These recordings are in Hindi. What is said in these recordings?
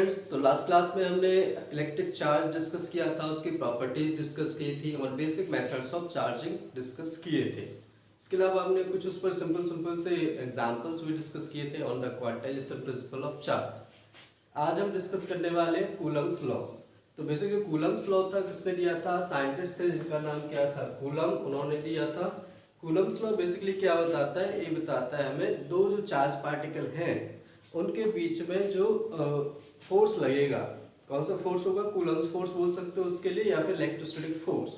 फ्रेंड्स, तो लास्ट क्लास में हमने इलेक्ट्रिक चार्ज डिस्कस किया था, उसकी प्रॉपर्टीज डिस्कस की थी और basic methods of charging discuss किए थे। इसके अलावा हमने कुछ उस पर सिंपल सिंपल से एग्जांपल्स भी डिस्कस किए थे on the quantization principle of charge. आज हम डिस्कस करने वाले हैं कूलम्स लॉ। तो बेसिकली कूलम्स लॉ था, किसने दिया था? साइंटिस्ट थे जिनका नाम क्या था? कूलम, उन्होंने दिया था। कूलम्स लॉ बेसिकली क्या बताता है? ये बताता है हमें दो जो चार्ज पार्टिकल हैं उनके बीच में जो फोर्स लगेगा, कौन सा फोर्स होगा? कूलम्स फोर्स बोल सकते हो उसके लिए, या फिर इलेक्ट्रोस्टैटिक फोर्स,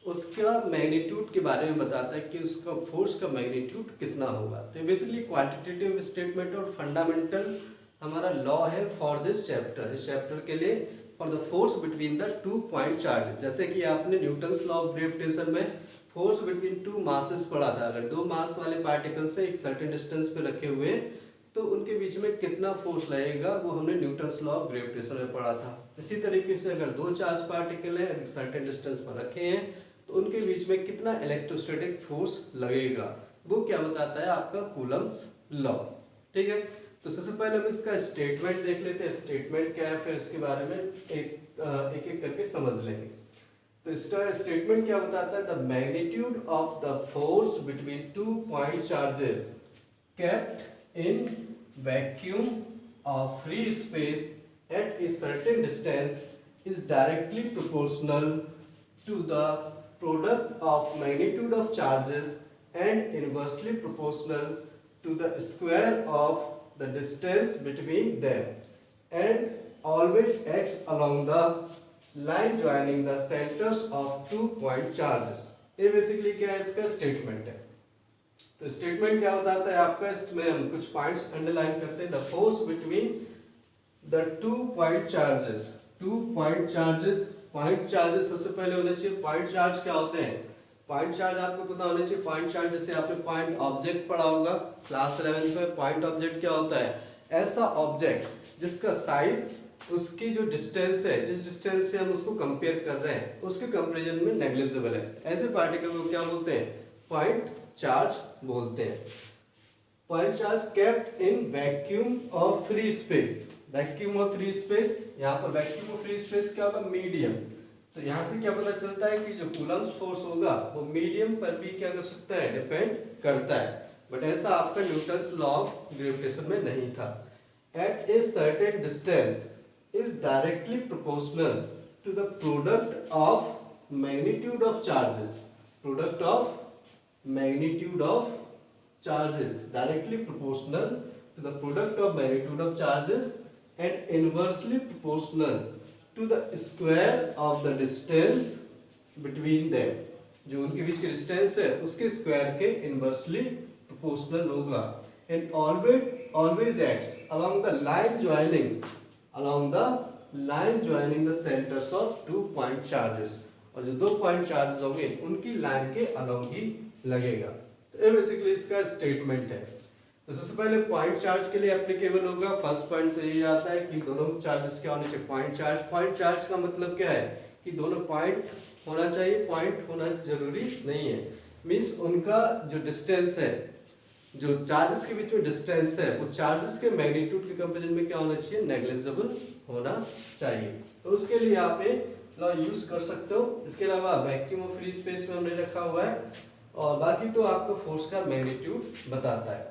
उसका मैग्नीट्यूड के बारे में बताता है कि उसका फोर्स का मैग्नीट्यूड कितना होगा। तो बेसिकली क्वांटिटेटिव स्टेटमेंट और फंडामेंटल हमारा लॉ है फॉर दिस चैप्टर। इस चैप्टर के लिए for the force between the 2 point charge, जैसे कि आपने न्यूटन्स लॉ ऑफ ग्रेविटेशन में फोर्स बिटवीन 2 मासेस पढ़ा था। अगर दो मास वाले पार्टिकल से एक सर्टेन डिस्टेंस पे रखे हुए तो उनके बीच में कितना फोर्स लगेगा, वो हमने न्यूटन्स लॉ ऑफ ग्रेविटेशन में पढ़ा था। इसी तरीके से अगर दो चार्ज पार्टिकल है एक सर्टेन डिस्टेंस पर रखे हैं तो उनके बीच में कितना इलेक्ट्रोस्टैटिक फोर्स लगेगा, वो क्या बताता है? आपका कूलम्स लॉ। ठीक है, तो सबसे पहले हम इसका स्टेटमेंट देख लेते हैं। स्टेटमेंट क्या है, फिर इसके बारे में एक एक करके समझ लेंगे। तो इसका स्टेटमेंट क्या बताता है? The magnitude of the force between 2 point charges kept in vacuum of free space at a certain distance is directly proportional to the product of magnitude of charges and inversely proportional to the square of the distance between them, and always acts along the line joining the centers of 2 point charges। ये बेसिकली क्या है? इसका स्टेटमेंट है। तो स्टेटमेंट क्या बताता है आपका? इसमें हम कुछ पॉइंट्स अंडरलाइन करते हैं। The force between the 2 point charges. 2 point charges, point charges सबसे पहले होने चाहिए। पॉइंट चार्ज क्या होते हैं? पॉइंट चार्ज आपको पता होने चाहिए। पॉइंट चार्ज जैसे आपने पॉइंट ऑब्जेक्ट पढ़ा होगा क्लास 11 में। पॉइंट ऑब्जेक्ट क्या होता है? ऐसा ऑब्जेक्ट जिसका साइज उसकी जो डिस्टेंस है, जिस डिस्टेंस से हम उसको कंपेयर कर रहे हैं उसके कंपेरिजन में नेग्लिजिबल है, ऐसे पार्टिकल को क्या बोलते हैं? पॉइंट चार्ज बोलते हैं। Point charge kept in vacuum of free space. Vacuum of free space, यहाँ पर वैक्यूम ऑफ फ्री स्पेस क्या होगा? मीडियम। तो यहाँ से क्या पता चलता है कि जो कूलम्स फोर्स होगा वो मीडियम पर भी क्या कर सकता है? डिपेंड करता है। बट ऐसा आपका न्यूटन्स लॉ ऑफ ग्रेविटेशन में नहीं था। At a certain distance is directly proportional to the product of magnitude of charges. Product of magnitude of charges directly proportional to the product of magnitude of charges and inversely proportional to the square of the distance between them। जो उनके बीच की डिस्टेंस है उसके स्क्वायर के इनवर्सली प्रोपोर्शनल होगा। and always acts along the line joining the centers of 2 point charges। और जो 2 पॉइंट चार्जेस होंगे उनकी लाइन के अलोंग ही लगेगा। तो ये बेसिकली इसका स्टेटमेंट है। तो सबसे पहले पॉइंट चार्ज के लिए एप्लीकेबल होगा। फर्स्ट पॉइंट तो ये आता है कि दोनों चार्जेस क्या होने चाहिए? Point charge. पॉइंट चार्ज का मतलब क्या है? कि दोनों पॉइंट होना चाहिए, पॉइंट होना जरूरी नहीं है। मीन्स उनका जो डिस्टेंस है, जो चार्जेस के बीच में डिस्टेंस है, वो चार्जेस के मैग्नीट्यूड के कंपेरिजन में क्या होना चाहिए? नेग्लिजिबल होना चाहिए। तो उसके लिए आप ये लॉ यूज कर सकते हो। इसके अलावा वैक्यूम ऑफ फ्री स्पेस में हमने रखा हुआ है, और बाकी तो आपको फोर्स का मैग्नीट्यूड बताता है।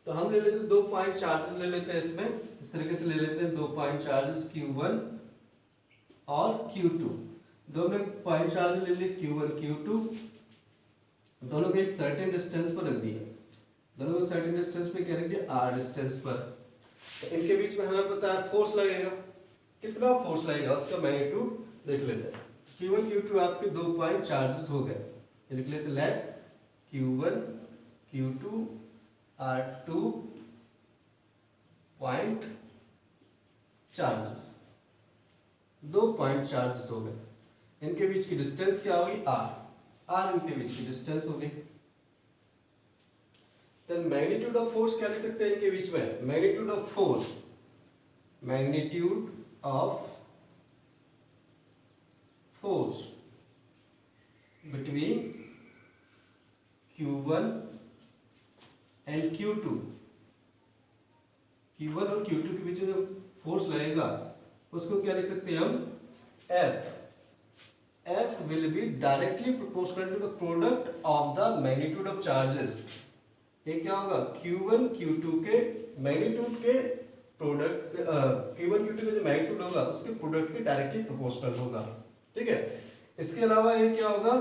तो हम ले लेते हैं 2 पॉइंट चार्जेस ले लेते हैं। इसमें इस तरीके से ले लेते हैं 2 पॉइंट चार्जेस Q1 और Q2। दोनों पॉइंट चार्ज ले लिए Q1 Q2, दोनों को एक सर्टेन डिस्टेंस पर रख दिए। दोनों को सर्टेन डिस्टेंस पे क्या रख दिया? R डिस्टेंस पर। तो इनके बीच में हमें पता है फोर्स लगेगा। कितना फोर्स लगेगा उसका मैग्नीट्यूड देख लेते हैं। Q1 Q2 आपके 2 पॉइंट चार्जेस हो गए। लिख लेते let Q1 Q2 are 2 point charges. 2 point charges हो गए। इनके बीच की डिस्टेंस क्या होगी? R। R इनके बीच की डिस्टेंस होगी। देन मैग्नीट्यूड ऑफ फोर्स क्या लिख सकते हैं इनके बीच में? Magnitude of force, magnitude of force between Q1 and Q2। Q1 और Q2 के बीच में जो फोर्स लगेगा उसको क्या लिख सकते हैं हम, F will be directly proportional to the product of the magnitude of charges. ये क्या होगा, Q1 Q2 के मैग्नीट्यूड के प्रोडक्ट, Q1 Q2 का जो मैग्नीट्यूड होगा उसके प्रोडक्ट के डायरेक्टली प्रोपोर्शनल होगा। ठीक है, इसके अलावा ये क्या होगा,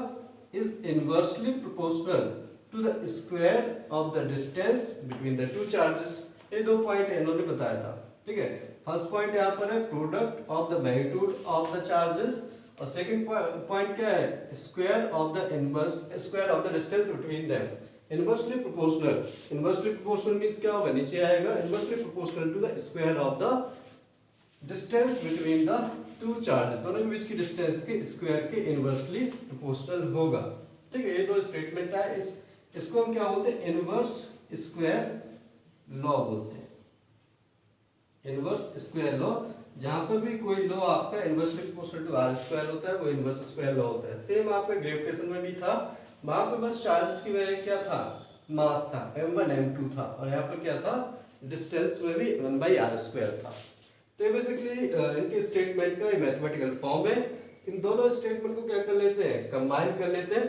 is inversely proportional to the square of the distance between the two charges. ये दो पॉइंट इन्होंने बताया था। ठीक है, फर्स्ट पॉइंट यहाँ पर है product of the magnitude of the charges, और सेकंड पॉइंट क्या है, square of the inverse, square of the distance between them. Inversely proportional, inversely proportional means क्या होगा, नीचे आएगा inversely proportional to the square of the distance between the two charges, दोनों के बीच की डिस्टेंस के स्क्वायर के इनवर्सली प्रोपोर्शनल होगा। ठीक है, ये दो स्टेटमेंट है, इसको हम क्या बोलते हैं, इनवर्स स्क्वायर लॉ बोलते हैं, इनवर्स स्क्वायर लॉ। जहां पर भी कोई लॉ आपका inversely proportional to R square होता है वो इनवर्स स्क्वायर लॉ होता है। सेम आपका ग्रेविटेशन में भी था, वहां पे बस चार्जेस की वजह क्या था, मास था, m1 m2 था, और यहाँ पर क्या था, डिस्टेंस में भी 1/r² था। तो ये बेसिकली इनके स्टेटमेंट का मैथमेटिकल फॉर्म है। इन दोनों स्टेटमेंट को क्या कर लेते हैं, कंबाइन कर लेते हैं।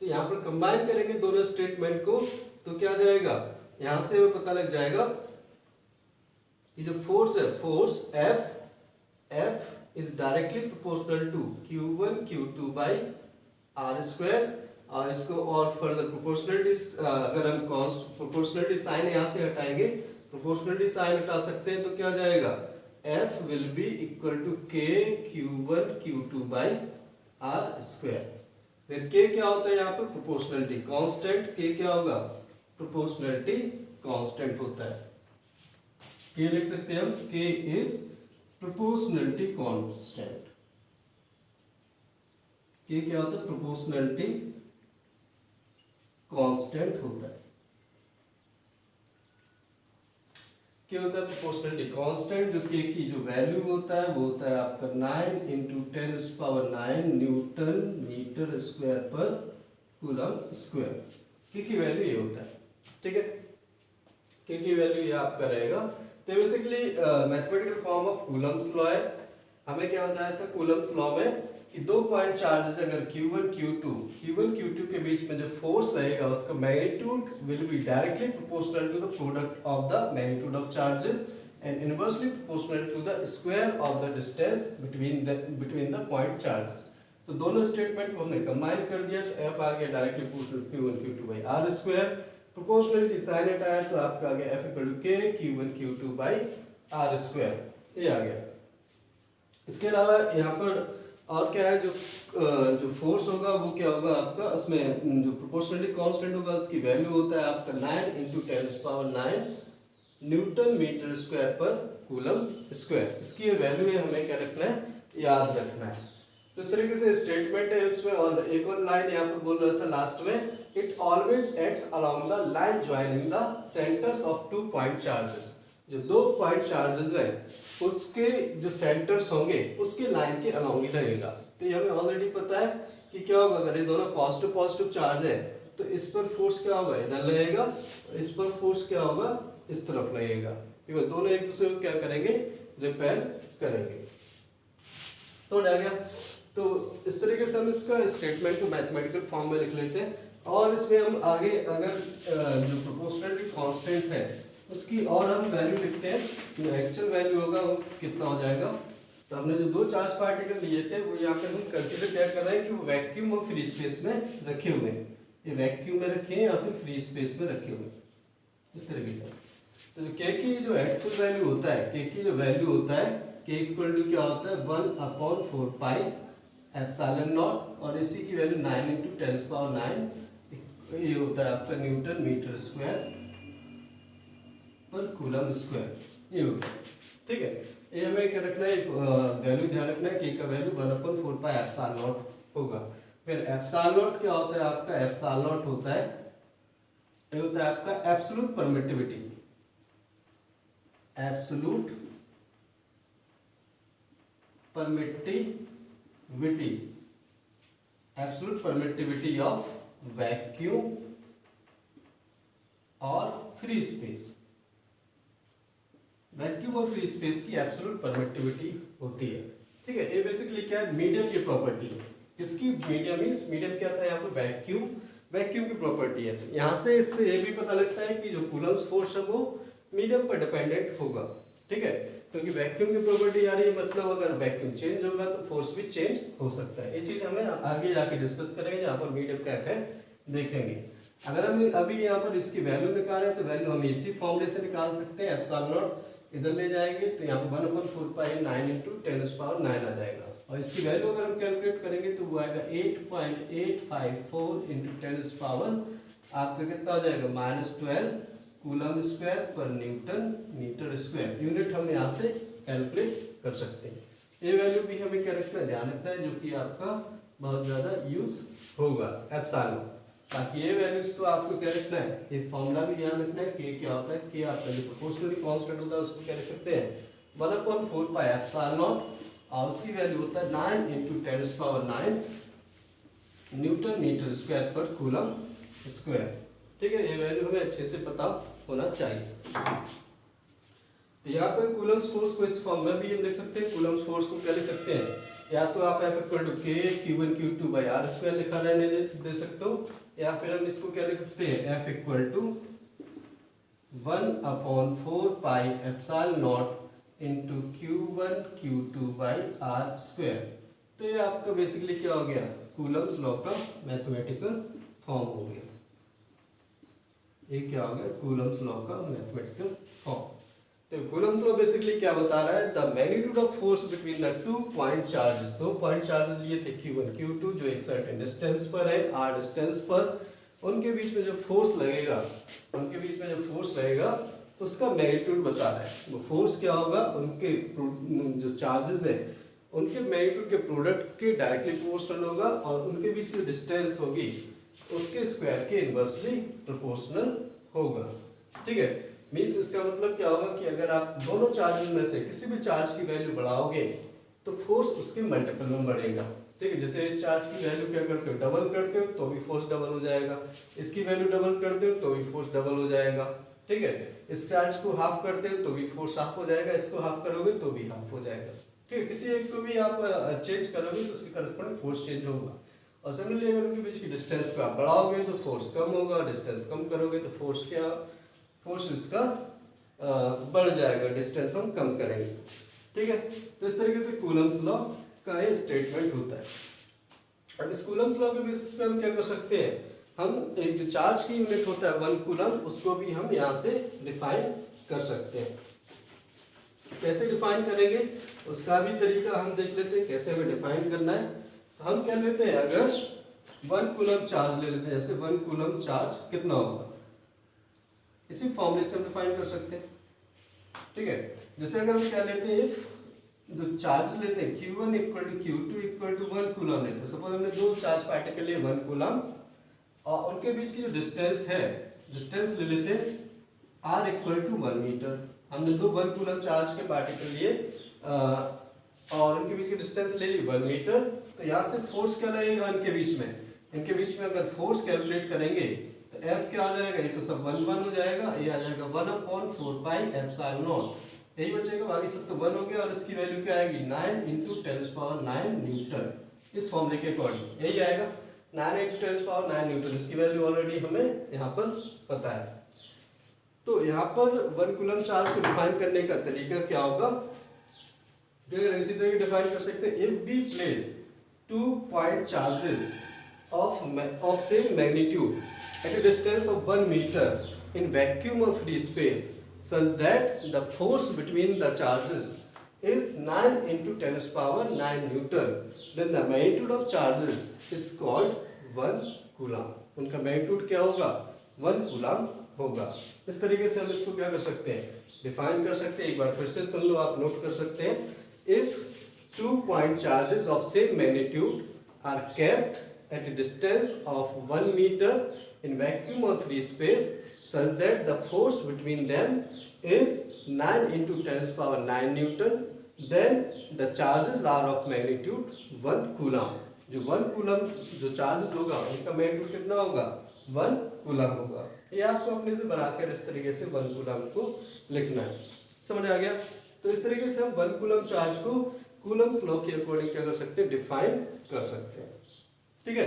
तो यहाँ पर कंबाइन करेंगे दोनों स्टेटमेंट को, तो क्या जाएगा, यहां से हमें पता लग जाएगा कि जो फोर्स है, force F is directly proportional to Q1 Q2 by r²। और इसको और फर्दर प्रोपोर्शनलिटी, अगर हम कॉन्स्ट प्रोपोर्शनलिटी साइन यहाँ से हटाएंगे, प्रोपोर्शनलिटी साइन हटा सकते हैं, तो क्या जाएगा, F will be equal to K Q1 Q2 by r²। फिर K क्या होता है यहाँ पर, प्रोपोर्शनलिटी कांस्टेंट। K क्या होगा, प्रोपोर्शनलिटी कांस्टेंट होता है। K लिख सकते हैं हम, K is proportionality constant. K क्या होता है, प्रोपोर्शनलिटी कांस्टेंट होता है। क्या होता है, प्रोपोर्शनलिटी कांस्टेंट, जो K की जो वैल्यू होता है वो होता है आपका 9 × 10⁹ न्यूटन मीटर स्क्वायर पर कूलम स्क्वायर। K की वैल्यू ये होता है। ठीक है, K की वैल्यू ये आपका रहेगा। तो basically mathematical form of Coulomb's law है। हमें क्या बताया था कूलम्स लॉ में कि दो पॉइंट चार्जेस अगर Q1 Q2 के बीच में जो फोर्स रहेगा उसका magnitude will be directly proportional to the product of the magnitude of charges and inversely proportional to the square of the distance between the point charges. तो दोनों स्टेटमेंट को हमने कंबाइन कर दिया, तो F आ गया directly proportional Q1 Q2 by r²। Proportionality sign हटाया तो आपका आ गया F equal to K Q1 Q2 by r², ये आ गया। इसके अलावा यहाँ पर और क्या है, जो फोर्स होगा वो क्या होगा आपका, उसमें जो प्रोपोर्शनलिटी कांस्टेंट होगा उसकी वैल्यू होता है आपका 9 × 10⁹ न्यूटन मीटर स्क्वायर पर कूलम स्क्वायर। इसकी वैल्यू है, हमें क्या रखना है, याद रखना है। तो इस तरीके से स्टेटमेंट है इसमें। और एक और लाइन यहाँ पर बोल रहा था लास्ट में, it always acts along the line joining the centres of two point charges. जो दो पॉइंट चार्जेस हैं उसके जो सेंटर्स होंगे उसके लाइन के अलोंग ही लगेगा। तो ये हमें ऑलरेडी पता है कि क्या होगा, अगर ये दोनों पॉजिटिव पॉजिटिव चार्ज है तो इस पर फोर्स क्या होगा, इधर लगेगा, और इस पर फोर्स क्या होगा, इस तरफ लगेगा। ठीक है, दोनों एक दूसरे को क्या करेंगे, रिपेल करेंगे। समझ आ गया। तो इस तरीके से हम इसका स्टेटमेंट को मैथमेटिकल फॉर्म में लिख लेते हैं। और इसमें हम आगे अगर जो प्रोपोर्शनलिटी कांस्टेंट है उसकी और हम वैल्यू लिखते हैं, जो एक्चुअल वैल्यू होगा वो कितना हो जाएगा। तो हमने जो दो चार्ज पार्टिकल लिए थे वो यहाँ पे हम कंसीडर क्या कर रहे हैं कि वो वैक्यूम और फ्री स्पेस में रखे हुए हैं। ये वैक्यूम में रखे हैं या फिर फ्री स्पेस में रखे हुए हैं, इस तरीके से। तो जो K की जो एक्चुअल वैल्यू होता है, K की जो वैल्यू होता है, K इक्वल टू क्या होता है, 1/4 पाई एप्सिलॉन नॉट, और इसी की वैल्यू 9 × 10⁹, ये होता है आपका न्यूटन मीटर स्क्वायर पर कूलम स्क्वायर, ये होता है। ठीक है, ये हमें क्या रखना है, वैल्यू ध्यान रखना है, K का वैल्यू 1/4 पाई एप्सिलॉन नॉट होगा। फिर एप्सिलॉन नॉट क्या होता है आपका, एप्सिलॉन नॉट होता है, ये होता है आपका absolute permittivity, absolute permittivity, absolute permittivity of vacuum और फ्री स्पेस। वैक्यूम और फ्री स्पेस की एब्सोल्यूट परमिटिविटी होती है। ठीक है, ये बेसिकली क्या है, मीडियम की प्रॉपर्टी है। इसकी मीडियम मीन्स मीडियम क्या था यहाँ पर, वैक्यूम, वैक्यूम की प्रॉपर्टी है। तो यहाँ से इससे ये भी पता लगता है कि जो कूलम्स फोर्स है वो मीडियम पर डिपेंडेंट होगा। ठीक है, क्योंकि वैक्यूम की प्रॉपर्टी आ रही है, मतलब अगर वैक्यूम चेंज होगा तो फोर्स भी चेंज हो सकता है। ये चीज हमें आगे जाके डिस्कस करेंगे, जहाँ पर मीडियम का इफेक्ट देखेंगे। अगर हम अभी यहाँ पर इसकी वैल्यू निकालें तो वैल्यू हम इसी फॉर्मूले से निकाल सकते हैं। एप्सिलॉन नॉट इधर ले जाएंगे तो यहाँ पर 1/4 पाई 9 × 10⁻9 आ जाएगा, और इसकी वैल्यू अगर हम कैलकुलेट करेंगे तो वो आएगा 8.854 × 10⁻, आपका कितना आ जाएगा, -12 कूलम स्क्वायर पर न्यूटन मीटर स्क्वायर। यूनिट हम यहाँ से कैलकुलेट कर सकते हैं। ये वैल्यू भी हमें क्या रखना है, ध्यान रखना है, जो कि आपका बहुत ज़्यादा यूज होगा एप्सिलॉन। बाकी ये वैल्यूज तो आपको क्या रखना है, ये फॉर्मूला भी ध्यान रखना है। के क्या होता है, के आपका जो प्रोपोर्शनली कांस्टेंट होता है उसको क्या लिख सकते हैं, 1/4 पाई एप्सिलॉन नॉट, और उसकी वैल्यू होता है 9 × 10⁻9 न्यूटन मीटर स्क्वायर पर कूलम स्क्वायर। ठीक है, ये वैल्यू हमें अच्छे से पता होना चाहिए। तो यहाँ पर कूलम्स फोर्स को इस फॉर्म में भी हम लिख सकते हैं। कूलम्स फोर्स को क्या लिख सकते हैं, या तो आप F = K Q1 Q2/r² लिखा रहने दे सकते हो, या फिर हम इसको क्या लिख सकते हैं, F = 1/4 pi epsilon not × Q1 Q2/r²। तो ये आपका बेसिकली क्या हो गया, कूलम्स लॉ का मैथमेटिकल फॉर्म हो गया। ये क्या हो गया, कूलम्स लॉ का मैथमेटिकल फॉर्म। तो कूलम्स लॉ बेसिकली क्या बता रहा है, the magnitude of force between the 2 point charges. 2 point charges लिए थे Q1 Q2, जो एक सर्टेन डिस्टेंस पर है, r डिस्टेंस पर, उनके बीच में जो फोर्स लगेगा, उनके बीच में जो फोर्स लगेगा उसका मैग्नीट्यूड बता रहा है। वो फोर्स क्या होगा, उनके जो चार्जेस है उनके मैग्नीट्यूड के प्रोडक्ट के डायरेक्टली प्रोपोर्शनल होगा, और उनके बीच की डिस्टेंस होगी उसके स्क्वायर के इनवर्सली प्रोपोर्शनल होगा। ठीक है, मीन्स इसका मतलब क्या होगा कि अगर आप दोनों चार्जेस में से किसी भी चार्ज की वैल्यू बढ़ाओगे तो फोर्स उसके मल्टीपल में बढ़ेगा। ठीक है, जैसे इस चार्ज की वैल्यू क्या करते हो, डबल करते हो तो भी फोर्स डबल हो जाएगा, इसकी वैल्यू डबल करते हो तो भी फोर्स डबल हो जाएगा। ठीक है, इस चार्ज को हाफ करते हो तो भी फोर्स हाफ हो जाएगा, इसको हाफ करोगे तो भी हाफ हो जाएगा। ठीक है, किसी एक को भी आप चेंज करोगे तो उसके करस्पॉन्डिंग फोर्स चेंज होगा। और सिमिलरली अगर उनके बीच की डिस्टेंस को आप बढ़ाओगे तो फोर्स कम होगा, डिस्टेंस कम करोगे तो फोर्स इसका बढ़ जाएगा, डिस्टेंस हम कम करेंगे। ठीक है, तो इस तरीके से कूलम्स लॉ का ये स्टेटमेंट होता है। अब इस कूलम्स लॉ के बेसिस पे हम क्या कर सकते हैं, हम एक जो चार्ज की यूनिट होता है 1 कूलम, उसको भी हम यहाँ से डिफाइन कर सकते हैं। कैसे डिफाइन करेंगे उसका भी तरीका हम देख लेते हैं, कैसे हमें डिफाइन करना है। तो हम क्या लेते हैं, अगर 1 कूलम चार्ज ले लेते हैं, जैसे 1 कूलम चार्ज कितना होगा, इसी फॉर्मूले से हम डिफाइन कर सकते हैं। ठीक है, जैसे अगर हम क्या लेते हैं, जो चार्ज लेते हैं Q1 = Q2 = 1 कूलम लेते हैं। सपोज हमने दो चार्ज पार्टिकल लिए 1 कूलम, और उनके बीच की जो डिस्टेंस है, डिस्टेंस ले लेते हैं r = 1 मीटर। हमने दो 1 कूलम चार्ज के पार्टिकल लिए और उनके बीच की डिस्टेंस ले ली 1 मीटर। तो यहाँ से फोर्स क्या लगेगा इनके बीच में, इनके बीच में अगर फोर्स कैलकुलेट करेंगे तो F क्या आ जाएगा, ये तो सब 1 हो जाएगा, ये आ जाएगा 1/4 पाई एप्सिलॉन नॉट, यही बचेगा, बाकी सब तो 1 हो गया। और इसकी वैल्यू क्या आएगी, 9 × 10⁻9 न्यूटन। इस फॉर्मूले के अकॉर्डिंग यही आएगा 9 × 10⁻9 न्यूटन। इसकी वैल्यू ऑलरेडी हमें यहाँ पर पता है। तो यहाँ पर 1 कूलम चार्ज को डिफाइन करने का तरीका क्या होगा, इसी तरह डिफाइन कर सकते हैं, if we place 2 point charges of same magnitude at a distance of 1 meter in vacuum or free space such that the force between the charges is 9 × 10⁻9 Newton, then the magnitude of charges is called 1 coulomb। उनका मैग्नीट्यूड क्या होगा, 1 कूलम होगा। इस तरीके से हम इसको क्या कर सकते हैं, डिफाइन कर सकते हैं। एक बार फिर से सुन लो, आप नोट कर सकते हैं, if 2 point charges of same magnitude are kept at a distance of 1 meter in vacuum or free space such that the force between them is 9 × 10⁻9 Newton, then the charges are of magnitude 1 coulomb। जो 1 कूलम जो चार्जेस होगा उनका मैग्नीट्यूड कितना होगा, 1 कूलम होगा। ये आपको अपने से बनाकर इस तरीके से 1 कूलम को लिखना है। समझ आ गया। तो इस तरीके से हम 1 कूलम चार्ज को कूलम्स लॉ के अकॉर्डिंग क्या कर सकते हैं, डिफाइन कर सकते हैं। ठीक है,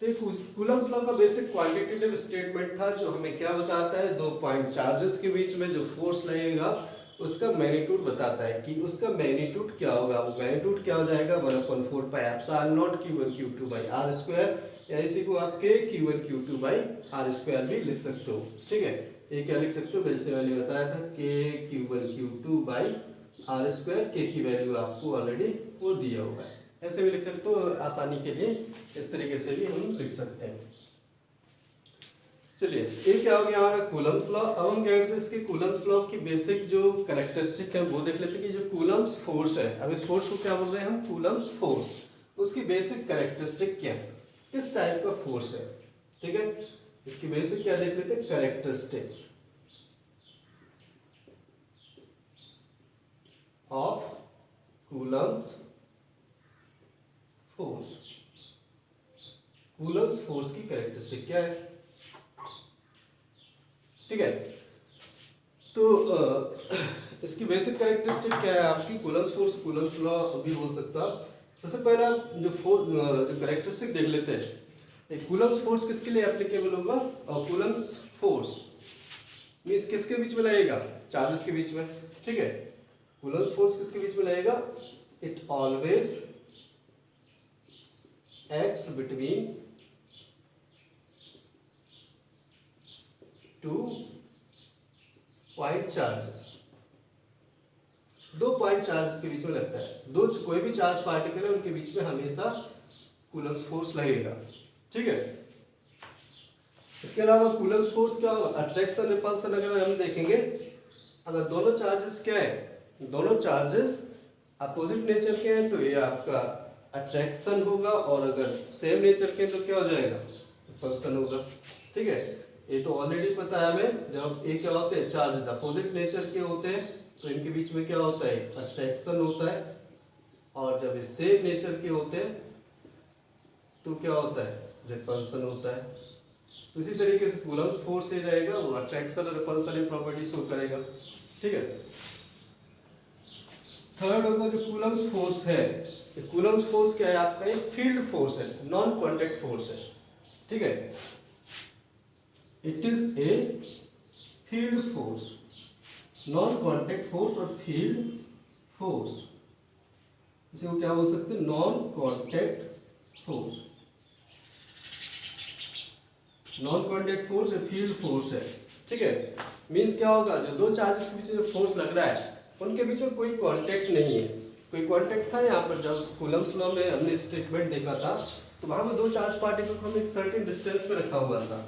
तो कूलम्स लॉ का बेसिक क्वांटिटेटिव स्टेटमेंट था जो हमें क्या बताता है, 2 पॉइंट चार्जेस के बीच में जो फोर्स लगेगा उसका मैग्नीट्यूड बताता है कि उसका मैग्नीट्यूड क्या होगा। वो मैग्नीट्यूड क्या हो जाएगा, 1/4 pi epsilon naught Q1 Q2 by R square, या इसी को आप के Q1 Q2 by R square भी लिख सकते हो। ठीक है, ये क्या लिख सकते हो, वैसे मैंने बताया था के Q1 Q2 by R square, के की वैल्यू आपको ऑलरेडी वो दिया हुआ है, ऐसे भी लिख सकते हो आसानी के लिए, इस तरीके से भी हम लिख सकते हैं। चलिए, ये क्या हो गया हमारा कूलम्स लॉ। अब हम क्या करते हैं, इसके कूलम्स लॉ की बेसिक जो कैरेक्टरिस्टिक है वो देख लेते हैं कि जो कूलम्स फोर्स है, अब इस फोर्स को क्या बोल रहे हैं हम, कूलम्स फोर्स, उसकी बेसिक कैरेक्टरिस्टिक क्या है, किस टाइप का फोर्स है। ठीक है, इसकी बेसिक क्या देख लेते हैं, characteristics of Coulomb's force. Coulomb's force की कैरेक्टरिस्टिक क्या है। ठीक है, तो इसकी बेसिक कैरेक्टरिस्टिक क्या है आपकी, कूलम्स फोर्स, कूलम्स लॉ भी बोल सकता। सबसे पहला जो कैरेक्टरिस्टिक देख लेते हैं, कूलम्स फोर्स किसके लिए एप्लीकेबल होगा, और कूलम्स फोर्स मींस किसके बीच में लगेगा, चार्जेस के बीच में। ठीक है, कूलम्स फोर्स किसके बीच में लगेगा, it always acts between two point charges. 2 point charges के बीच में लगता है, दो कोई भी चार्ज पार्टिकल है उनके बीच में हमेशा कूलम्स फोर्स लगेगा। ठीक है, इसके अलावा कूलम्स फोर्स क्या होगा, अट्रैक्शन रिपल्सन अगर हम देखेंगे, अगर दोनों चार्जेस क्या है, दोनों चार्जेस अपोजिट नेचर के हैं तो ये आपका अट्रैक्शन होगा, और अगर सेम नेचर के तो क्या हो जाएगा, रिपल्सन होगा। ठीक है, ये तो ऑलरेडी पता है हमें, जब ये क्या होते हैं, चार्जेस अपोजिट नेचर के होते हैं तो इनके बीच में क्या होता है, अट्रैक्शन होता है, और जब ये सेम नेचर के होते हैं तो क्या होता है, रिपल्सन होता है। तो इसी तरीके से कूलम्स फोर्स से रहेगा, वो अट्रैक्शन और रिपल्सन प्रॉपर्टी शो करेगा। ठीक है, थर्ड होगा जो कूलम्स फोर्स है, कूलम्स फोर्स क्या है आपका, एक फील्ड फोर्स है, नॉन कॉन्टैक्ट फोर्स है। ठीक है, it is a field force, non contact force और फील्ड फोर्स, इसे वो क्या बोल सकते हैं, non contact force. Non contact force है, फील्ड फोर्स है। ठीक है, मींस क्या होगा, जो दो चार्जेस के बीच में फोर्स लग रहा है उनके बीच में कोई कांटेक्ट नहीं है। कोई कांटेक्ट था यहाँ पर, जब कूलम्स लॉ में हमने स्टेटमेंट देखा था तो वहां पर दो चार्ज पार्टिकल को हम एक सर्टेन डिस्टेंस पे रखा हुआ था,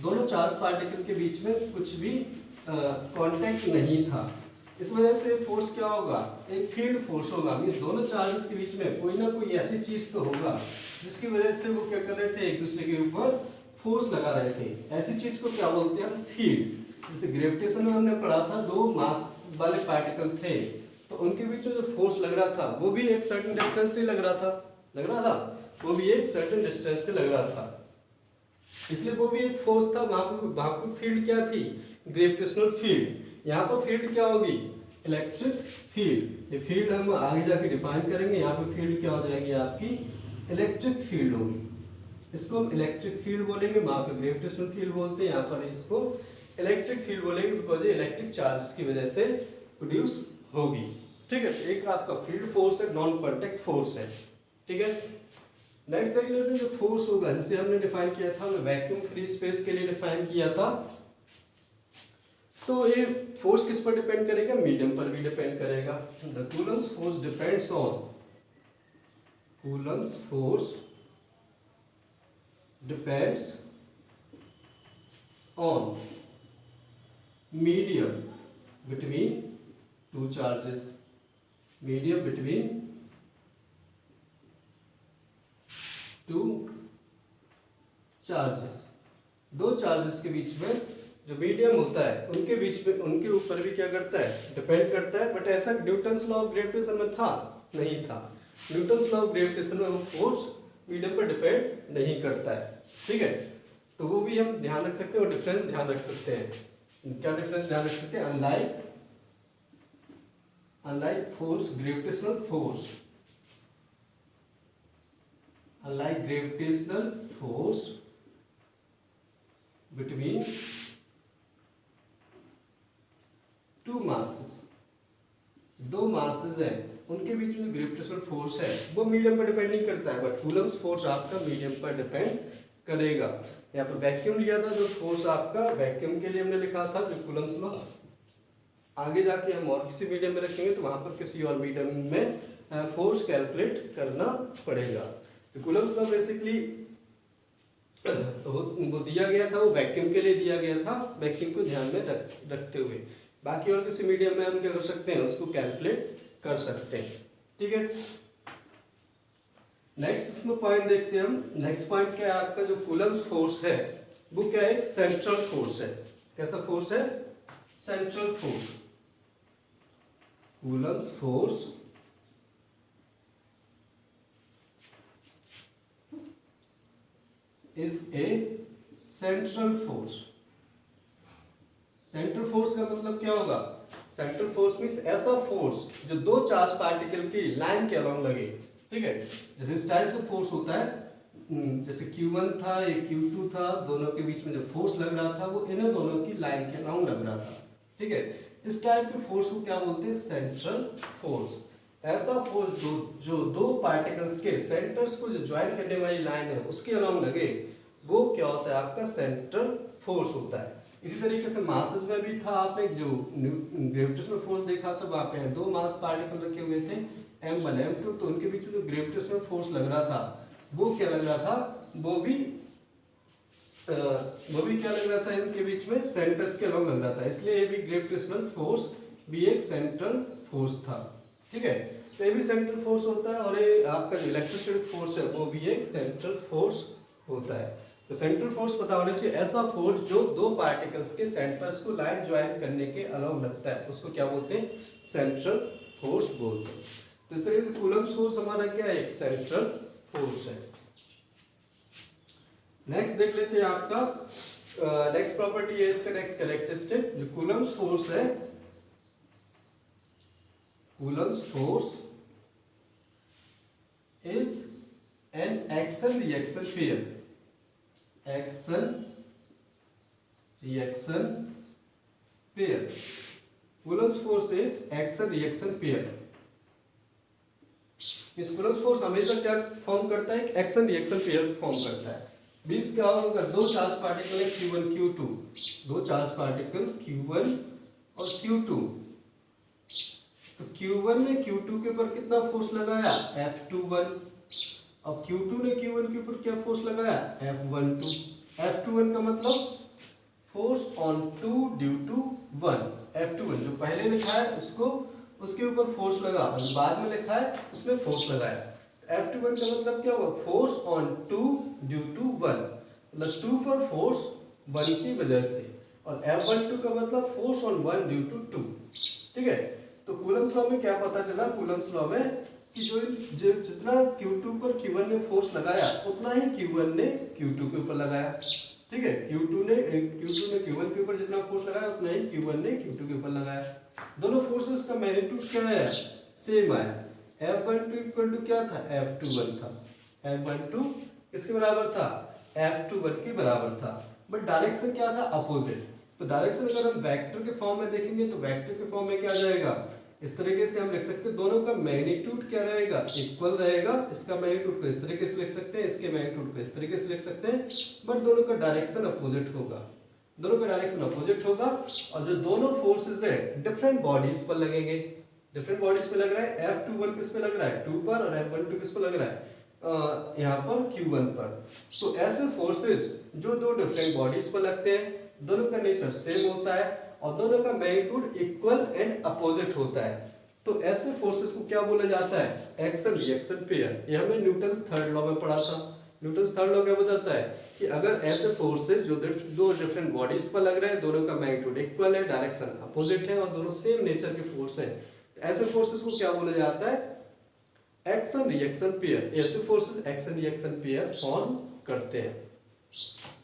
दोनों चार्ज पार्टिकल के बीच में कुछ भी कांटेक्ट नहीं था। इस वजह से फोर्स क्या होगा, एक फील्ड फोर्स होगा, मींस दोनों चार्जेस के बीच में कोई ना कोई ऐसी चीज तो होगा जिसकी वजह से वो क्या कर रहे थे, एक दूसरे के ऊपर फोर्स लगा रहे थे। ऐसी चीज को क्या बोलते हैं, फील्ड। जैसे ग्रेविटेशन में हमने पढ़ा था, दो मास वाले पार्टिकल थे तो उनके बीच में जो फोर्स लग रहा था वो भी एक सर्टेन डिस्टेंस से लग रहा था, वो भी एक सर्टेन डिस्टेंस से लग रहा था, इसलिए वो भी एक फोर्स था। वहां पर फील्ड क्या थी, ग्रेविटेशनल फील्ड। यहाँ पर फील्ड क्या होगी, इलेक्ट्रिक फील्ड। ये फील्ड हम आगे जाके डिफाइन करेंगे। यहाँ पे फील्ड क्या हो जाएगी आपकी, इलेक्ट्रिक फील्ड होगी, इसको हम इलेक्ट्रिक फील्ड बोलेंगे। वहां पे ग्रेविटेशनल फील्ड बोलते हैं, यहाँ पर इसको इलेक्ट्रिक फील्ड बोलेंगे बिकॉज ये इलेक्ट्रिक चार्जेस की वजह से प्रोड्यूस होगी। ठीक है, एक आपका फील्ड फोर्स है, नॉन कॉन्टैक्ट फोर्स है। ठीक है, नेक्स्ट देख लेते हैं जो फोर्स होगा, जिसे हमने डिफाइन किया था, वैक्यूम फ्री स्पेस के लिए डिफाइन किया था। तो ये फोर्स किस पर डिपेंड करेगा, मीडियम पर भी डिपेंड करेगा। The Coulomb's force depends on, Coulomb's force depends on medium between two charges, medium between two charges. दो चार्जेस के बीच में जो मीडियम होता है उनके बीच में, उनके ऊपर भी क्या करता है, डिपेंड करता है। बट ऐसा न्यूटन्स लॉ ऑफ ग्रेविटेशन में था नहीं था, न्यूटन्स लॉ ऑफ ग्रेविटेशन में वो फोर्स मीडियम पर डिपेंड नहीं करता है। ठीक है, तो वो भी हम ध्यान रख सकते हैं और डिफरेंस ध्यान रख सकते हैं। क्या डिफरेंस ध्यान रख सकते हैं, unlike unlike force, gravitational force, unlike gravitational force between two masses, दो masses है उनके बीच में ग्रेविटेशनल फोर्स है वो मीडियम पर डिपेंड नहीं करता है, बट कूलम्स फोर्स आपका मीडियम पर डिपेंड करेगा। यहाँ पर वैक्यूम लिया था, जो फोर्स आपका वैक्यूम के लिए हमने लिखा था जो कूलम्स लॉ, आगे जाके हम और किसी मीडियम में रखेंगे तो वहां पर किसी और मीडियम में फोर्स कैलकुलेट करना पड़ेगा। तो कूलम्स लॉ बेसिकली वो दिया गया था, वो वैक्यूम के लिए दिया गया था, वैक्यूम को ध्यान में रखते हुए बाकी और किसी मीडियम में हम क्या कर सकते हैं उसको कैलकुलेट कर सकते हैं। ठीक है, नेक्स्ट इसमें पॉइंट देखते हैं हम। नेक्स्ट पॉइंट क्या है आपका, जो कूलम्स फोर्स है वो क्या है, एक सेंट्रल फोर्स है। कैसा फोर्स है, central force. Coulomb's force is A central force. Central force का मतलब क्या होगा, सेंट्रल फोर्स मींस ऐसा फोर्स जो दो चार्ज पार्टिकल की लाइन के अलोंग लगे। ठीक है, जैसे इस टाइप से फोर्स होता है, जैसे Q1 था ये Q2 था, दोनों के बीच में जो फोर्स लग रहा था वो इन्हें दोनों की लाइन के अलोंग लग रहा था। ठीक है, इस टाइप के फोर्स को क्या बोलते हैं, सेंट्रल फोर्स। ऐसा फोर्स जो दो पार्टिकल्स के सेंटर्स को जो ज्वाइन करने वाली लाइन है उसके अलोंग लगे, वो क्या होता है आपका सेंट्रल फोर्स होता है। इसी तरीके से मासेस में भी था, आपने जो ग्रेविटेशनल फोर्स देखा था वहां पे दो मास पार्टिकल रखे हुए थे M1 M2, तो उनके बीच में जो ग्रेविटेशनल फोर्स लग रहा था वो क्या लग रहा था, वो भी क्या लग रहा था, इनके बीच में सेंटर्स के अलोंग लग रहा था, इसलिए ये भी ग्रेविटेशनल फोर्स भी एक सेंट्रल फोर्स था। ठीक है, तो ये भी सेंट्रल फोर्स होता है, और ये आपका जो इलेक्ट्रोस्टैटिक फोर्स है वो भी एक सेंट्रल फोर्स होता है। तो सेंट्रल फोर्स पता होना चाहिए, ऐसा फोर्स जो दो पार्टिकल्स के सेंटर्स को लाइन ज्वाइन करने के अलाउ लगता है उसको क्या बोलते हैं, सेंट्रल फोर्स बोलते हैं। तो इस तरीके से कूलम्स फोर्स हमारा क्या है, एक सेंट्रल फोर्स है। नेक्स्ट देख लेते हैं आपका नेक्स्ट प्रॉपर्टी है इसका, नेक्स्ट कैरेक्टरिस्टिक जो कूलम्स फोर्स है, Coulomb's force is an action reaction pair. Action reaction pair, Coulomb's force एक एक्शन रिएक्शन पेयर। इस कूलम्स फोर्स हमेशा क्या फॉर्म करता है, एक एक्शन रिएक्शन पेयर फॉर्म करता है। मींस क्या होगा, अगर दो चार्ज पार्टिकल है Q1 Q2, दो चार्ज पार्टिकल Q1 और Q2, तो Q1 ने Q2 के ऊपर कितना फोर्स लगाया, F21, और Q2 ने Q1 के ऊपर क्या फोर्स लगाया, F12। F21 का मतलब force on two due to one. F21 जो पहले लिखा है उसको उसके ऊपर फोर्स लगा, और बाद में लिखा है उसमें फोर्स लगाया। F21 का मतलब क्या हुआ, force on two due to one, मतलब टू फॉर फोर्स वन की वजह से, और F12 का मतलब force on one due to two. ठीक है, तो कूलम्स लॉ में क्या पता चला, कूलम्स लॉ में कि जो जितना Q2 पर Q1 ने फोर्स लगाया उतना ही Q1 ने Q2 के ऊपर लगाया। ठीक है, Q2 ने Q1 के ऊपर जितना फोर्स लगाया उतना ही Q1 ने Q2 के ऊपर लगाया। दोनों फोर्सेस का मैग्नीट्यूड क्या है, सेम आया। F12 इक्वल टू क्या था, F21 था। F12 किसके बराबर था, F21 के बराबर था, बट डायरेक्शन क्या था, अपोजिट। तो डायरेक्शन अगर हम वेक्टर के फॉर्म में देखेंगे तो वेक्टर के फॉर्म में क्या आ जाएगा, इस तरीके से हम लिख सकते हैं, दोनों का मैग्नीट्यूड क्या रहेगा, इक्वल रहेगा। इसका मैग्नीट्यूड को इस तरीके से लिख सकते हैं, इसके मैग्नीट्यूड को इस तरीके से लिख सकते हैं, बट दोनों का डायरेक्शन अपोजिट होगा, दोनों का डायरेक्शन अपोजिट होगा। और जो दोनों फोर्सेस है डिफरेंट बॉडीज पर लगेंगे, डिफरेंट बॉडीज पे लग रहा है। F21 किस पे लग रहा है, 2 पर, और F12 किस पे लग रहा है, यहाँ पर Q1 पर। तो ऐसे फोर्सेस जो दो डिफरेंट बॉडीज पर लगते हैं, दोनों का नेचर सेम होता है और दोनों का मैग्नीट्यूड इक्वल एंड अपोजिट होता है, तो ऐसे फोर्सेस को क्या बोला जाता है, एक्शन रिएक्शन पेयर। ये हमने न्यूटन्स थर्ड लॉ में पढ़ा था। न्यूटन्स थर्ड लॉ क्या बताता है कि अगर ऐसे फोर्सेस जो दो डिफरेंट बॉडीज पर लग रहे हैं, दोनों का मैग्नीट्यूड इक्वल है, डायरेक्शन अपोजिट है और दोनों सेम नेचर के फोर्स हैं, ऐसे फोर्सेस को क्या बोला जाता है, एक्शन रिएक्शन पेयर। ऐसे forces action reaction pair form करते हैं।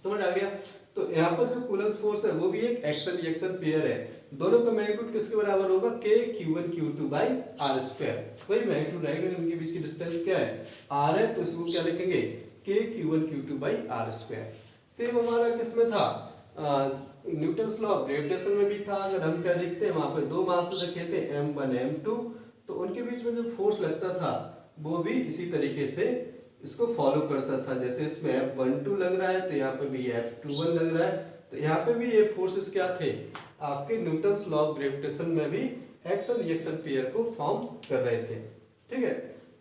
समझ आ गया। तो यहाँ पर जो कूलम्स फोर्स है वो भी एक एक्शन रिएक्शन पेयर है। दोनों का मैग्नीट्यूड किसके बराबर होगा, k q1 q2 by R square. वही मैग्नीट्यूड रहेगा, इनके बीच की डिस्टेंस क्या है, r है, तो इसको क्या लिखेंगे, k q1 q2 by R square. Same हमारा किसमें था, न्यूटन्स लॉ ऑफ ग्रेविटेशन में भी था। अगर हम क्या देखते हैं, वहां पे दो मास रखे थे m1 m2, तो उनके बीच में जो फोर्स लगता था वो भी इसी तरीके से इसको फॉलो करता था। जैसे इसमें F12 लग रहा है तो यहाँ पे भी F21 लग रहा है, तो यहाँ पे भी ये फोर्सेस क्या थे, आपके न्यूटन्स लॉ ऑफ ग्रेविटेशन में भी एक्शन रिएक्शन पेयर को फॉर्म कर रहे थे। ठीक है,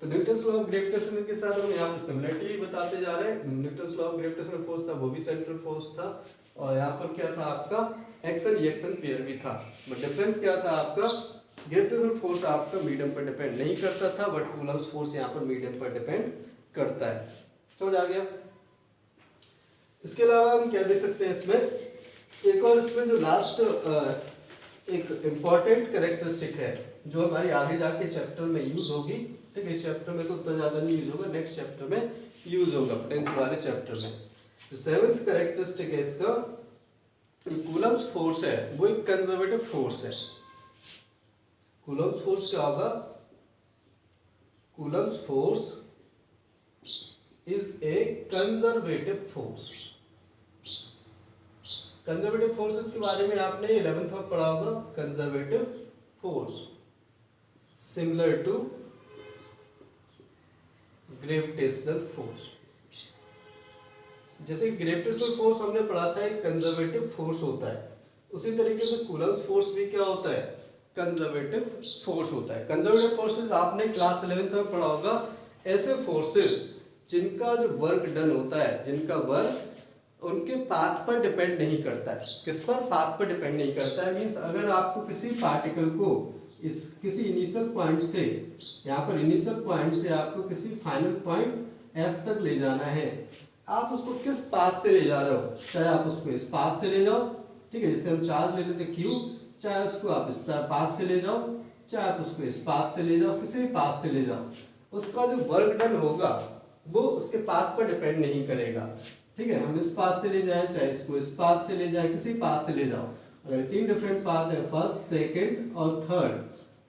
तो न्यूटन्स लॉ ऑफ ग्रेविटेशन के साथ हम यहाँ पे सिमिलरिटी बताते जा रहे हैं। Newton's law of gravitation force था वो भी सेंट्रल फोर्स था, और यहाँ पर क्या था आपका एक्शन रिएक्शन पेयर भी था। बट डिफरेंस क्या था आपका, ग्रेविटेशनल फोर्स आपका मीडियम पर डिपेंड नहीं करता था, बट कूलम्स फोर्स यहाँ पर मीडियम पर डिपेंड करता है। समझ आ गया। इसके अलावा हम क्या देख सकते हैं इसमें, एक और इसमें जो लास्ट एक इम्पॉर्टेंट कैरेक्टरिस्टिक है जो हमारी आगे जाके चैप्टर में यूज होगी। ठीक है, इस चैप्टर में तो उतना ज्यादा नहीं यूज होगा, नेक्स्ट चैप्टर में यूज होगा, पोटेंशियल वाले चैप्टर में। जो सेवेंथ कैरेक्टरिस्टिक है इसका, कूलम्स फोर्स है वो एक कंजर्वेटिव फोर्स है। कूलम्स फोर्स क्या होगा, Coulomb's force is a conservative force. Conservative forces के बारे में आपने 11th में पढ़ा होगा। Conservative force similar to gravitational force. जैसे ग्रेविटेशनल फोर्स हमने पढ़ा था एक कंजर्वेटिव फोर्स होता है, उसी तरीके से कूलम्स फोर्स भी क्या होता है, कंजर्वेटिव फोर्स होता है। कंजर्वेटिव फोर्सेस आपने क्लास 11th में पढ़ा होगा, ऐसे फोर्सेस जिनका जो वर्क डन होता है, जिनका वर्क उनके पाथ पर डिपेंड नहीं करता है। किस पर, पाथ पर डिपेंड नहीं करता है। मींस अगर आपको किसी पार्टिकल को इस किसी इनिशियल पॉइंट से, यहाँ पर इनिशियल पॉइंट से आपको किसी फाइनल पॉइंट एफ तक ले जाना है, आप उसको किस पाथ से ले जा रहे हो, चाहे आप उसको इस पाथ से ले जाओ, ठीक है, जैसे हम चार्ज ले लेते क्यू, चाहे उसको आप इस पाथ से ले जाओ, चाहे आप उसको इस पाथ से ले जाओ, किसी भी पाथ से ले जाओ, उसका जो वर्क डन होगा वो उसके पाथ पर डिपेंड नहीं करेगा। ठीक है, हम इस पाथ से ले जाएं, चाहे इसको इस पाथ से ले जाएं, किसी पाथ से ले जाओ, अगर तीन डिफरेंट पाथ है, फर्स्ट सेकंड और थर्ड,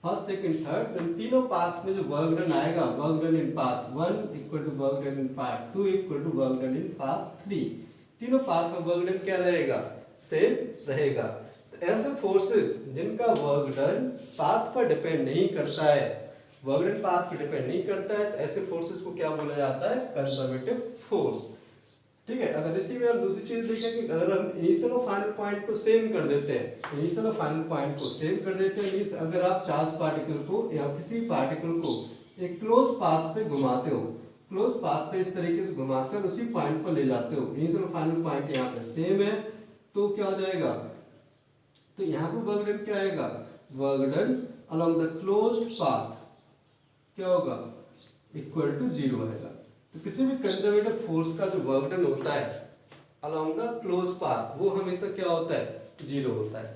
फर्स्ट सेकंड थर्ड, इन तीनों पाथ में जो वर्क डन आएगा, work done in path 1 equal to work done in path 2 equal to work done in path 3। तीनों पाथ में वर्क डन क्या रहेगा, सेम रहेगा। तो ऐसे फोर्सेस जिनका वर्क डन पाथ पर डिपेंड नहीं करता है, वर्क डन पाथ पर डिपेंड नहीं करता है, तो ऐसे फोर्सेस को क्या बोला जाता है, कंजर्वेटिव फोर्स। ठीक है, अगर इसी में हम दूसरी चीज देखें कि अगर हम इनिशियल और फाइनल पॉइंट को सेम कर देते हैं, इनिशियल और फाइनल पॉइंट को सेम कर देते हैं, मींस अगर आप चार्ज पार्टिकल को या किसी पार्टिकल को एक क्लोज पाथ पे घुमाते हो, क्लोज पाथ पे इस तरीके से घुमाकर उसी पॉइंट पर ले जाते हो, इनिशियल और फाइनल पॉइंट यहाँ पे सेम है, तो क्या हो जाएगा, तो यहाँ पे वर्क डन क्या आएगा, work done along the closed path क्या होगा, इक्वल टू 0 आएगा। तो किसी भी कंजर्वेटिव फोर्स का जो वर्क डन होता है अलोंग द क्लोज पाथ वो हमेशा क्या होता है, 0 होता है।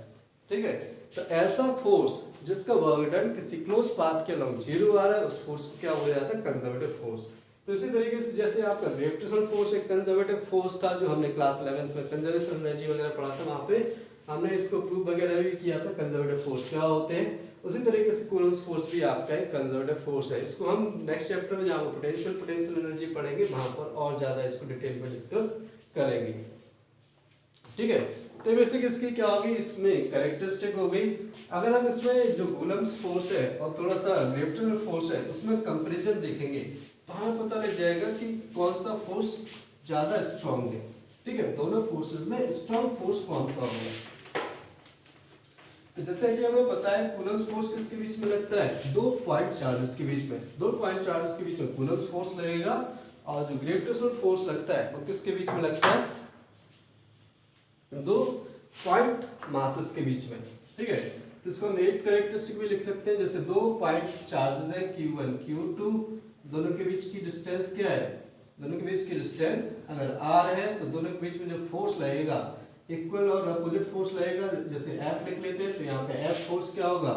ठीक है, तो ऐसा फोर्स जिसका वर्क डन किसी क्लोज पाथ के अलोंग 0 आ रहा है, उस फोर्स को क्या हो जाता है, कंजर्वेटिव फोर्स। तो इसी तरीके से जैसे आपका ग्रेविटेशनल फोर्स एक कंजर्वेटिव फोर्स था, जो हमने क्लास 11th में कंजर्वेशन एनर्जी वगैरह पढ़ा था, वहां पे हमने इसको प्रूव वगैरह भी किया था कंजर्वेटिव फोर्स क्या होते हैं। उसी तरीके से कूलम्स फोर्स भी आपका एक कंजर्वेटिव फोर्स है। इसको हम नेक्स्ट चैप्टर में जहाँ पोटेंशियल एनर्जी पढ़ेंगे वहां पर और ज्यादा इसको डिटेल में डिस्कस करेंगे। ठीक है, तो बेसिक इसकी क्या होगी, इसमें कैरेक्टरिस्टिक हो गई। अगर हम इसमें जो कूलम्स फोर्स है और थोड़ा सा ग्रेविटेशनल फोर्स है उसमें कंपेरिजन देखेंगे तो हमें पता लग जाएगा कि कौन सा फोर्स ज्यादा स्ट्रॉन्ग है। ठीक है, दोनों फोर्सेस में स्ट्रॉन्ग फोर्स कौन सा होगा। तो जैसे कि हमें पता है कूलम्स फोर्स किसके बीच में लगता है, दो पॉइंट चार्जेस के बीच में, दो पॉइंट चार्जेस के बीच में कूलम्स फोर्स लगेगा, और जो ग्रेविटेशनल फोर्स लगता है वो किसके बीच में लगता है, दो पॉइंट मासेस के बीच में। ठीक है, तो इसको हम एक कैरेक्टरिस्टिक भी लिख सकते हैं, जैसे दो पॉइंट चार्जेस है Q1 Q2, दोनों के बीच की डिस्टेंस क्या है, दोनों के बीच की डिस्टेंस अगर r है तो दोनों के बीच में जो फोर्स लगेगा इक्वल और अपोजिट फोर्स लगेगा। जैसे F लिख लेते हैं तो यहाँ पे F फोर्स क्या होगा,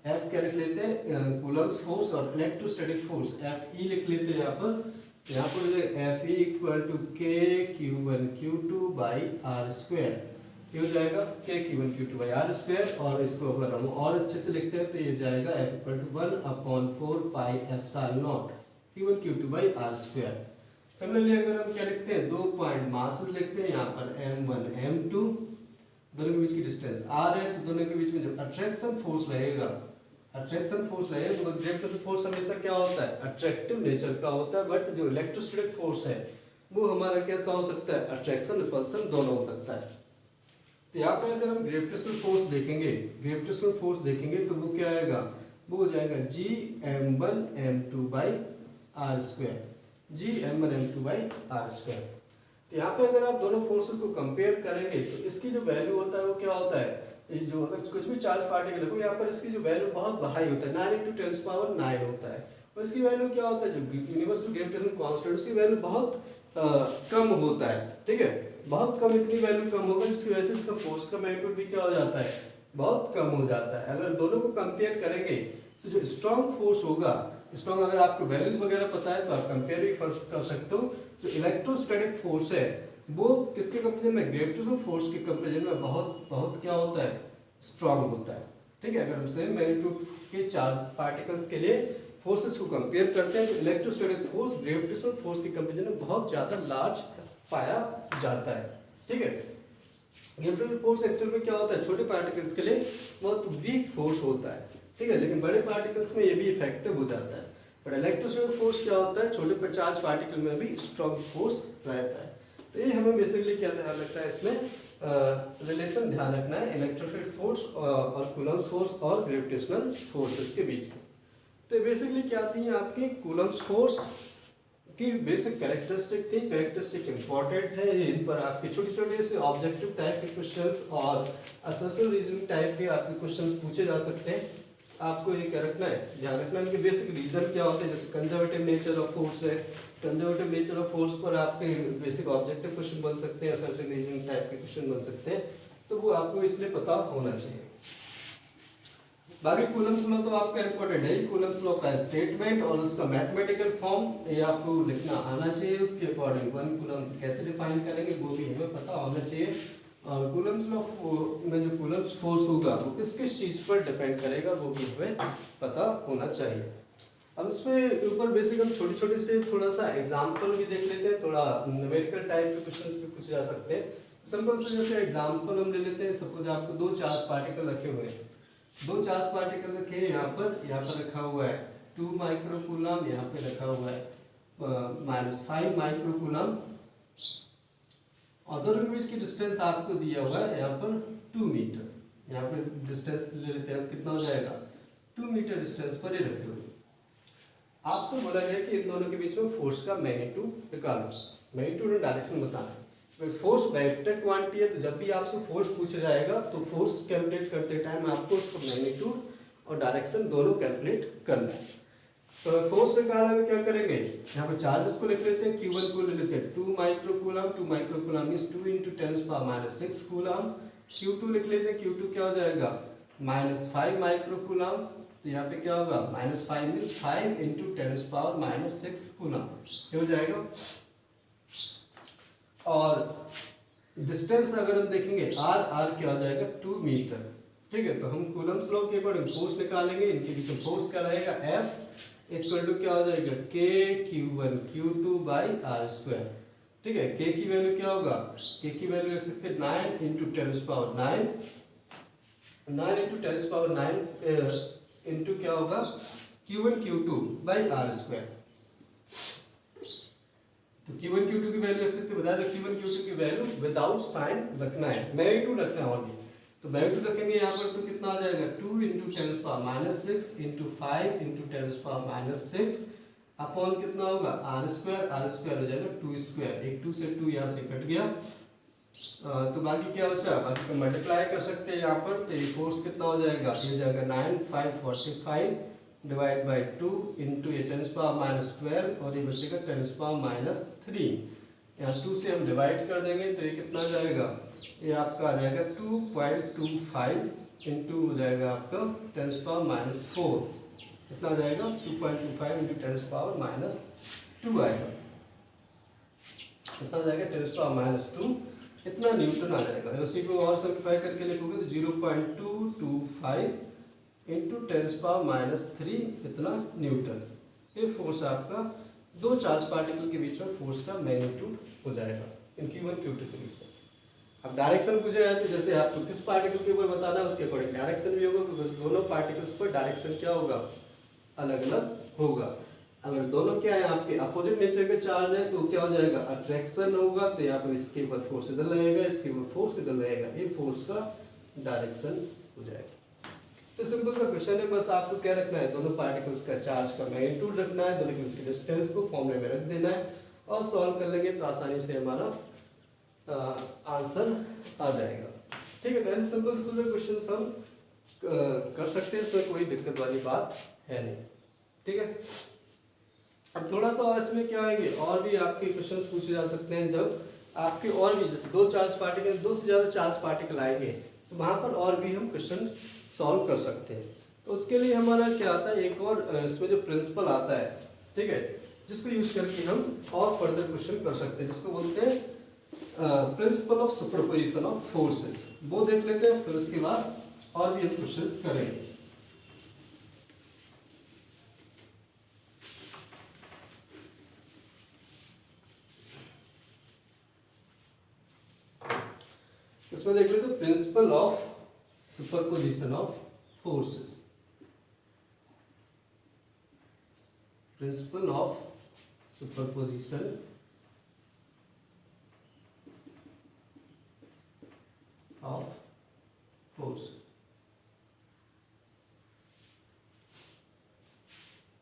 F क्या लिख लेते हैं, कूलम्स फोर्स, और इलेक्ट्रोस्टैटिक फोर्स FE लिख लेते हैं यहाँ पर, यहाँ पर हो जाएगा F E equal to K Q one Q two by R square. ये हो जाएगा K Q one Q two by R square, और इसको अगर हम और अच्छे से लिखते हैं तो ये जाएगा F equal to 1/4 pi epsilon naught Q one Q two by R square. Similarly अगर हम क्या लिखते हैं, 2 पॉइंट मासेस लिखते हैं, यहाँ पर m1 m2, दोनों के बीच की डिस्टेंस r है, तो दोनों के बीच में जो अट्रैक्शन फोर्स रहेगा, अट्रैक्शन फोर्स रहेगा, बिकॉज ग्रेविटेशनल फोर्स हमेशा क्या होता है, अट्रैक्टिव नेचर का होता है, बट जो इलेक्ट्रोस्टैटिक फोर्स है वो हमारा कैसा हो सकता है, अट्रैक्शन रिपल्सन दोनों हो सकता है। तो यहाँ पे अगर हम ग्रेविटेशनल फोर्स देखेंगे, ग्रेविटेशनल फोर्स देखेंगे तो वो क्या आएगा, वो हो जाएगा g m1 m2 by R square, G m1 m2 by R square. तो यहाँ पे अगर आप दोनों फोर्सेस को कंपेयर करेंगे तो इसकी जो वैल्यू होता है वो क्या होता है, ये जो अगर कुछ भी चार्ज पार्टिकल देखो यहाँ पर इसकी जो वैल्यू बहुत हाई होता है, 9 × 10⁻⁹ होता है, और इसकी वैल्यू क्या होता है, जो यूनिवर्सल ग्रेविटेशन कांस्टेंट उसकी वैल्यू बहुत कम होता है, ठीक है, बहुत कम, इतनी वैल्यू कम होगा जिसकी वजह से इसका फोर्स का मैग्नीट्यूड भी क्या हो जाता है, बहुत कम हो जाता है। अगर दोनों को कंपेयर करेंगे तो जो स्ट्रॉन्ग फोर्स होगा, स्ट्रॉन्ग अगर आपको वैल्यूज वगैरह पता है तो आप कंपेयर भी कर सकते हो, जो इलेक्ट्रोस्टैटिक फोर्स है वो किसके कंपेरिजन में, ग्रेविटेशनल फोर्स के कंपेरिजन में बहुत बहुत क्या होता है, स्ट्रॉन्ग होता है, ठीक है। अगर हम सेम मैग्नीट्यूड के चार्ज पार्टिकल्स के लिए फोर्सेस को कंपेयर करते हैं तो इलेक्ट्रोस्टैटिक फोर्स ग्रेविटेशनल फोर्स के कंपेरिजन में बहुत ज्यादा लार्ज पाया जाता है, ठीक है। ग्रेविटेशनल फोर्स एक्चुअल में क्या होता है, छोटे पार्टिकल्स के लिए बहुत वीक फोर्स होता है, ठीक है, लेकिन बड़े पार्टिकल्स में ये भी इफेक्टिव हो जाता है। पर इलेक्ट्रोस्टैटिक फोर्स क्या होता है, छोटे चार्ज पार्टिकल में भी स्ट्रॉन्ग फोर्स रहता है। तो ये हमें बेसिकली क्या ध्यान रखना है, इसमें रिलेशन ध्यान रखना है इलेक्ट्रोस्टैटिक फोर्स और कूलम्ब फोर्स और ग्रेविटेशनल फोर्सेस के बीच में। तो बेसिकली क्या थी आपकी कूलम्ब फोर्स की बेसिक कैरेक्टरिस्टिक थी, कैरेक्टरिस्टिक इंपॉर्टेंट है, इन पर आपके छोटे छोटे से ऑब्जेक्टिव टाइप के क्वेश्चंस और असोसिएटिव रीजनिंग टाइप के आपके क्वेश्चंस पूछे जा सकते हैं। आपको ये क्या रखना है, ध्यान रखना है कि बेसिक रीजन क्या होते हैं, जैसे कंजर्वेटिव नेचर ऑफ फोर्स है, कंजर्वेटिव नेचर ऑफ फोर्स पर आपके बेसिक ऑब्जेक्टिव क्वेश्चन बन सकते हैं, असोसिएटिव रीजनिंग टाइप के क्वेश्चन बन सकते हैं, तो वो आपको इसलिए पता होना चाहिए। बाकी कूलम्ब्स लॉ तो आपका इंपॉर्टेंट है, कूलम्ब्स लॉ का स्टेटमेंट और उसका मैथमेटिकल फॉर्म ये आपको लिखना आना चाहिए, उसके अकॉर्डिंग 1 कूलम्ब कैसे डिफाइन करेंगे वो भी हमें पता होना चाहिए। और कूलम्ब्स लॉ में जो कूलम्ब्स फोर्स होगा वो किस किस चीज पर डिपेंड करेगा वो भी हमें पता होना चाहिए। अब इसमें ऊपर बेसिक हम छोटे छोटे से थोड़ा सा एग्जाम्पल भी देख लेते हैं, थोड़ा न्यूमेरिकल टाइप के क्वेश्चंस भी पूछे जा सकते हैं। सिंपल से जैसे एग्जाम्पल हम ले लेते हैं, सपोज आपको 2 चार्ज पार्टिकल रखे हुए हैं, 2 चार्ज पार्टिकल रखे हैं, यहाँ पर रखा हुआ है 2 माइक्रोकूलम, यहाँ पे रखा हुआ है -5 माइक्रोकूलम, और दोनों के बीच की डिस्टेंस आपको दिया हुआ है यहाँ पर 2 मीटर। यहाँ पे डिस्टेंस ले लेते हैं, कितना हो जाएगा 2 मीटर डिस्टेंस पर ये रखे हुए। आपसे बोला गया कि इन दोनों के बीच में फोर्स का मैग्नीट्यूड निकालना, मैग्नीट्यूड और डायरेक्शन बताना है। फोर्स वेक्टर क्वांटिटी है, तो जब भी आपसे फोर्स पूछा जाएगा तो फोर्स कैलकुलेट करते टाइम आपको उसका मैग्नीट्यूड और डायरेक्शन दोनों कैलकुलेट करना है। तो फोर्स निकालना तो क्या करेंगे, यहाँ पर चार्जेस को लिख लेते हैं, Q1 को ले लेते हैं 2 microcoulomb, 2 microcoulomb means 2 × 10⁻⁻⁶ coulomb. Q2 लिख लेते हैं, Q2 क्या हो जाएगा -5 माइक्रोकूलम, तो यहाँ पे क्या होगा -5 मींस 5 × 10⁻⁻⁶ कूलम, ये हो जाएगा। और डिस्टेंस अगर हम देखेंगे r क्या हो जाएगा 2 मीटर, ठीक है। तो हम कूलम्ब्स लॉ के अकॉर्डिंग फोर्स निकालेंगे, इनके बीच में फोर्स क्या रहेगा F इक्वल टू क्या हो जाएगा K Q1 Q2 by R square, ठीक है। K की वैल्यू क्या होगा, K की वैल्यू रख सकते हैं 9 × 10⁹ इंटू क्या होगा Q1 Q2 by R square. तो Q1 Q2 की वैल्यू रख सकते हैं, बता दें Q1 Q2 की वैल्यू विदाउट साइन रखना है, मैग्नीट्यूड रखना है ओनली। तो मैग्नीट्यूड रखेंगे यहाँ पर तो कितना आ जाएगा 2 × 10⁻⁻⁶ इंटू 5 × 10⁻⁻⁶ अपॉन कितना होगा r स्क्वायर हो जाएगा 2 स्क्वायर, एक 2 से 2 यहाँ से कट गया, तो बाकी क्या बचा, बाकी को मल्टीप्लाई कर सकते हैं यहाँ पर। तो ये फोर्स कितना हो जाएगा, ये हो जाएगा 9,545 डिवाइड बाई 2 इंटू 10⁻⁻12 और ये बचेगा 10⁻⁻3। यहाँ 2 से हम डिवाइड कर देंगे तो ये कितना आ जाएगा, ये आपका आ जाएगा 2.25 इंटू हो जाएगा आपका 10⁻⁴, कितना आ जाएगा 2.25 इंटू 10⁻⁻2 आएगा। कितना आ जाएगा 10⁻², इतना न्यूटन आ जाएगा। उसी को और सिंप्लीफाई करके लिखोगे तो 0.225 इंटू 10⁻³ इतना न्यूटन। ये फोर्स आपका दो चार्ज पार्टिकल के बीच में फोर्स का मैग्नीट्यूड हो जाएगा इन Q1 Q2 के बीच में। अब डायरेक्शन पूछा जाए तो जैसे आपको किस पार्टिकल के ऊपर बताना है उसके अकॉर्डिंग डायरेक्शन भी होगा, क्योंकि दोनों पार्टिकल्स पर डायरेक्शन क्या होगा, अलग अलग होगा। अगर दोनों क्या है आपके अपोजिट नेचर के चार्ज है तो क्या हो जाएगा, अट्रैक्शन होगा, तो यहाँ पर इसके ऊपर फोर्स इधर लगेगा, इसके ऊपर फोर्स इधर लगेगा, ये फोर्स का डायरेक्शन हो जाएगा। तो सिंपल सा क्वेश्चन है, बस आपको क्या रखना है, दोनों पार्टिकल्स का चार्ज का मैग्नीट्यूड रखना है, दोनों के बीच के डिस्टेंस को फॉर्मूले में रख देना है और सॉल्व कर लेंगे तो आसानी से हमारा आंसर आ जाएगा। ठीक है, तो ऐसे सिंपल सिंपल क्वेश्चन हम कर सकते हैं, इसमें कोई दिक्कत वाली बात है नहीं। ठीक है, अब थोड़ा सा इसमें क्या आएंगे, और भी आपके क्वेश्चन पूछे जा सकते हैं जब आपके और भी जैसे दो से ज़्यादा चार्ज पार्टिकल आएंगे तो वहाँ पर और भी हम क्वेश्चन सॉल्व कर सकते हैं। तो उसके लिए हमारा क्या आता है, एक और इसमें जो प्रिंसिपल आता है, ठीक है, जिसको यूज करके हम और फर्दर क्वेश्चन कर सकते हैं, जिसको बोलते हैं principle of superposition of forces. वो देख लेते हैं, फिर उसके बाद और भी हम क्वेश्चंस करेंगे। इसमें देख लेते हैं principle of superposition of forces, principle of superposition of force।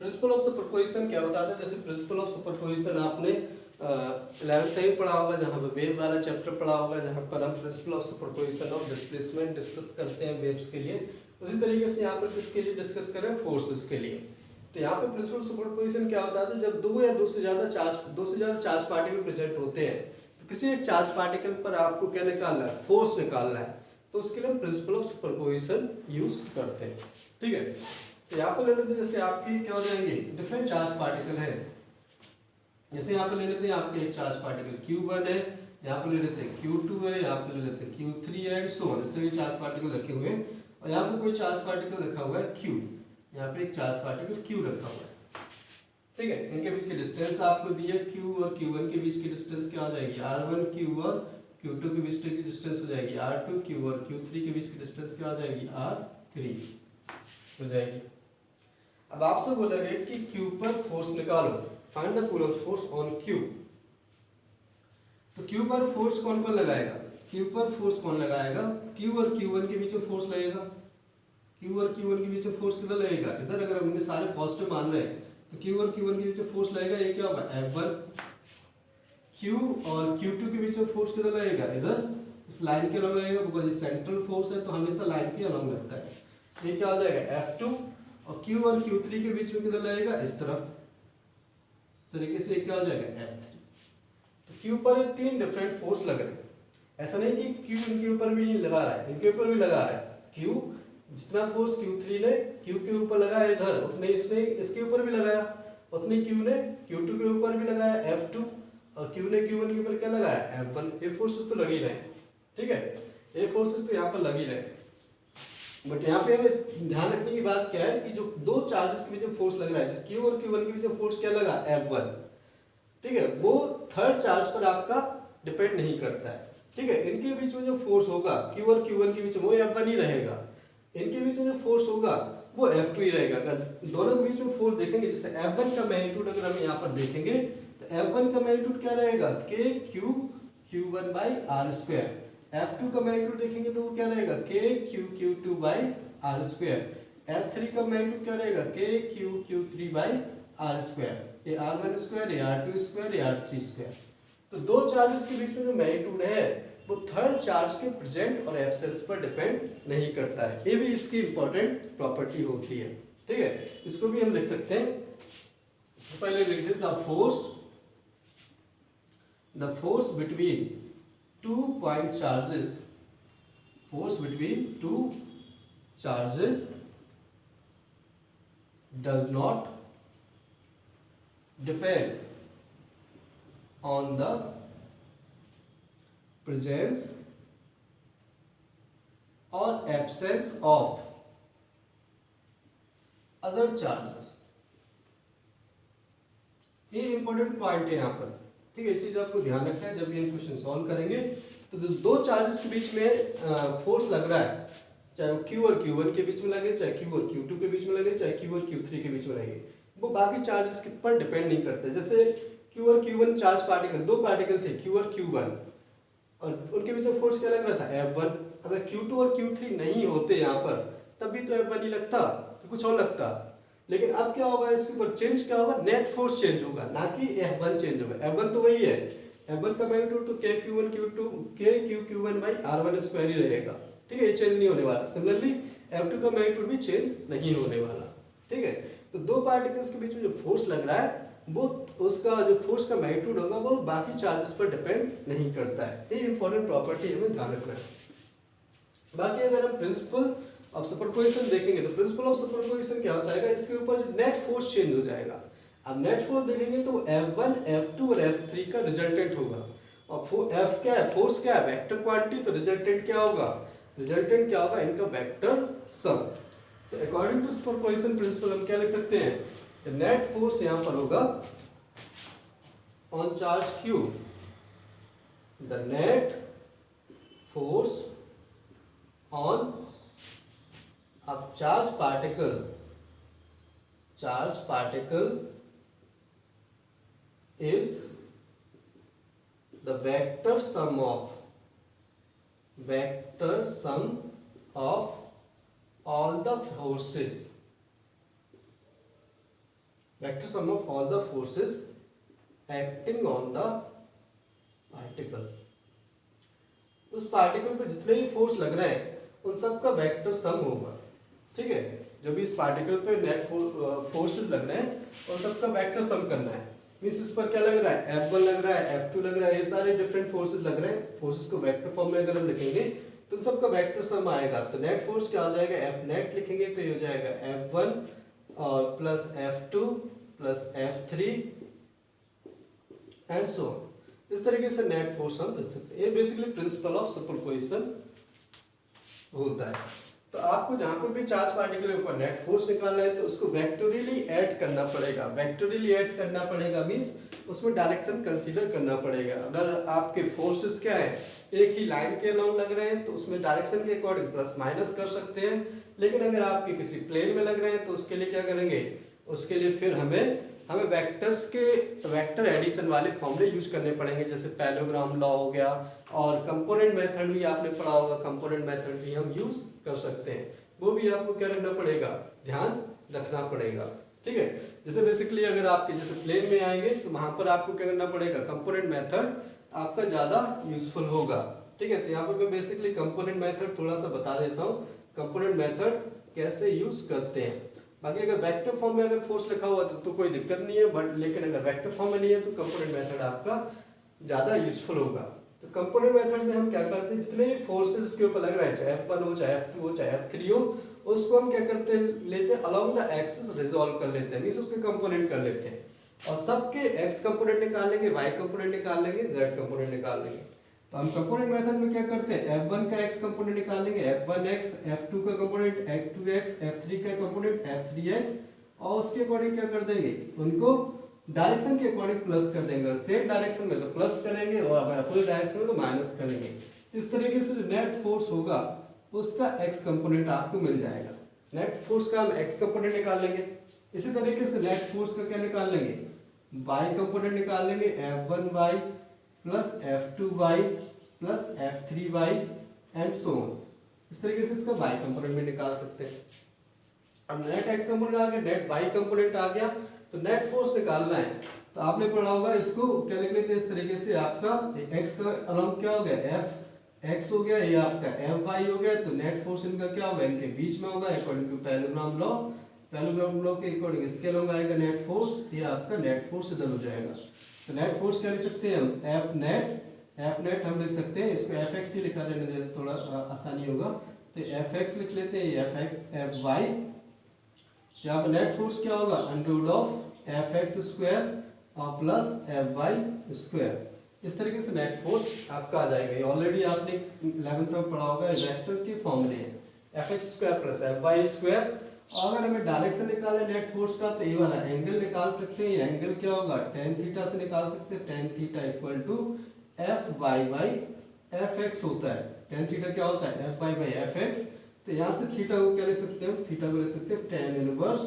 Principle of superposition क्या बताते हैं, जैसे प्रिंसिपल ऑफ सुपरपोजिशन आपने 11th में पढ़ा होगा, जहाँ पर वेव वाला चैप्टर पढ़ा होगा, जहाँ पर हम principle of superposition of displacement discuss करते हैं वेव्स के लिए। उसी तरीके से यहाँ पर किसके लिए डिस्कस करें, फोर्सेस के लिए। तो यहाँ पे प्रिंसिपल ऑफ सुपरपोजिशन क्या होता है, जब दो से ज़्यादा चार्ज पार्टिकल प्रेजेंट होते हैं तो किसी एक चार्ज पार्टिकल पर आपको क्या निकालना है, फोर्स निकालना है, तो उसके लिए हम प्रिंसिपल ऑफ सुपरपोजिशन यूज करते हैं। ठीक है, तो यहाँ पर ले लेते हैं, जैसे आपकी क्या हो जाएंगे, डिफरेंट चार्ज पार्टिकल है, जैसे यहाँ पे ले लेते हैं आपके एक चार्ज पार्टिकल Q1 है, यहाँ पे ले लेते हैं Q2 है, यहाँ पे ले लेते हैं Q3 है, एंड सो ऑन। इस तरह के चार्ज पार्टिकल रखे हुए हैं, और यहाँ पे कोई चार्ज पार्टिकल रखा हुआ है Q, यहाँ पे एक चार्ज पार्टिकल Q रखा हुआ है। ठीक है, इनके बीच की डिस्टेंस आपको दी है, Q और Q1 के बीच की डिस्टेंस क्या हो जाएगी, R1 Q और Q2 के बीच की डिस्टेंस हो जाएगी R2, Q और Q3 के बीच की डिस्टेंस क्या हो जाएगी, R3 हो जाएगी। अब आपसे बोला गया कि Q पर फोर्स निकालो, find the coulomb force on Q। तो Q पर फोर्स कौन कौन लगाएगा, Q पर फोर्स कौन लगाएगा, Q और Q1 के बीच में फोर्स लगेगा, Q और Q1 के बीच में फोर्स किधर लगेगा, इधर। अगर हमने सारे पॉजिटिव मान रहे हैं तो Q और Q1 के बीच में फोर्स लगेगा, ये क्या होगा F1। Q और Q2 के बीच में फोर्स किधर लगेगा, इधर, इस लाइन के अलॉन्ग लगेगा, बिकॉज ये सेंट्रल फोर्स है तो हमेशा लाइन के अलॉन्ग लगता है। ये क्या हो जाएगा F2, और Q और Q3 के बीच में किधर लगेगा, इस तरफ, इस तरीके से क्या हो जाएगा F3। तो Q पर तीन डिफरेंट फोर्स लग रहे हैं, ऐसा नहीं कि Q इनके ऊपर भी नहीं लगा रहा है, इनके ऊपर भी लगा रहा है। Q जितना फोर्स Q3 ने Q के ऊपर लगाया इधर, उतने इसने इसके ऊपर भी लगाया, उतनी Q ने Q2 के ऊपर भी लगाया F2, और Q ने Q1 के ऊपर क्या लगाया F1। ये फोर्सेस तो लग ही रहे हैं, ठीक है, ये फोर्सेस तो यहाँ पर लग ही रहे हैं। बट यहाँ पे हमें ध्यान रखने की बात क्या है कि जो दो चार्जेस के बीच में फोर्स लग रहा है, Q और Q1 के बीच में फोर्स क्या लगा F1, ठीक है, वो थर्ड चार्ज पर आपका डिपेंड नहीं करता है। ठीक है, इनके बीच में जो फोर्स होगा Q और Q1 के बीच में वो F1 ही रहेगा, इनके बीच में जो फोर्स होगा वो F2 ही रहेगा। अगर दोनों के बीच में फोर्स देखेंगे, जैसे F1 का मैग्नीट्यूड अगर हम यहाँ पर देखेंगे तो F1 का मैग्नीट्यूड क्या रहेगा, KQ Q1 by R²। F2 का मैग्नीट्यूड देखेंगे तो वो क्या रहेगा, KQ Q2 by R²। F3 का मैग्नीट्यूड क्या रहेगा, KQ Q3 by R²। ये R1², ये R2², ये R3²। तो दो चार्जेस के बीच में जो मैग्नीट्यूड है वो थर्ड चार्ज के प्रेजेंट और एब्सेंस पर डिपेंड नहीं करता है, ये भी इसकी इंपॉर्टेंट प्रॉपर्टी होती है। ठीक है, इसको भी हम लिख सकते हैं, तो पहले लिख देते the force between two point charges, force between two charges does not depend on the presence और एब्सेंस ऑफ अदर चार्जेस। ये इंपॉर्टेंट पॉइंट है यहाँ पर, ठीक है। ये चीज आपको ध्यान रखना है जब भी हम क्वेश्चन सॉल्व करेंगे। तो जो दो चार्जेस के बीच में फोर्स लग रहा है, चाहे वो Q और Q1 के बीच में लगे, चाहे Q और Q2 के बीच में लगे, चाहे Q और Q3 के बीच में लगे, वो बाकी चार्जेस के पर डिपेंड नहीं करते। जैसे Q और Q1 चार्ज पार्टिकल, दो पार्टिकल थे Q और Q1, और उनके बीच में फोर्स क्या लग रहा था, F1। अगर Q2 और Q3 नहीं होते यहाँ पर, तब भी तो F1 ही लगता, तो कुछ और लगता। लेकिन अब क्या होगा, इसके ऊपर चेंज क्या होगा, नेट फोर्स चेंज होगा, ना कि F1 चेंज होगा। F1 तो वही है, F1 का मैग्नीट्यूड तो KQ1 बाई R1 स्क्वायर ही रहेगा, ठीक है, ये चेंज नहीं होने वाला। सिमिलरली F2 का मैग्नीट्यूड भी चेंज नहीं होने वाला, ठीक है। तो दो पार्टिकल्स के बीच में जो फोर्स लग रहा है, वो उसका जो फोर्स का मैग्नीट्यूड होगा वो बाकी चार्जेस पर डिपेंड नहीं करता है। ये इंपॉर्टेंट प्रॉपर्टी हमें ध्यान रखना है। बाकी अगर हम प्रिंसिपल ऑफ सुपरपोजिशन देखेंगे तो प्रिंसिपल ऑफ सुपरपोजिशन क्या होता है, इसके ऊपर जो नेट फोर्स चेंज हो जाएगा। अब नेट फोर्स देखेंगे तो F1, F2 और F3 का रिजल्टेंट होगा। और F क्या है, फोर्स क्या है, वेक्टर क्वांटिटी, तो रिजल्टेंट क्या होगा, रिजल्टेंट क्या होगा, इनका वेक्टर सम। तो अकॉर्डिंग टू सुपरपोजिशन प्रिंसिपल हम क्या लिख सकते हैं, नेट फोर्स यहां पर होगा on charge Q, the net force on अब charge particle is the vector sum of all the forces, vector sum of all the forces acting on the particle। उस पार्टिकल पे जितने भी फोर्स लग रहे हैं उन सब का वेक्टर सम होगा, ठीक है। जो भी इस पार्टिकल पे नेट फोर्सेस लग रहे हैं उन सब का वेक्टर सम करना है। मींस इस पर क्या लग रहा है, F1 लग रहा है, F2 लग रहा है, ये सारे डिफरेंट फोर्सेस लग रहे हैं। फोर्सेस को वेक्टर फॉर्म में अगर हम लिखेंगे तो सबका वेक्टर सम आएगा। तो नेट फोर्स क्या हो जाएगा, F नेट लिखेंगे तो ये हो जाएगा F1 और plus F2 plus F3 and so on. इस तरीके से नेट फोर्स हम लिख सकते हैं। ये बेसिकली प्रिंसिपल ऑफ सुपरपोजिशन होता है। तो आपको जहां पर भी चार्ज पार्टिकल के ऊपर नेट फोर्स निकालना है तो उसको वेक्टोरियली ऐड करना पड़ेगा। वेक्टोरियली ऐड करना पड़ेगा मींस उसमें डायरेक्शन कंसीडर करना पड़ेगा। अगर आपके फोर्सेस क्या है, एक ही लाइन के अलोंग लग रहे हैं तो उसमें डायरेक्शन के अकॉर्डिंग प्लस माइनस कर सकते हैं। लेकिन अगर आपके किसी प्लेन में लग रहे हैं तो उसके लिए क्या करेंगे, उसके लिए फिर हमें वेक्टर्स के वेक्टर एडिशन वाले फॉर्मूले यूज करने पड़ेंगे। जैसे पैरेललोग्राम लॉ हो गया, और कंपोनेंट मेथड भी आपने पढ़ा होगा, कंपोनेंट मेथड भी हम यूज कर सकते हैं। वो भी आपको क्या रखना पड़ेगा, ध्यान रखना पड़ेगा, ठीक है। जैसे बेसिकली अगर आपके जैसे प्लेन में आएंगे तो वहां पर आपको क्या करना पड़ेगा, कंपोनेंट मेथड आपका ज्यादा यूजफुल होगा, ठीक है। तो यहाँ पर मैं बेसिकली कंपोनेंट मेथड थोड़ा सा बता देता हूँ, कंपोनेंट मेथड कैसे यूज करते हैं। बाकी अगर वेक्टर फॉर्म में अगर फोर्स लिखा हुआ तो कोई दिक्कत नहीं है, बट लेकिन अगर वेक्टर फॉर्म में नहीं है तो कंपोनेंट मेथड आपका ज्यादा यूजफुल होगा। तो कंपोनेंट मेथड में हम क्या करते हैं, जितने भी फोर्सेस इसके ऊपर लग रहे हैं, चाहे F1 हो, चाहे F2 हो, चाहे F3 हो, उसको हम क्या करते हैं, लेते हैं अलोंग द एक्सिस रिजॉल्व कर लेते हैं, मींस उसके कंपोनेंट कर लेते हैं। और सबके x कंपोनेंट निकाल लेंगे, y कंपोनेंट निकाल लेंगे, z कंपोनेंट निकाल लेंगे। तो हम कंपोनेंट मेथड में क्या करते हैं, F1 का x कंपोनेंट निकाल लेंगे, F1x, F2 का कंपोनेंट F2x, F3 का कंपोनेंट F3x, और उसके अकॉर्डिंग क्या कर देंगे, उनको डायरेक्शन के अकॉर्डिंग प्लस कर देंगे। और सेम डायरेक्शन में तो प्लस करेंगे और अगर अपोजिट डायरेक्शन में तो माइनस करेंगे। इस तरीके से जो नेट फोर्स होगा उसका x कंपोनेंट आपको मिल जाएगा। नेट फोर्स का हम x कंपोनेंट निकाल लेंगे। इसी तरीके से नेट फोर्स का क्या निकाल लेंगे, y कंपोनेंट निकाल लेंगे, F1y plus F2y plus F3y and so on. इस तरीके से इसका y कंपोनेंट भी निकाल सकते हैं। अब नेट x कंपोनेंट आ गया, नेट y कंपोनेंट आ गया, तो नेट फोर्स निकालना है तो आपने पढ़ा होगा, इसको क्या लिख लेते हैं इस तरीके से, आपका x का अलोंग क्या हो गया, Fx हो गया, ये आपका Fy हो गया। तो नेट फोर्स इनका क्या होगा, इनके बीच में होगा according to parallelogram law. Parallelogram law के अकॉर्डिंग इसके अलोंग आएगा नेट फोर्स, ये आपका नेट फोर्स इधर हो जाएगा। तो नेट फोर्स क्या लिख सकते हैं हम, F नेट हम लिख सकते हैं, इसको Fx ही लिखा लेने दें थोड़ा आसानी होगा। तो Fx लिख लेते हैं, ये Fy। यहाँ पर नेट फोर्स क्या होगा, under root of Fx square और प्लस Fy स्क्वायर। इस तरीके से नेट फोर्स आपका आ जाएगा। ये ऑलरेडी आपने 11th में पढ़ा होगा, वेक्टर के फॉर्मूले हैं fx² + fy²। अगर हमें डायरेक्शन निकाले नेट फोर्स का तो ये वाला एंगल निकाल सकते हैं। एंगल क्या होगा, tan थीटा से निकाल सकते हैं। tan थीटा = fy/fx होता है। tan थीटा क्या होता है, fy/fx। तो यहाँ से थीटा को क्या लिख सकते हैं, थीटा को लिख सकते हैं tan इनवर्स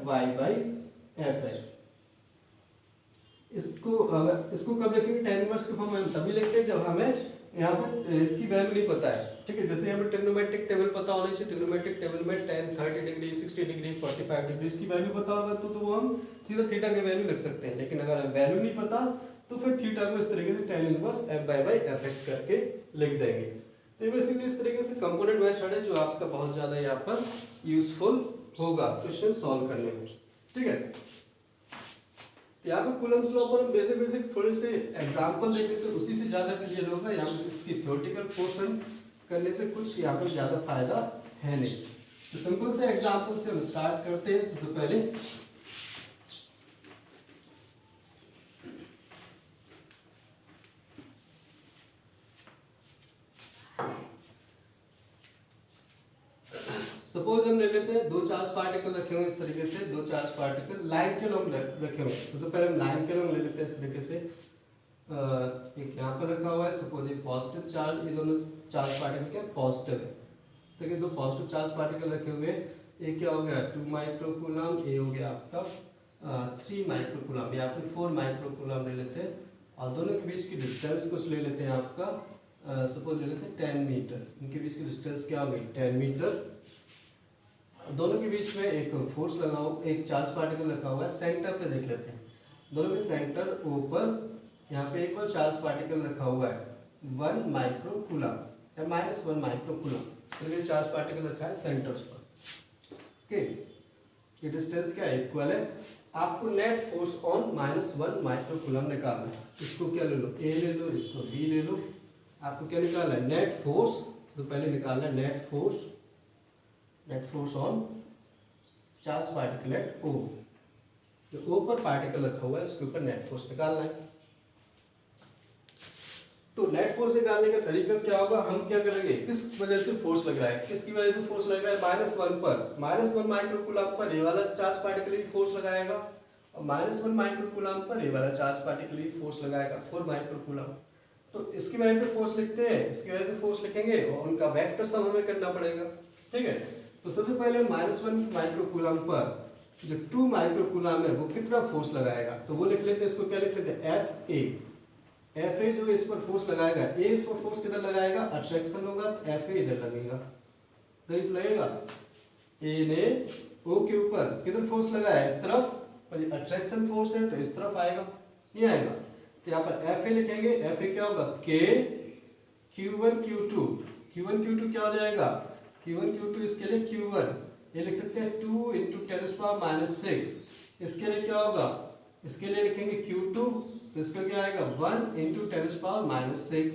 fy/fx। इसको कब लिखेंगे, tan इनवर्स के फॉर्म में हम तभी लिखते हैं जब हमें यहाँ पे इसकी वैल्यू नहीं पता है। ठीक है, जैसे हमें ट्रिग्नोमेट्रिक टेबल पता होने से ट्रिग्नोमेट्रिक टेबल में tan 30 डिग्री 60 डिग्री 45 डिग्री इसकी वैल्यू पता होगा तो वो हम सीधा थीटा की वैल्यू लिख सकते हैं। लेकिन अगर हमें वैल्यू नहीं पता तो फिर थीटा को इस तरीके से tan इनवर्स fy/fx करके लिख देंगे। तो ये बेसिकली इस तरीके से कंपोनेंट मेथड है जो आपका बहुत ज़्यादा यहाँ पर यूजफुल होगा क्वेश्चन सॉल्व करने में। ठीक है, तो यहाँ पे कूलम्स लॉ पर हम बेसिक थोड़े से एग्जांपल देखें तो उसी से ज़्यादा क्लियर होगा। यहाँ पे इसकी थ्योरेटिकल पोर्शन करने से कुछ यहाँ पर ज़्यादा फायदा है नहीं। तो सिंपल से एग्जांपल से हम स्टार्ट करते हैं। सबसे पहले सपोज हम ले लेते हैं दो चार्ज पार्टिकल रखे हुए इस तरीके से, दो चार्ज पार्टिकल लाइन के लॉन्ग रखे हुए। सबसे पहले हम लाइन के लॉन्ग ले लेते हैं इस तरीके से। एक यहाँ पर रखा हुआ है, सपोज ये पॉजिटिव चार्ज, ये दोनों चार्ज पार्टिकल क्या पॉजिटिव है। इस तरीके दो पॉजिटिव चार्ज पार्टिकल रखे हुए। एक क्या हो गया 2 माइक्रोकूलम, ये हो गया आपका 3 माइक्रोकूलम या फिर 4 माइक्रोकूलम ले लेते हैं। और दोनों के बीच की डिस्टेंस कुछ ले लेते हैं आपका, सपोज ले लेते हैं 10 मीटर। इनके बीच की डिस्टेंस क्या हो गई 10 मीटर। दोनों के बीच में एक फोर्स लगाओ, एक चार्ज पार्टिकल रखा हुआ है। सेंटर पे देख लेते हैं, दोनों के सेंटर ऊपर यहाँ पे एक और चार्ज पार्टिकल रखा हुआ है 1 माइक्रोकूलम या -1 माइक्रोकूलम। तो चार्ज पार्टिकल रखा है सेंटर्स पर। ओके, ये डिस्टेंस क्या इक्वल है। आपको नेट फोर्स ऑन -1 माइक्रोकूलम निकालना है। इसको क्या ले लो, ए ले लो, इसको बी ले लो। आपको क्या निकालना है, नेट फोर्स। तो पहले निकालना है net force on charge particle at O. जो ओ पर पार्टिकल रखा हुआ है उसके ऊपर नेट फोर्स निकालना है। तो नेट फोर्स निकालने का तरीका क्या होगा, हम क्या करेंगे, किस वजह से फोर्स लग रहा है, किसकी वजह से फोर्स लग रहा है, -1 पर, -1 माइक्रोकूलम पर ये वाला चार्ज पार्टिकल ही फोर्स लगाएगा और -1 माइक्रोकूलम पर ये वाला चार्ज पार्टिकल ही फोर्स लगाएगा 4 माइक्रोकूलम। तो इसकी वजह से फोर्स लिखते हैं, इसकी वजह से फोर्स लिखेंगे और उनका वेक्टर सम हमें करना पड़ेगा। ठीक है, तो सबसे पहले -1 माइक्रोकूलम पर जो 2 माइक्रोकूलम है वो कितना फोर्स लगाएगा, तो वो लिख लेते हैं। इसको क्या लिख लेते हैं, Fa जो इस पर फोर्स लगाएगा, ए इस पर फोर्स किधर लगाएगा, अट्रैक्शन होगा तो Fa इधर लगेगा, इधर तो लगेगा। ए ने ओ के ऊपर किधर फोर्स लगाया, इस तरफ, और ये अट्रैक्शन फोर्स है तो इस तरफ आएगा, नहीं आएगा। तो यहाँ पर Fa लिखेंगे, Fa क्या होगा K Q1 Q2 क्या हो जाएगा, Q1 Q2 इसके लिए Q1 ये लिख सकते हैं 2 × 10⁻⁶। इसके लिए क्या होगा, इसके लिए लिखेंगे Q2 तो इसका क्या आएगा 1 × 10⁻⁶।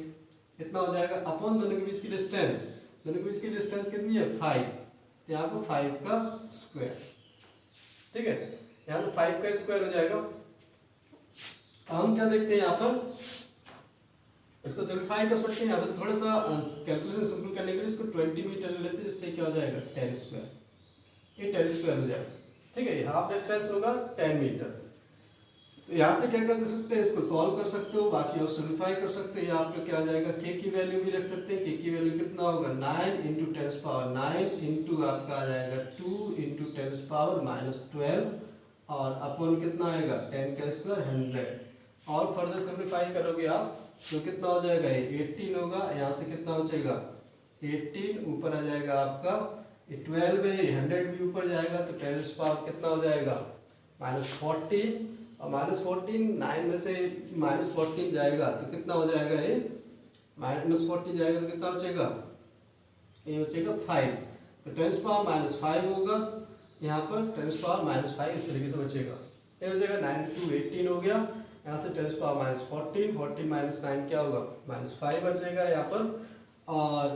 इतना हो जाएगा अपॉन दोनों के बीच की डिस्टेंस। दोनों के बीच की डिस्टेंस कितनी है 5, तो यहाँ पर 5 का स्क्वायर। ठीक है, यहाँ पर 5 का स्क्वायर हो जाएगा। हम क्या देखते हैं यहाँ पर, इसको सिंप्लीफाई कर सकते हैं। यहाँ पर थोड़ा सा कैलकुलेशन सिंपल करने के लिए इसको 20 मीटर ले लेते हैं, जिससे क्या हो जाएगा 10 स्क्वायर, ये 10 स्क्वायर हो जाएगा। ठीक है, हाफ डिस्टेंस होगा 10 मीटर। तो यहाँ से क्या कर सकते हैं, इसको सॉल्व कर सकते हो, बाकी और सिंप्लीफाई कर सकते हैं। यहाँ पे क्या आ जाएगा, के की वैल्यू भी रख सकते हैं। के की वैल्यू कितना होगा 9 × 10⁻9 इंटू आपका आ जाएगा 2 × 10⁻12 और अपॉन कितना आएगा 10 का स्क्वायर 100। और फर्दर सिंप्लीफाई करोगे आप तो कितना हो जाएगा, ये 18 होगा। यहाँ से कितना बचेगा 18, ऊपर आ जाएगा आपका 12 है, 100 भी ऊपर जाएगा तो 10 पावर कितना हो जाएगा -14। और -14 9 में से -14 जाएगा तो कितना हो जाएगा, ये -14 जाएगा तो कितना बचेगा, ये बचेगा 5। तो 10 पावर -5 होगा, यहाँ पर 10 पावर -5 इस तरीके से बचेगा। ये हो जाएगा 9 × 18 हो गया। यहाँ से 10 पावर -14 -9 क्या होगा -5 बचेगा यहाँ पर। और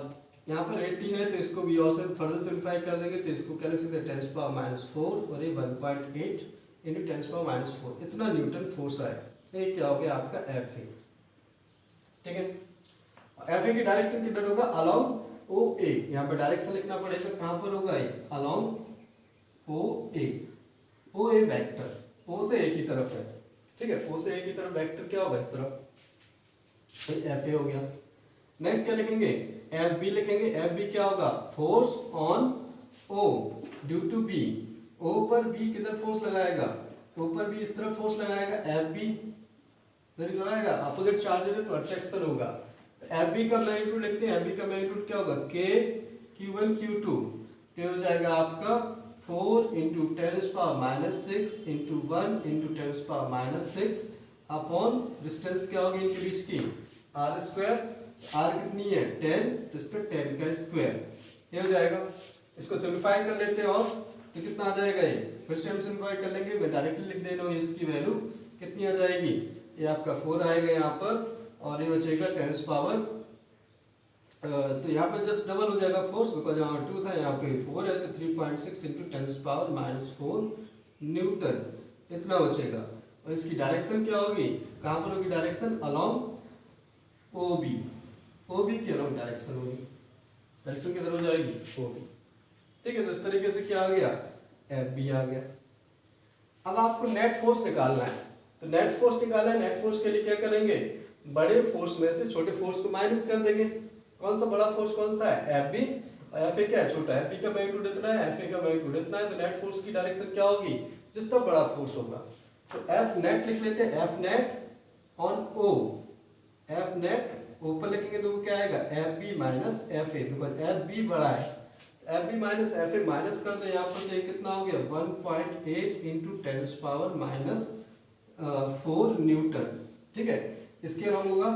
यहाँ पर 18 है तो इसको भी और से फर्दर सिंप्लीफाई कर देंगे तो इसको क्या लिख सकते हैं 10 पावर -4 और ये 1.8 × 10⁻⁴ इतना न्यूटन फोर्स आएगा। ये क्या हो गया आपका Fa। ठीक है। एफ ए की डायरेक्शन किधर होगा, अलोंग ओ ए, यहाँ पे डायरेक्शन लिखना पड़ेगा, कहां पर होगा ये, अलोंग ओ ए, ओ ए वेक्टर, ओ से ए की तरफ है, ठीक है, ओ से ए की तरफ वेक्टर क्या होगा, इस तरफ, एफ ए हो गया। नेक्स्ट क्या लिखेंगे, एफ बी लिखेंगे, एफ बी क्या होगा, force on O due to B, O पर बी किधर फोर्स लगाएगा, ओ पर बी इस तरफ फोर्स लगाएगा, एफ बी लगाएगा, अपोजिट चार्ज है तो अट्रैक्शन होगा। एफ बी का मैग्नीट्यूड लिखते हैं, एफ बी का मैग्नीट्यूड क्या होगा, के Q1 Q2, तो हो जाएगा आपका 4 into 10⁻⁻6 into 1 into 10⁻⁻6 upon distance क्या होगी इनके बीच की, आर स्क्वायर, आर कितनी है 10, तो इस पर 10 का स्क्वायर, ये हो जाएगा। इसको सिंप्लीफाई कर लेते हैं और तो कितना आ जाएगा ये, फिर से हम सिंप्लीफाई कर लेंगे, मैं डायरेक्टली लिख दे रहा हूँ, इसकी वैल्यू कितनी आ जाएगी, ये आपका 4 आएगा यहाँ पर, और ये बचेगा 10 पावर, तो यहाँ पे जस्ट डबल हो जाएगा फोर्स, बिकॉज यहाँ 2 था, यहाँ पे 4 है, तो 3.6 इंटू 10⁻⁻4 न्यूटन, इतना बचेगा। और इसकी डायरेक्शन क्या होगी, कहाँ पर होगी direction, along O B, O B के अलोंग डायरेक्शन होगी, डायरेक्शन किधर हो जाएगी, ओ बी, ठीक है। तो इस तरीके से क्या आ गया, एफ बी आ गया। अब आपको नेट फोर्स निकालना है, तो नेट फोर्स निकालना है, नेट फोर्स के लिए क्या करेंगे, बड़े फोर्स में से छोटे फोर्स को माइनस कर देंगे। कौन सा बड़ा फोर्स कौन सा है, एफ बी, और एफ ए क्या है, छोटा, एफ बी का मैग्नीट्यूड इतना है, एफ ए का मैग्नीट्यूड इतना है, तो नेट फोर्स की डायरेक्शन क्या होगी, जितना बड़ा फोर्स होगा। तो एफ नेट लिख लेते हैं, F net on O, F net ऊपर लिखेंगे तो वो क्या आएगा, F B minus F A, because F B बड़ा है, F B minus F A minus कर दो, यहाँ पर ये कितना हो गया 1.8 इंटू 10⁻⁻4 न्यूटन, ठीक है। इसके अलावा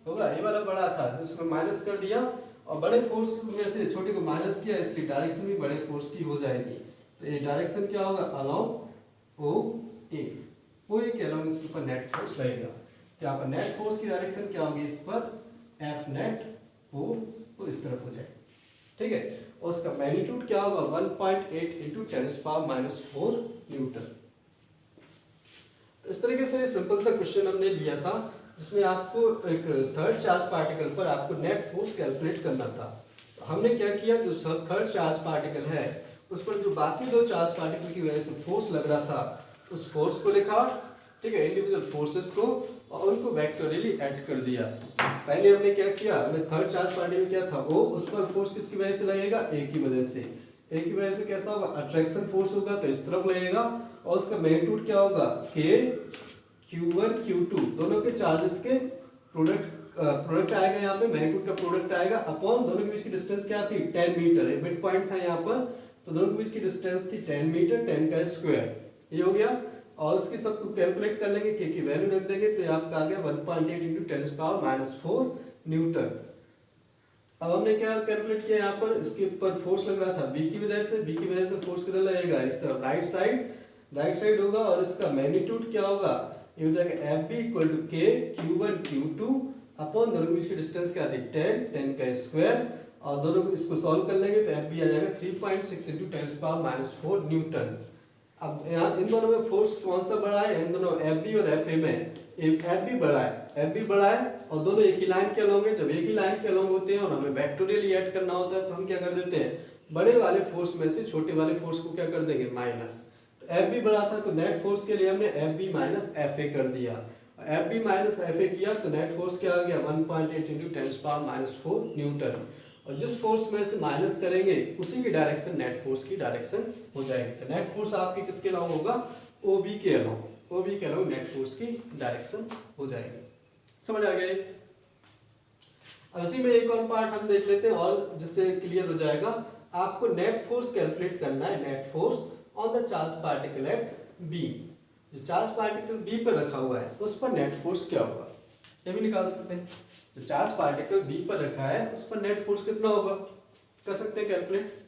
होगा ये वाला बड़ा था जिसको माइनस कर दिया, और बड़े फोर्स में से छोटे को माइनस किया, इसलिए डायरेक्शन भी बड़े फोर्स की हो जाएगी। तो ये डायरेक्शन क्या होगा, अलोंग ओ ए, ओ ए के अलोंग इसके ऊपर नेट फोर्स लगेगा, तो यहाँ पर नेट फोर्स की डायरेक्शन क्या होगी, इस पर एफ नेट ओ तो इस तरफ हो जाएगी, ठीक है। और उसका मैग्नीट्यूड क्या होगा 1.8 इंटू 10⁻⁻4 न्यूटन। तो इस तरीके से सिंपल सा क्वेश्चन हमने लिया था, जिसमें आपको एक थर्ड चार्ज पार्टिकल पर आपको नेट फोर्स कैलकुलेट करना था। तो हमने क्या किया, जो थर्ड चार्ज पार्टिकल है उस पर जो बाकी दो चार्ज पार्टिकल की वजह से फोर्स लग रहा था, उस फोर्स को लिखा, ठीक है, इंडिविजुअल फोर्सेस को, और उनको वेक्टोरियली ऐड कर दिया। पहले हमने क्या किया, हमें थर्ड चार्ज पार्टिकल क्या था ओ, उस पर फोर्स किसकी वजह से लगेगा, ए की वजह से, ए की वजह से कैसा होगा, अट्रैक्शन फोर्स होगा, तो इस तरफ लगेगा, और उसका मैग्नीट्यूड क्या होगा, के Q1 Q2 दोनों के चार्जेस के प्रोडक्ट आएगा, यहाँ पे मैग्नीट्यूड का प्रोडक्ट आएगा, अपॉन दोनों के बीच की डिस्टेंस क्या थी 10 मीटर, एक मिड पॉइंट था यहाँ पर, तो दोनों के बीच की डिस्टेंस थी 10 मीटर, 10 का स्क्वायर, ये हो गया। और उसकी सबको कैलकुलेट कर लेंगे, के की वैल्यू रख देंगे, तो आपका आ गया 1.8 इंटू 10⁻⁻4 न्यूटन। अब हमने क्या कैलकुलेट किया, यहाँ पर इसके ऊपर फोर्स लग रहा था बी की वजह से, बी की वजह से फोर्स किधर लगेगा, इस तरफ राइट साइड होगा, और इसका मैग्नीट्यूड क्या होगा, ये हो जाएगा एफ बी इक्वल टू के Q1 Q2 अपॉन दोनों के बीच की डिस्टेंस क्या थी 10 का स्क्वायर, और दोनों को इसको सॉल्व कर लेंगे तो एफ बी आ जाएगा 3.6 इंटू 10⁻⁻4 न्यूटन। अब यहाँ इन दोनों में फोर्स कौन सा बड़ा है, इन दोनों एफ बी और एफ ए में एफ बी बड़ा है, एफ बी बड़ा है, और दोनों एक ही लाइन के अलोंग है। जब एक ही लाइन के अलोंग होते हैं और हमें वेक्टोरियली ऐड करना होता है, तो हम क्या कर देते हैं, बड़े वाले फोर्स में से छोटे वाले फोर्स को क्या कर देंगे, माइनस। तो एफ बी बड़ा था, तो नेट फोर्स के लिए हमने F B minus F A कर दिया, F B minus F A किया, तो नेट फोर्स क्या आ गया 1.8 इंटू 10⁻⁻4 न्यूटन। और जिस फोर्स में से माइनस करेंगे उसी की डायरेक्शन नेट फोर्स की डायरेक्शन हो जाएगी। तो नेट फोर्स आपकी किसके अलाउंग होगा, ओ बी के अलाउंग, ओ बी के अलाउंग नेट फोर्स की डायरेक्शन हो जाएगी। समझ आ गया। अब इसी में एक और पार्ट हम देख लेते हैं, और जिससे क्लियर हो जाएगा। आपको नेट फोर्स कैलकुलेट करना है, net force on the charge particle at B. जो चार्ज पार्टिकल बी पर रखा हुआ है उस पर नेट फोर्स क्या होगा, ये भी निकाल सकते हैं। जो चार्ज पार्टिकल बी पर रखा है उस पर नेट फोर्स कितना होगा, कर सकते हैं कैलकुलेट।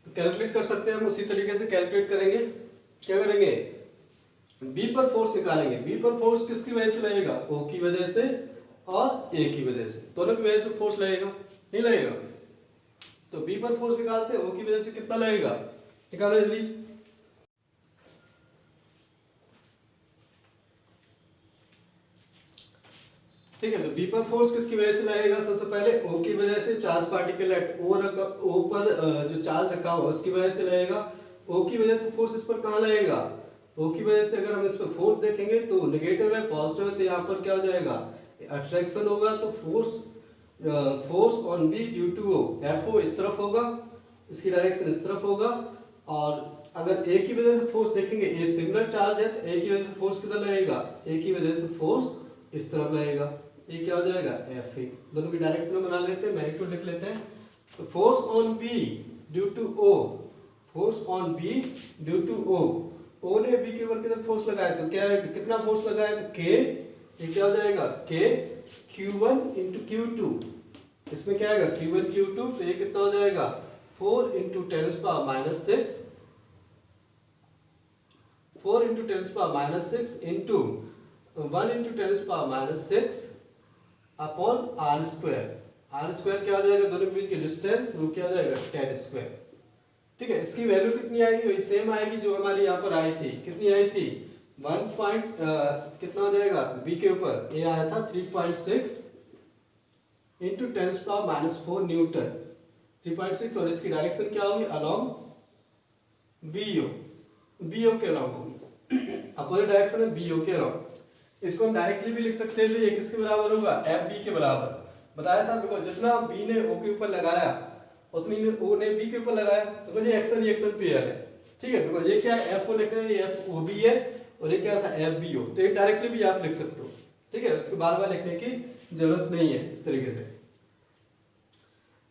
तो कैलकुलेट कर सकते हैं हम, उसी तरीके से कैलकुलेट करेंगे। क्या करेंगे, बी पर फोर्स निकालेंगे। बी पर फोर्स किसकी वजह से लगेगा? ओ की वजह से और ए की वजह से, दोनों की वजह से फोर्स लगेगा, नहीं लगेगा? तो बी पर फोर्स निकालते हैं, ओ की वजह से कितना लगेगा, निकालो जल्दी। ठीक है, तो बी पर फोर्स किसकी वजह से लगेगा? सबसे पहले ओ की वजह से, चार्ज पार्टिकल एट ओ पर जो चार्ज रखा हुआ उसकी वजह से लगेगा। ओ की वजह से फोर्स इस पर कहाँ लगेगा? ओ की वजह से अगर हम इस पर फोर्स देखेंगे तो नेगेटिव है, पॉजिटिव है, तो यहाँ पर क्या हो जाएगा? अट्रैक्शन होगा। तो force on B due to O, F O इस तरफ होगा, इसकी डायरेक्शन इस तरफ होगा। और अगर ए की वजह से फोर्स देखेंगे, ए सिंगुलर चार्ज है, तो ए की वजह से फोर्स किधर लगेगा? ए की वजह से फोर्स इस तरफ लगेगा। ये क्या हो जाएगा? F A. दोनों की डायरेक्शन में बना लेते हैं, मैग्नीट्यूड लिख लेते हैं। तो force on B due to O, force on B due to O, O ने बी के ऊपर कितना फोर्स लगाया, तो क्या है, कितना फोर्स लगाया? तो के, ये क्या हो जाएगा? के Q1 इंटू Q2, इसमें क्या आएगा? Q1 Q2, तो ये कितना हो जाएगा? 4 into 10⁻⁶, 4 into 10⁻⁶ into 1 into 10⁻⁶ upon R square. R square क्या हो जाएगा? दोनों के बीच की डिस्टेंस, वो क्या हो जाएगा? 10 स्क्वायर। ठीक है, इसकी वैल्यू कितनी आएगी? वही सेम आएगी जो हमारी यहाँ पर आई थी। कितनी आई थी? 1 पॉइंट कितना हो जाएगा बी के ऊपर? ये आया था 3.6 इंटू 10⁻⁴ न्यूटन, 3.6, और इसकी डायरेक्शन क्या होगी? अलॉन्ग बीओ, बीओ के अलॉन्ग होगी, अपोजिट डायरेक्शन है बीओ के अलॉन्ग। इसको हम डायरेक्टली भी लिख सकते हैं, ये किसके बराबर होगा? एफ बी के बराबर। बताया था देखो, जितना बी ने ओ के ऊपर लगाया उतनी ओ ने बी के ऊपर लगाया, तो ये एक्शन रिएक्शन पेयर है। ठीक है, देखो ये क्या है? एफ ओ लिख रहे हैं, ये एफ ओ बी है, और ये क्या था? F B O. तो ये डायरेक्टली भी आप लिख सकते हो। ठीक है, उसको बार बार लिखने की जरूरत नहीं है इस तरीके से।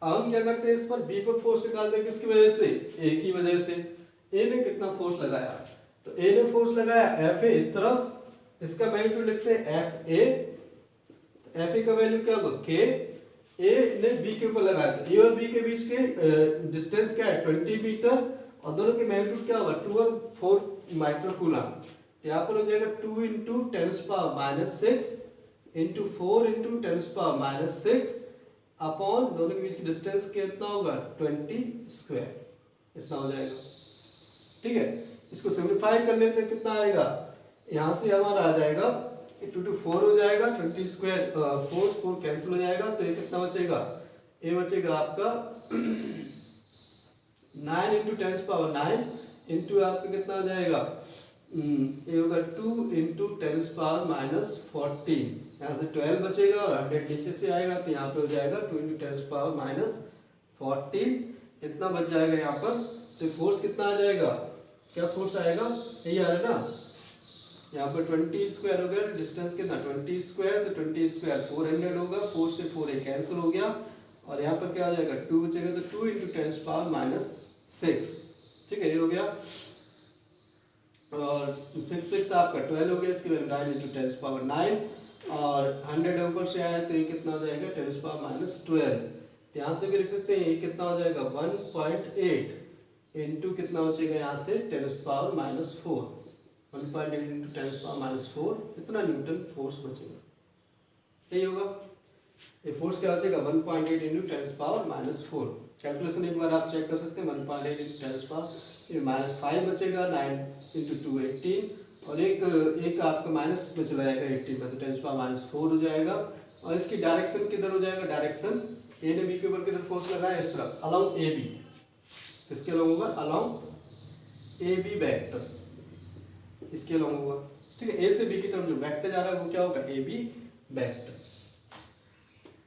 अब हम क्या करते हैं, इस पर बी पर फोर्स निकालते हैं, किसकी वजह से? ए की वजह से। ए ने कितना फोर्स लगाया? तो ए ने फोर्स लगाया एफ ए इस तरफ, इसका मैग्नीट्यूड लिखते हैं एफ ए। एफ ए का वैल्यू क्या होगा? के। ए ने बी के ऊपर लगाया, तो ए और बी के बीच के डिस्टेंस क्या है? 20 मीटर, और दोनों के मैग्नीट्यूड क्या होगा? 2 और 4 माइक्रोकूलम। तो यहाँ पर हो जाएगा 2 इंटू 10⁻⁶ इंटू 4 इंटू 10⁻⁶ अपॉन दोनों के बीच की डिस्टेंस कितना होगा? 20 स्क्वायर, इतना हो जाएगा। ठीक है, इसको सिंप्लीफाई कर लेते हैं, कितना आएगा? यहाँ से हमारा आ जाएगा 2 to 4 हो जाएगा, 20 स्क्वायर 4 कैंसिल हो जाएगा, तो ये कितना बचेगा? ये बचेगा आपका 9 इंटू 10⁻⁹ इंटू आपका कितना हो जाएगा? ये होगा 2 इंटू 10⁻⁻14, यहाँ से 12 बचेगा और 100 नीचे से आएगा, तो यहाँ पे हो जाएगा 2 इंटू 10⁻⁻14, इतना बच जाएगा यहाँ पर। तो फोर्स कितना आ जाएगा? क्या फोर्स आएगा? यही आ रहा है ना, यहाँ पर 20 स्क्वायर हो गया, डिस्टेंस कितना? 20 स्क्वायर, तो 20 स्क्वायर 400 होगा, 4 से 4 ये कैंसिल हो गया, और यहाँ पर क्या आ जाएगा? 2 बचेगा, तो 2 इंटू 10⁻⁶। ठीक है, ये हो गया, और 6 आपका 12 हो गया, इसकी वैल्यू 9 इंटू 10⁻⁹, और 100 ऊपर से आया तो ये कितना हो जाएगा? 10⁻12। यहाँ से भी लिख सकते हैं, ये कितना हो जाएगा? 1.8 इंटू कितना बचेगा यहाँ से? 10⁻⁴, 1.8 इंटू 10⁻⁴, इतना न्यूटन फोर्स बचेगा। यही होगा, ये फोर्स क्या बचेगा? 1.8 इंटू 10⁻⁴। कैलकुलेशन एक बार आप चेक कर सकते हैं, 1.8 इंटू 10⁻⁵ बचेगा, 9 इंटू 2 18, और एक आपका माइनस में चला जाएगा 18 में, तो 10⁻⁴ हो जाएगा। और इसकी डायरेक्शन किधर हो जाएगा? डायरेक्शन ए ने बी के ऊपर किधर फोर्स लगाया? इस तरफ, अलॉन्ग ए बी। किसके अलॉन्ग होगा? अलॉन्ग ए बी वेक्टर, इसके अलॉन्ग होगा। ठीक है, ए से बी की तरफ जो वेक्टर जा रहा है वो क्या होगा? A B vector.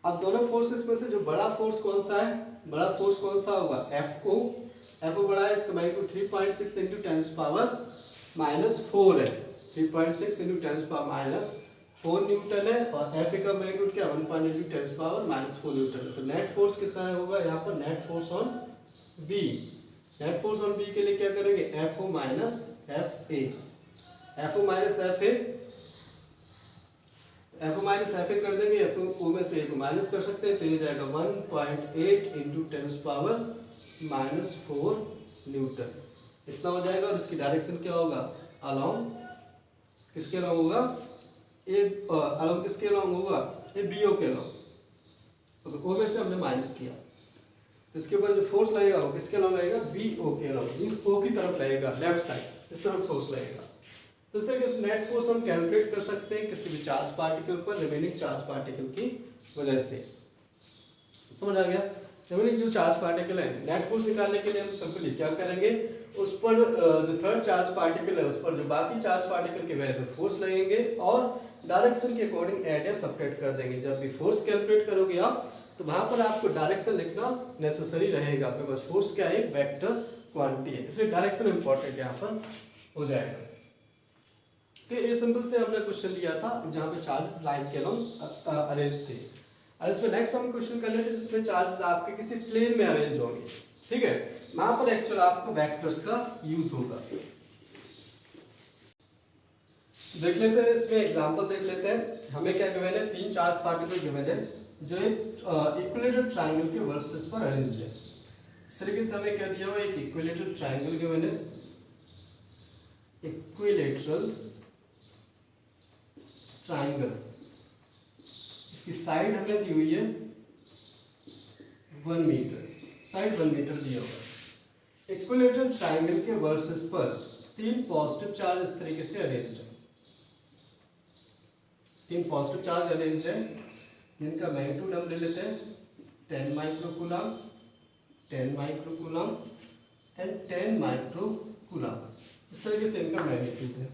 अब दोनों फोर्सेस में से जो बड़ा फोर्स कौन सा है? बड़ा फोर्स कौन सा होगा? F O. एफ ओ बड़ा है, इसका मैग्नीट्यूड 3.6 इंटू 10⁻⁴ है, 3.6 इंटू 10⁻⁴ न्यूटन है, और एफ ए का मैग्नीट्यूड क्या? 1.8 इंटू 10⁻⁴ न्यूटन है। तो नेट फोर्स कितना होगा यहाँ पर? Net force on B. Net force on B के लिए क्या करेंगे? F O minus F A. F O minus F A, F O minus F A कर देंगे, एफ ओ में से ए को माइनस कर सकते हैं, तो ये जाएगा 1.8 इंटू 10⁻⁴ न्यूटन, इतना हो जाएगा। और इसकी डायरेक्शन क्या होगा? अलॉन्ग किसके अलॉन्ग होगा, ए अलॉन्ग किसके अलॉन्ग होगा, ये बी ओ के अलॉन्ग, तो ओ में से हमने माइनस किया, तो इसके ऊपर जो फोर्स लगेगा वो किसके अलॉन्ग लगेगा, बी ओ के अलॉन्ग, मींस ओ की तरफ लगेगा, लेफ्ट साइड इस तरफ फोर्स लगेगा। तो इस तरीके से नेट फोर्स हम कैलकुलेट कर सकते हैं किसी भी चार्ज पार्टिकल पर रिमेनिंग चार्ज पार्टिकल की वजह से। समझ आ गया। रिमेनिंग जो चार्ज पार्टिकल है, नेट फोर्स निकालने के लिए हम सिंपली क्या करेंगे, उस पर जो थर्ड चार्ज पार्टिकल है उस पर जो बाकी चार्ज पार्टिकल की वजह से फोर्स लगेंगे और डायरेक्शन के अकॉर्डिंग ऐड या सब्ट्रैक्ट कर देंगे। जब भी फोर्स कैलकुलेट करोगे आप तो वहां पर आपको डायरेक्शन लिखना नेसेसरी रहेगा, आपके पास फोर्स क्या है, वेक्टर क्वांटिटी है, इसलिए डायरेक्शन इंपॉर्टेंट यहाँ पर हो जाएगा। तो ये सिंपल से हमने क्वेश्चन लिया था जहाँ पे चार्जेस लाइन के अलॉन्ग अरेंज थे। और इसमें नेक्स्ट हम क्वेश्चन कर लेते हैं जिसमें चार्जेस आपके किसी प्लेन में अरेंज होंगे, ठीक है, वहां पर एक्चुअल आपको वेक्टर्स का यूज होगा। देख लेते हैं, इसमें एग्जांपल देख लेते हैं। हमें क्या गिवन है, तीन चार्ज पार्टिकल गिवन है जो एक इक्विलेटरल ट्रायंगल के वर्सेस पर अरेंज है। इस तरीके से हमें क्या दिया हुआ है, एक इक्विलेटरल ट्रायंगल गिवन है, इक्विलेटरल ट्रायंगल, इसकी साइड हमें दी हुई है 1 मीटर, साइड 1 मीटर दिया हुआ है। इक्विलेटरल ट्रायंगल के वर्सेस पर तीन पॉजिटिव चार्ज इस तरीके से अरेंज्ड है, तीन पॉजिटिव चार्ज अरेंज्ड है जिनका मैग्नीट्यूड हम ले लेते हैं 10 माइक्रोकूलम, 10 माइक्रोकूलम एंड 10 माइक्रोकूलम, इस तरीके से इनका मैग्नीट्यूड है,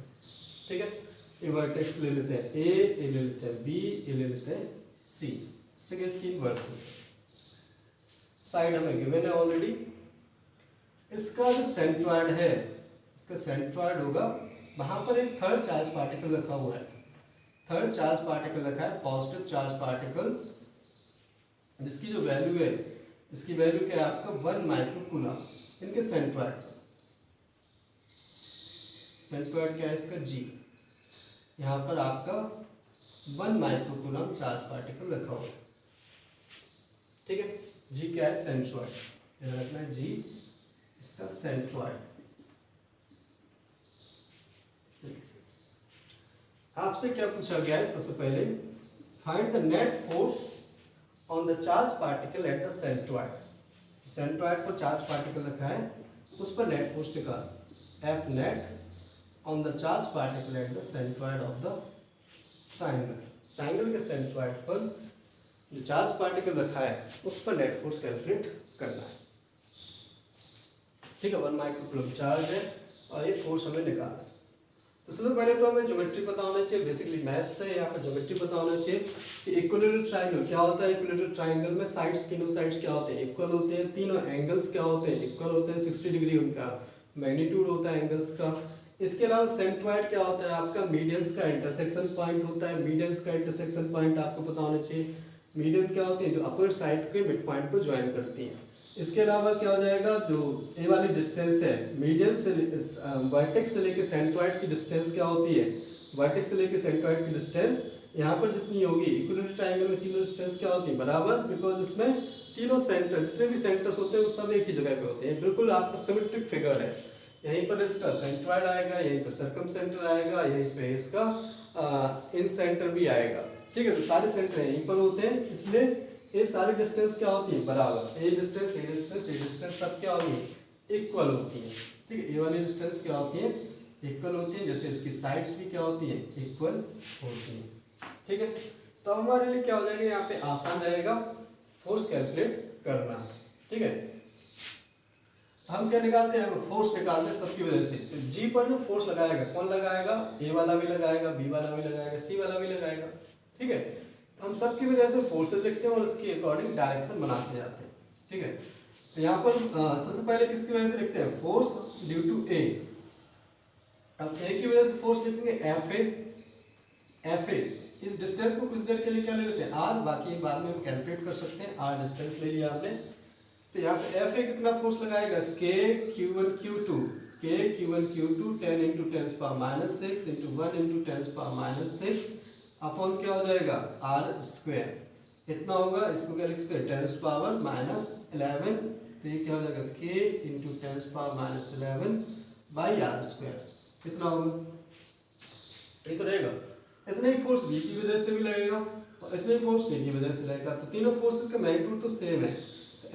ठीक है। ये वर्टेक्स ले लेते हैं ए, ये ले लेते हैं बी, ये ले लेते हैं सी, इस तरीके से तीन वर्सेस। साइड हमें गिवन है ऑलरेडी। इसका जो सेंट्रॉइड है, इसका सेंट्रॉइड होगा, वहां पर एक थर्ड चार्ज पार्टिकल रखा हुआ है, थर्ड चार्ज पार्टिकल रखा है, पॉजिटिव चार्ज पार्टिकल, जिसकी जो वैल्यू है, इसकी वैल्यू क्या है आपका 1 माइक्रोकूलम। इनके सेंट्रॉइड, सेंट्रॉइड क्या है इसका जी, यहाँ पर आपका 1 माइक्रोकूलम चार्ज पार्टिकल रखा हुआ है, ठीक है। जी क्या है, सेंट्रॉइड, याद रखना है जी इसका सेंट्रॉइड। आपसे क्या पूछा गया है, सबसे पहले find the net force on the charge particle at the centroid. Centroid पर चार्ज पार्टिकल रखा है, उस पर नेट फोर्स निकाल, F net on the charge particle at the centroid of the triangle. Triangle के सेंट्रॉइड पर जो चार्ज पार्टिकल रखा है उस पर नेट फोर्स कैलकुलेट करना है, ठीक है। 1 माइक्रोकूलम चार्ज है और ये फोर्स हमें निकालना है। तो सबसे पहले तो हमें ज्योमेट्री पता होना चाहिए, बेसिकली मैथ से यहाँ पर ज्योमेट्री पता होना चाहिए कि इक्विलेटरल ट्रायंगल क्या होता है। इक्विलेटरल ट्रायंगल में साइड्स, तीनों साइड्स क्या होते हैं, इक्वल होते हैं, तीनों एंगल्स क्या होते हैं, इक्वल होते हैं, 60 डिग्री उनका मैग्नीट्यूड होता है एंगल्स का। इसके अलावा सेंट्रॉइड क्या होता है आपका, मीडियंस का इंटरसेक्शन पॉइंट होता है, मीडियंस का इंटरसेक्शन पॉइंट आपको पता होना चाहिए। मीडियन क्या होती है, जो अपर साइड के मिड पॉइंट को ज्वाइन करती हैं। इसके अलावा क्या हो जाएगा, जो ए वाली डिस्टेंस है मीडियन से वर्टेक्स से लेके सेंट्रॉइड की डिस्टेंस क्या होती है, वर्टेक्स से लेके सेंट्रॉइड की डिस्टेंस यहाँ पर जितनी होगी, इक्विलेटरल ट्रायंगल में तीनों डिस्टेंस क्या होती है बराबर, बिकॉज इसमें तीनों सेंटर, जितने भी सेंटर्स होते हैं वो सब एक ही जगह पे होते हैं। बिल्कुल आपका सिमेट्रिक फिगर है, यहीं पर इसका सेंट्रॉइड आएगा, यहीं पर सर्कमसेंटर आएगा, यहीं पे इसका इन सेंटर भी आएगा, ठीक है। तो सारे सेंटर यहीं पर होते हैं, इसलिए ये सारी डिस्टेंस क्या होती है बराबर, ए डिस्टेंस, ए डिस्टेंस, ए डिस्टेंस सब क्या होगी, इक्वल होती है, ठीक है। ये वाली डिस्टेंस क्या होती है, इक्वल होती है, जैसे इसकी साइड्स भी क्या होती है, इक्वल होती है, ठीक है। तो हमारे लिए क्या हो जाएगा, यहाँ पे आसान रहेगा फोर्स कैलकुलेट करना, ठीक है। हम क्या निकालते हैं, फोर्स निकालते हैं सबकी वजह से। तो जी पर जो फोर्स लगाएगा, कौन लगाएगा, ए वाला भी लगाएगा, बी वाला भी लगाएगा, सी वाला भी लगाएगा, ठीक है। हम सबकी वजह से फोर्सेस लिखते हैं और उसके अकॉर्डिंग डायरेक्शन बनाते जाते हैं, ठीक है। तो यहाँ पर सबसे पहले किसकी वजह से लिखते हैं, फोर्स ड्यू टू ए। अब ए की वजह से फोर्स लिखेंगे एफ ए, एफ ए। इस डिस्टेंस को कुछ देर के लिए क्या ले लेते हैं, आर, बाकी बाद में हम कैलकुलेट कर सकते हैं। आर डिस्टेंस ले लिया आपने, तो यहाँ पे एफ ए कितना फोर्स लगाएगा, के Q1 Q2, के Q1 Q2 10 × 10⁻⁶ × 1 × 10⁻⁶ अपॉन क्या हो जाएगा, आर स्क्वायर, इतना होगा। इसको क्या लिखते हैं, 10⁻11, तो ये क्या हो जाएगा, के × 10⁻11 बाई आर स्क्वायर, कितना होगा ये तो रहेगा। इतना ही फोर्स बी की वजह से भी लगेगा और इतना ही फोर्स सी की वजह से लगेगा। तो तीनों फोर्सेस का मैग्नीट्यूड तो सेम है।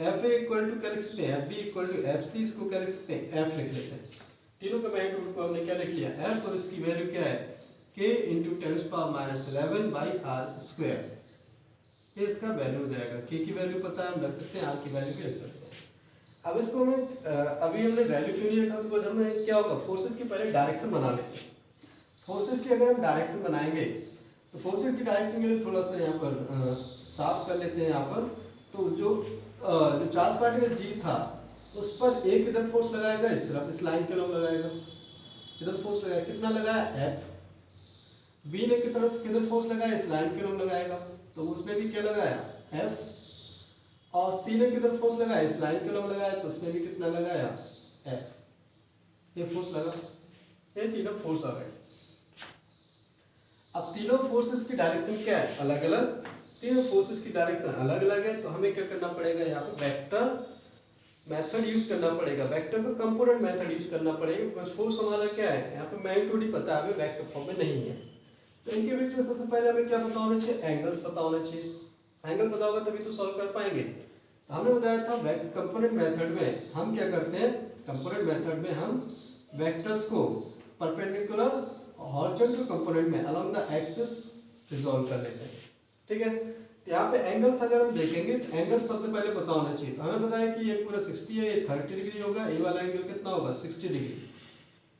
एफ ए इक्वल टू क्या लिख सकते हैं, F B equal to F C, इसको क्या लिख सकते हैं, एफ लिख लेते हैं। तीनों का मैग्नीट्यूड को हमने क्या लिख लिया, एफ, और इसकी वैल्यू क्या है, k into 10⁻11 by R square. ये इसका वैल्यू हो जाएगा। k की वैल्यू पता है, हम रख सकते हैं, r की वैल्यू भी रख सकते हैं। अब इसको हमें अभी हमने वैल्यू क्यों नहीं रखा, बिकॉज हमें क्या होगा, फोर्सेस की पहले डायरेक्शन बना लेते हैं। फोर्सेस की अगर हम डायरेक्शन बनाएंगे तो फोर्सेस की डायरेक्शन के लिए थोड़ा सा यहाँ पर साफ कर लेते हैं। यहाँ पर तो जो चार्ज पार्टिकल जी था उस पर एक इधर फोर्स लगाएगा, इस तरफ इस लाइन के लोग लगाएगा, इधर फोर्स लगाएगा, कितना लगाया, एफ। बी ने की तरफ किधर फोर्स लगाया, इस लाइन के लोग लगाएगा, तो उसने भी क्या लगाया, एफ। और सी ने किधर फोर्स लगाया, इस लाइन के लोग लगाया, तो उसने भी कितना लगाया, एफ। ये फोर्स लगा, ये तीनों फोर्स आ गए। अब तीनों फोर्सेस की डायरेक्शन क्या है, अलग अलग। तीनों फोर्सेस की डायरेक्शन अलग अलग है, तो हमें क्या करना पड़ेगा, यहाँ पे वेक्टर मेथड यूज करना पड़ेगा, वेक्टर को कंपोनेंट मेथड यूज करना पड़ेगा। बिकॉज फोर्स हमारा क्या है, यहाँ पे मैग्नीट्यूड ही पता है, हमें वेक्टर फॉर्म में नहीं है। तो इनके बीच में सबसे पहले हमें क्या पता होना चाहिए, एंगल्स पता होना चाहिए। एंगल पता होगा तभी तो सॉल्व कर पाएंगे। तो हमने बताया था कंपोनेंट मेथड में हम क्या करते हैं, कंपोनेंट मेथड में हम वेक्टर्स को परपेंडिकुलर हॉरिजॉन्टल कंपोनेंट में अलोंग द एक्सिस रिजॉल्व कर लेते हैं। ठीक है, तो यहाँ पे एंगल्स अगर हम देखेंगे तो एंगल्स सबसे पहले पता होना चाहिए। हमें बताया कि ये पूरा 60 है, ये 30 डिग्री होगा, ये वाला एंगल कितना होगा, 60 डिग्री,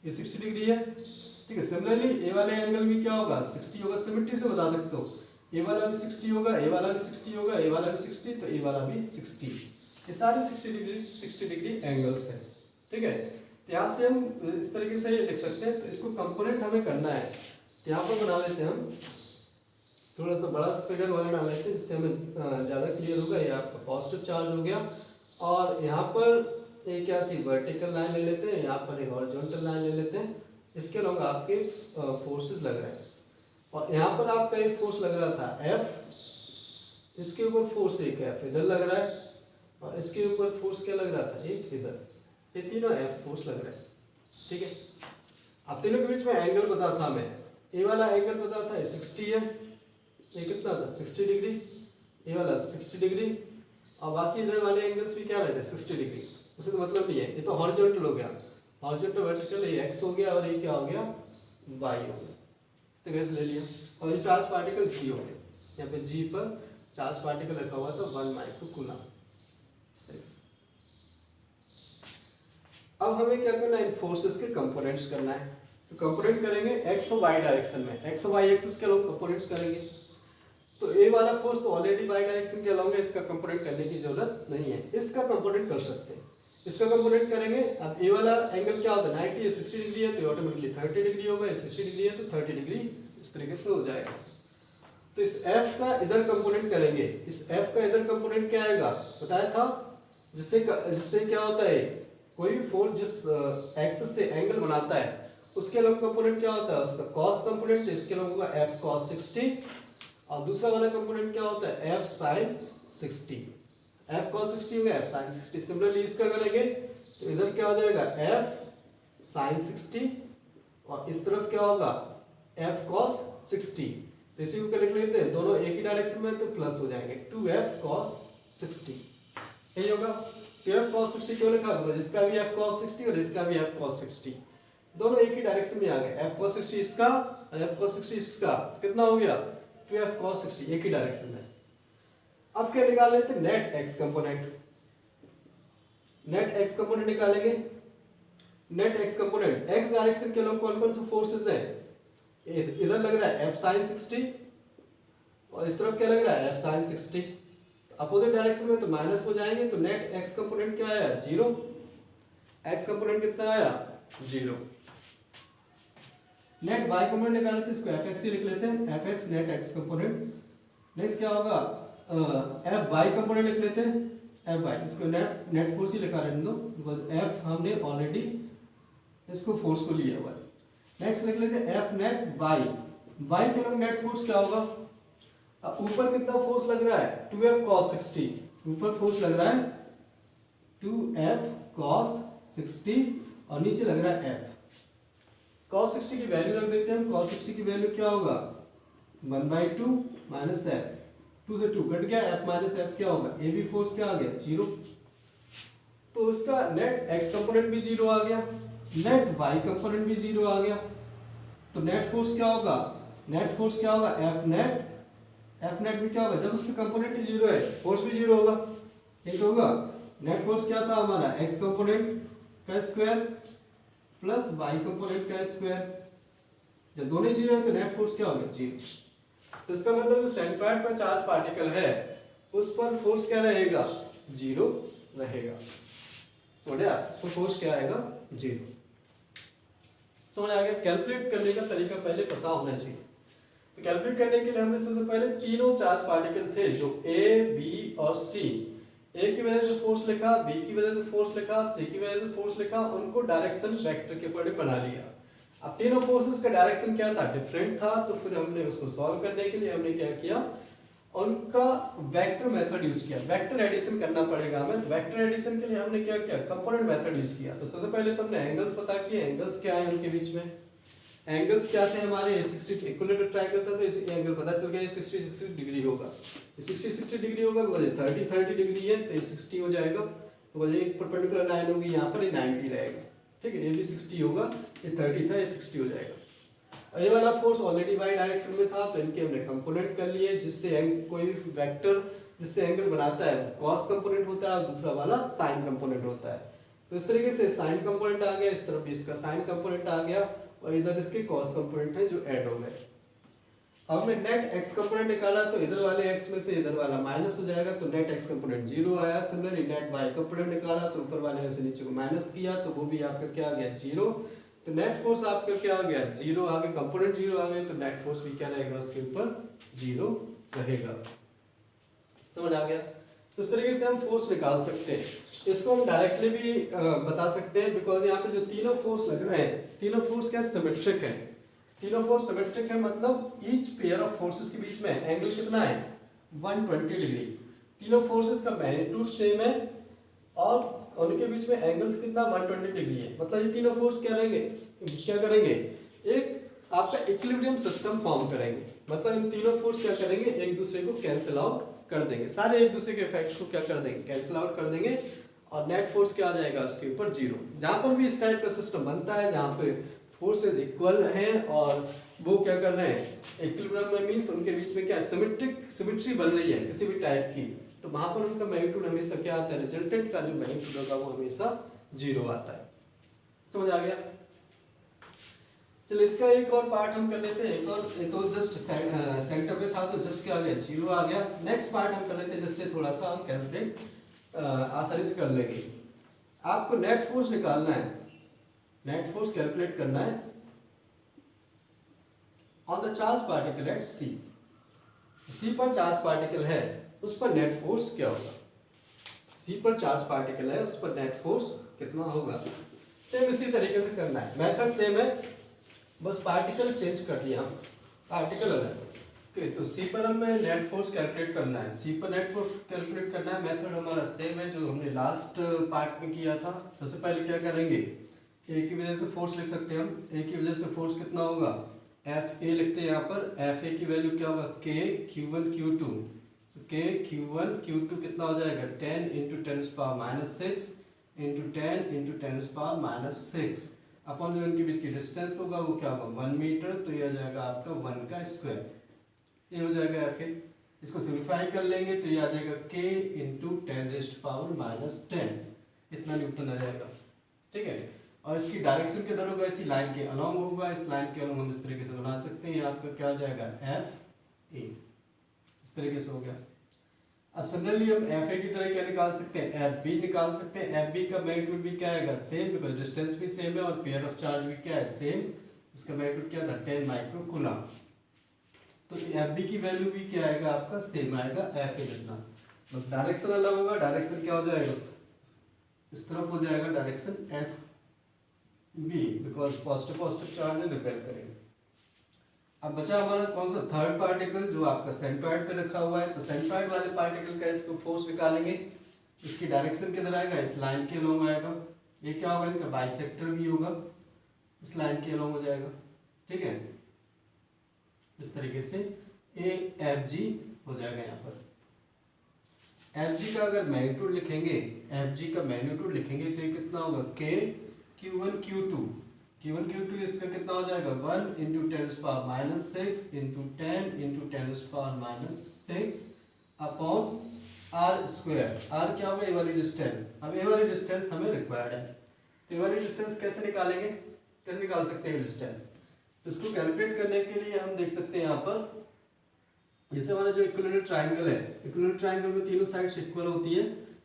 ये 60 डिग्री है। ठीक है, सिमिलरली ए वाले एंगल भी क्या होगा, 60 होगा। सिमेट्री से बता सकते हो, ए वाला भी 60 होगा, ए वाला भी 60 होगा, ए वाला भी 60, तो ए वाला भी 60। ये सारे 60 डिग्री एंगल्स है। ठीक है, तो यहाँ से हम इस तरीके से लिख सकते हैं। तो इसको कंपोनेंट हमें करना है, तो यहाँ पर बना लेते हैं हम थोड़ा सा बड़ा फिगर वाला डाल लेते हैं, जिससे हमें ज़्यादा क्लियर होगा। ये आपका पॉजिटिव चार्ज हो गया, और यहाँ पर ये क्या थी, वर्टिकल लाइन ले लेते हैं, यहाँ पर एक हॉरिजॉन्टल लाइन ले लेते हैं। इसके अलावा आपके फोर्सेस लग रहे हैं, और यहाँ पर आपका एक फोर्स लग रहा था एफ, इसके ऊपर फोर्स एक एफ इधर लग रहा है, और इसके ऊपर फोर्स क्या लग रहा था, एक इधर। ये तीनों एफ फोर्स लग रहे हैं। ठीक है, अब तीनों के बीच में एंगल पता था हमें, ए वाला एंगल पता था, ये 60 है, ये कितना था, 60 डिग्री, ये वाला 60 डिग्री, और बाकी इधर वाले एंगल्स भी क्या रहते हैं, 60 डिग्री। उससे तो मतलब नहीं है, ये तो हॉरिजॉन्टल हो गया, हॉरिजॉन्टल वर्टिकल, ये एक्स हो गया, और ये क्या हो गया, वाई हो गया। इस तरह से ले लिया, और ये चार्ज पार्टिकल जी हो गया। यहाँ पे जी पर चार्ज पार्टिकल रखा हुआ था 1 माइक्रो कूलम। अब हमें क्या करना है, फोर्सेस के कंपोनेंट्स करना है। तो कंपोनेंट करेंगे एक्स और वाई डायरेक्शन में, एक्स और वाई एक्सिस के अलोंग कंपोनेंट्स करेंगे। तो ए वाला फोर्स तो ऑलरेडी वाई डायरेक्शन के अलोंग है, इसका कंपोनेंट करने की जरूरत नहीं है। इसका कंपोनेंट कर सकते हैं, इसका कंपोनेंट करेंगे। अब ए वाला एंगल क्या होता है, 90 है, 60 डिग्री है, तो ऑटोमेटिकली 30 डिग्री होगा। 60 डिग्री है तो 30 डिग्री इस तरीके से हो जाएगा। तो इस एफ का इधर कंपोनेंट करेंगे, इस एफ का इधर कंपोनेंट क्या आएगा, बताया था, जिससे क्या होता है, कोई भी फोर्स जिस एक्सिस से एंगल बनाता है उसके अलग कंपोनेंट क्या होता है, उसका कॉस कंपोनेंट। तो इसके अलग होगा एफ कॉस 60, और दूसरा वाला कंपोनेंट क्या होता है, एफ साइन 60। एफ कॉस 60 हो गया, एफ साइन 60। सिमिलरली इसका करेंगे तो इधर क्या हो जाएगा, एफ साइन 60, और इस तरफ क्या होगा, एफ कॉस 60। तो इसी को लिख लेते हैं, दोनों एक ही डायरेक्शन में, तो प्लस हो जाएंगे 2f cos 60। यही होगा। 2f cos 60 क्यों लिखा, because इसका भी f cos 60 और इसका भी f cos 60, दोनों एक ही डायरेक्शन में आ गए। f cos 60 इसका और f cos 60 इसका, कितना हो गया, 2f cos 60, एक ही डायरेक्शन में। अब क्या निकाल लेते हैं, net x component. Net x component निकालेंगे। Net x component, x direction के लोग कौन कौन से फोर्सेस हैं, इधर लग रहा है f sin 60, और इस तरफ क्या लग रहा है, f sin 60। अपोजिट डायरेक्शन में तो माइनस हो जाएंगे। तो नेट x कंपोनेंट क्या आया, 0। x कंपोनेंट कितना आया, 0। नेट y कंपोनेंट निकाले थे, इसको fx ही लिख लेते हैं, fx net x component. Next क्या होगा, fy कंपोनेंट लिख लेते हैं, fy, इसको नेट फोर्स ही लिखा रहने दो, बिकॉज f हमने ऑलरेडी इसको फोर्स को लिया हुआ है। नेक्स्ट लिख लेते हैं एफ नेट वाई, वाई के लोग नेट फोर्स क्या होगा, ऊपर कितना फोर्स लग रहा है, 2f cos 60, ऊपर फोर्स लग रहा है 2f cos 60, और नीचे लग रहा है f cos 60 की वैल्यू रख देते हैं हम। cos 60 की वैल्यू क्या होगा 1/2 माइनस एफ, 2 से 2 कट गया, एफ माइनस एफ क्या होगा, ए बी फोर्स क्या आ गया 0। तो उसका नेट एक्स कंपोनेंट भी 0 आ गया, नेट वाई कंपोनेंट भी 0 आ गया। तो नेट फोर्स क्या होगा, नेट फोर्स क्या होगा एफ नेट, एफ नेट भी क्या होगा, जब उसका कंपोनेंट ही 0 है फोर्स भी 0 होगा, ठीक होगा। नेट फोर्स क्या था हमारा एक्स कंपोनेंट का स्क्वायर प्लस वाई कंपोनेंट का स्क्वायर, जब दोनों 0 है तो नेट फोर्स क्या होगा 0। तो इसका मतलब सेंट्रॉइड पर चार्ज पार्टिकल है उस पर फोर्स क्या रहेगा 0 रहेगा। समझ आया, उस पर फोर्स क्या आएगा 0। समझ आ गया। कैलकुलेट करने का तरीका पहले पता होना चाहिए। तो कैलकुलेट करने के लिए हमने सबसे पहले तीनों चार्ज पार्टिकल थे जो ए बी और सी, ए की वजह से फोर्स लिखा, बी की वजह से फोर्स लिखा, सी की वजह से फोर्स लिखा, उनको डायरेक्शन वेक्टर के अकॉर्डिंग बना लिया। अब तीनों फोर्सेस का डायरेक्शन क्या था डिफरेंट था, तो फिर हमने उसको सॉल्व करने के लिए हमने क्या किया उनका वेक्टर मेथड यूज किया। वेक्टर एडिशन करना पड़ेगा हमें, वेक्टर एडिशन के लिए हमने क्या किया कंपोनेंट मेथड यूज किया। तो सबसे पहले तो हमने एंगल्स पता किए, एंगल्स क्या है उनके बीच में, एंगल्स क्या थे हमारे 60 इक्विलेटरल ट्रायंगल था तो इसका एंगल पता चल गया ये 60 डिग्री होगा, ये 60 डिग्री होगा, बोले 30 डिग्री है तो ये 60 हो जाएगा। तो बोले एक परपेंडिकुलर लाइन होगी यहाँ पर ये 90 रहेगा, ठीक है, ये भी 60 होगा, ये 30 था ये 60 हो जाएगा। और ये वाला फोर्स ऑलरेडी वाई डायरेक्शन में था तो इनके हमने कंपोनेंट कर लिए, जिससे कोई भी वेक्टर जिससे एंगल बनाता है कॉस कंपोनेंट होता है और दूसरा वाला साइन कंपोनेंट होता है। तो इस तरीके से साइन कंपोनेंट आ गया, इस तरफ भी इसका साइन कंपोनेंट आ गया और इधर इसके कॉस कंपोनेंट है जो ऐड हो गए। अब हमने नेट एक्स कंपोनेंट निकाला तो इधर वाले एक्स में से इधर वाला माइनस हो जाएगा तो नेट एक्स कंपोनेंट 0 आया। सिमिलरली नेट वाई कंपोनेंट निकाला तो ऊपर वाले में से नीचे को माइनस किया तो वो भी आपका क्या आ गया 0। तो नेट फोर्स आपका क्या आ गया 0 आ गया, कंपोनेंट 0 आ गए तो नेट फोर्स भी क्या रहेगा उसके ऊपर 0 रहेगा। समझ आ गया। तो इस तरीके से हम फोर्स निकाल सकते हैं। इसको हम डायरेक्टली भी बता सकते हैं बिकॉज यहाँ पे जो तीनों फोर्स लग रहे हैं तीनों फोर्स क्या सिमेट्रिक है, तीनों फोर्स सिमेट्रिक है मतलब ईच पेयर ऑफ फोर्सेस के बीच में एंगल कितना है 120 डिग्री। तीनों फोर्सेस का मैग्नीट्यूड सेम है और उनके बीच में एंगल्स कितना 120 डिग्री है। मतलब ये तीनों फोर्स क्या करेंगे एक आपका इक्विलिब्रियम सिस्टम फॉर्म करेंगे। मतलब इन तीनों फोर्स क्या करेंगे एक दूसरे को कैंसिल आउट कर देंगे, सारे एक दूसरे के इफेक्ट्स को क्या कर देंगे कैंसिल आउट कर देंगे और नेट फोर्स क्या आ जाएगा उसके ऊपर 0। जहां पर भी इस टाइप का सिस्टम बनता है जहां पे फोर्सेस इक्वल हैं और वो क्या कर रहे हैं इक्विलिब्रियम में मींस उनके बीच में क्या सिमेट्री बन रही है किसी भी टाइप की, तो वहां पर उनका मैग्नीट्यूड हमेशा क्या आता है रिजल्टेंट का जो मैग्नीट्यूड होगा वो हमेशा 0 आता है। समझ आ गया। चलिए इसका एक और पार्ट हम कर लेते हैं, एक और ये तो जस्ट सेंटर पे था तो जस्ट क्या आ गया 0 आ गया। नेक्स्ट पार्ट हम कर लेते हैं जिससे थोड़ा सा हम कैलकुलेट आसानी से कर लेंगे। आपको नेट फोर्स निकालना है, नेट फोर्स कैलकुलेट करना है on the charge particle at C. C पर चार्ज पार्टिकल है उस पर नेट फोर्स क्या होगा, सी पर चार्ज पार्टिकल है उस पर नेट फोर्स कितना होगा। सेम इसी तरीके से करना है, मेथड सेम है बस पार्टिकल चेंज कर दिया, पार्टिकल अलग। ओके तो सी पर हमें नेट फोर्स कैलकुलेट करना है, सी पर नेट फोर्स कैलकुलेट करना है। मेथड हमारा सेम है जो हमने लास्ट पार्ट में किया था। सबसे पहले क्या करेंगे ए की वजह से फोर्स लिख सकते हैं हम, ए की वजह से फोर्स कितना होगा एफ ए लिखते हैं यहाँ पर, एफ ए की वैल्यू क्या होगा के Q1 Q2, के Q1 Q2 कितना हो जाएगा 10 × 10⁻⁶ इंटू 10 × 10⁻⁶ अपन जो इनके बीच की डिस्टेंस होगा वो क्या होगा 1 मीटर, तो ये हो जाएगा आपका 1 का स्क्वायर, ये हो जाएगा एफ ए। इसको सिंप्लीफाई कर लेंगे तो ये आ जाएगा के × 10⁻⁻10 इतना न्यूटन आ जाएगा, ठीक है। और इसकी डायरेक्शन किधर होगा इसी लाइन के अलोंग होगा, इस लाइन के अलोंग हम इस तरीके से बना सकते हैं। ये आपका क्या हो जाएगा एफ ए, इस तरीके से हो गया। अब सिमिलरली हम एफ ए की तरह क्या निकाल सकते हैं एफ बी निकाल सकते हैं। एफ बी का मैग्नीट्यूड भी क्या आएगा सेम बिकॉज डिस्टेंस भी सेम है और पेयर ऑफ चार्ज भी क्या है सेम। इसका मैग्नीट्यूड क्या था 10 माइक्रो कूलम, तो एफ बी की वैल्यू भी क्या आएगा आपका सेम आएगा एफ ए जितना, बस डायरेक्शन अलग होगा। डायरेक्शन क्या हो जाएगा इस तरफ हो जाएगा direction F B because positive charge है रिपेल करेंगे। अब बचा हमारा कौन सा थर्ड पार्टिकल जो आपका सेंट्रॉइड पे रखा हुआ है, तो सेंट्रॉइड वाले पार्टिकल का इसको फोर्स निकालेंगे। इसकी डायरेक्शन किधर आएगा इस लाइन के अलोंग आएगा, ये क्या होगा इनका बाइसेक्टर भी होगा, इस लाइन के अलॉन्ग हो जाएगा, ठीक है। इस तरीके से ए एफ जी हो जाएगा। यहाँ पर एफ जी का अगर मैग्नीट्यूड लिखेंगे, एफ जी का मैग्नीट्यूड लिखेंगे तो ये कितना होगा, K Q one Q two, Q one Q two इसका कितना हो जाएगा 1 into 10⁻⁻6 into 10 into 10⁻⁻6 upon R square. R क्या होगा, ए वाली डिस्टेंस। अब ए वाली डिस्टेंस हमें रिक्वायर्ड है, तो ए वाली डिस्टेंस कैसे निकालेंगे, कैसे निकाल सकते हैं डिस्टेंस। तो इसको कैलकुलेट करने के लिए हम देख सकते हैं यहाँ पर, जैसे हमारा जो इक्विलेटरल ट्रायंगल है, इक्विलेटरल ट्रायंगल में तीनों साइड्स इक्वल होती है।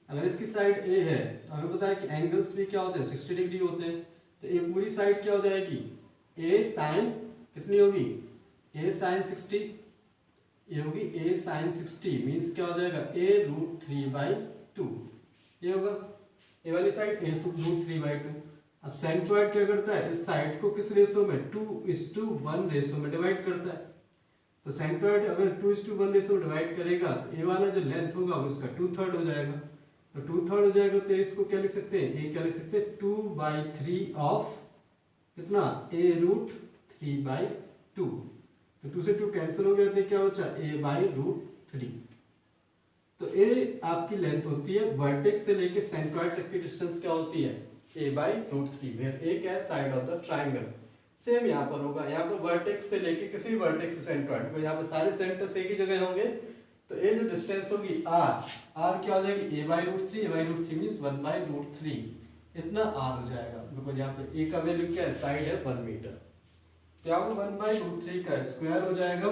अगर इसकी साइड ए है तो हमें पता है कि एंगल्स भी क्या होते हैं 60 डिग्री होते हैं। तो ये पूरी साइड क्या हो जाएगी, ए साइन कितनी होगी, ए साइन 60, ये होगी ए साइन 60 मीन्स क्या हो जाएगा a√3/2, ये होगा ए वाली साइड a√3/2। अब सेंट्रॉइड क्या करता है, इस साइड को किस रेशो में 2:1 रेशो में डिवाइड करता है। तो सेंट्रॉइड अगर 2:1 रेशो में डिवाइड करेगा तो ए वाला जो लेंथ होगा उसका 2/3 हो जाएगा। तो 2/3 हो जाएगा तो इसको क्या लिख सकते हैं, ये क्या लिख सकते हैं 2/3 ऑफ कितना a√3/2। तो 2 से 2 कैंसिल हो गया तो क्या बचा a/√3। तो ए आपकी लेंथ होती है, वर्टेक्स से लेके सेंट्रॉइड तक की डिस्टेंस क्या होती है a/√3, वेयर a क्या है side of the triangle. Same यहाँ पर होगा, यहाँ पर वर्टेक्स से लेके किसी भी वर्टेक्स से सेंट्रॉइड को, यहाँ पर सारे सेंटर्स एक ही जगह होंगे। तो ये जो डिस्टेंस होगी r क्या हो जाएगी a/√3, a/√3 मींस 1/√3, इतना r हो जाएगा। बिकॉज यहाँ पे a का वैल्यू क्या है, साइड है 1 मीटर, तो यहाँ पर 1/√3 का स्क्वायर हो जाएगा,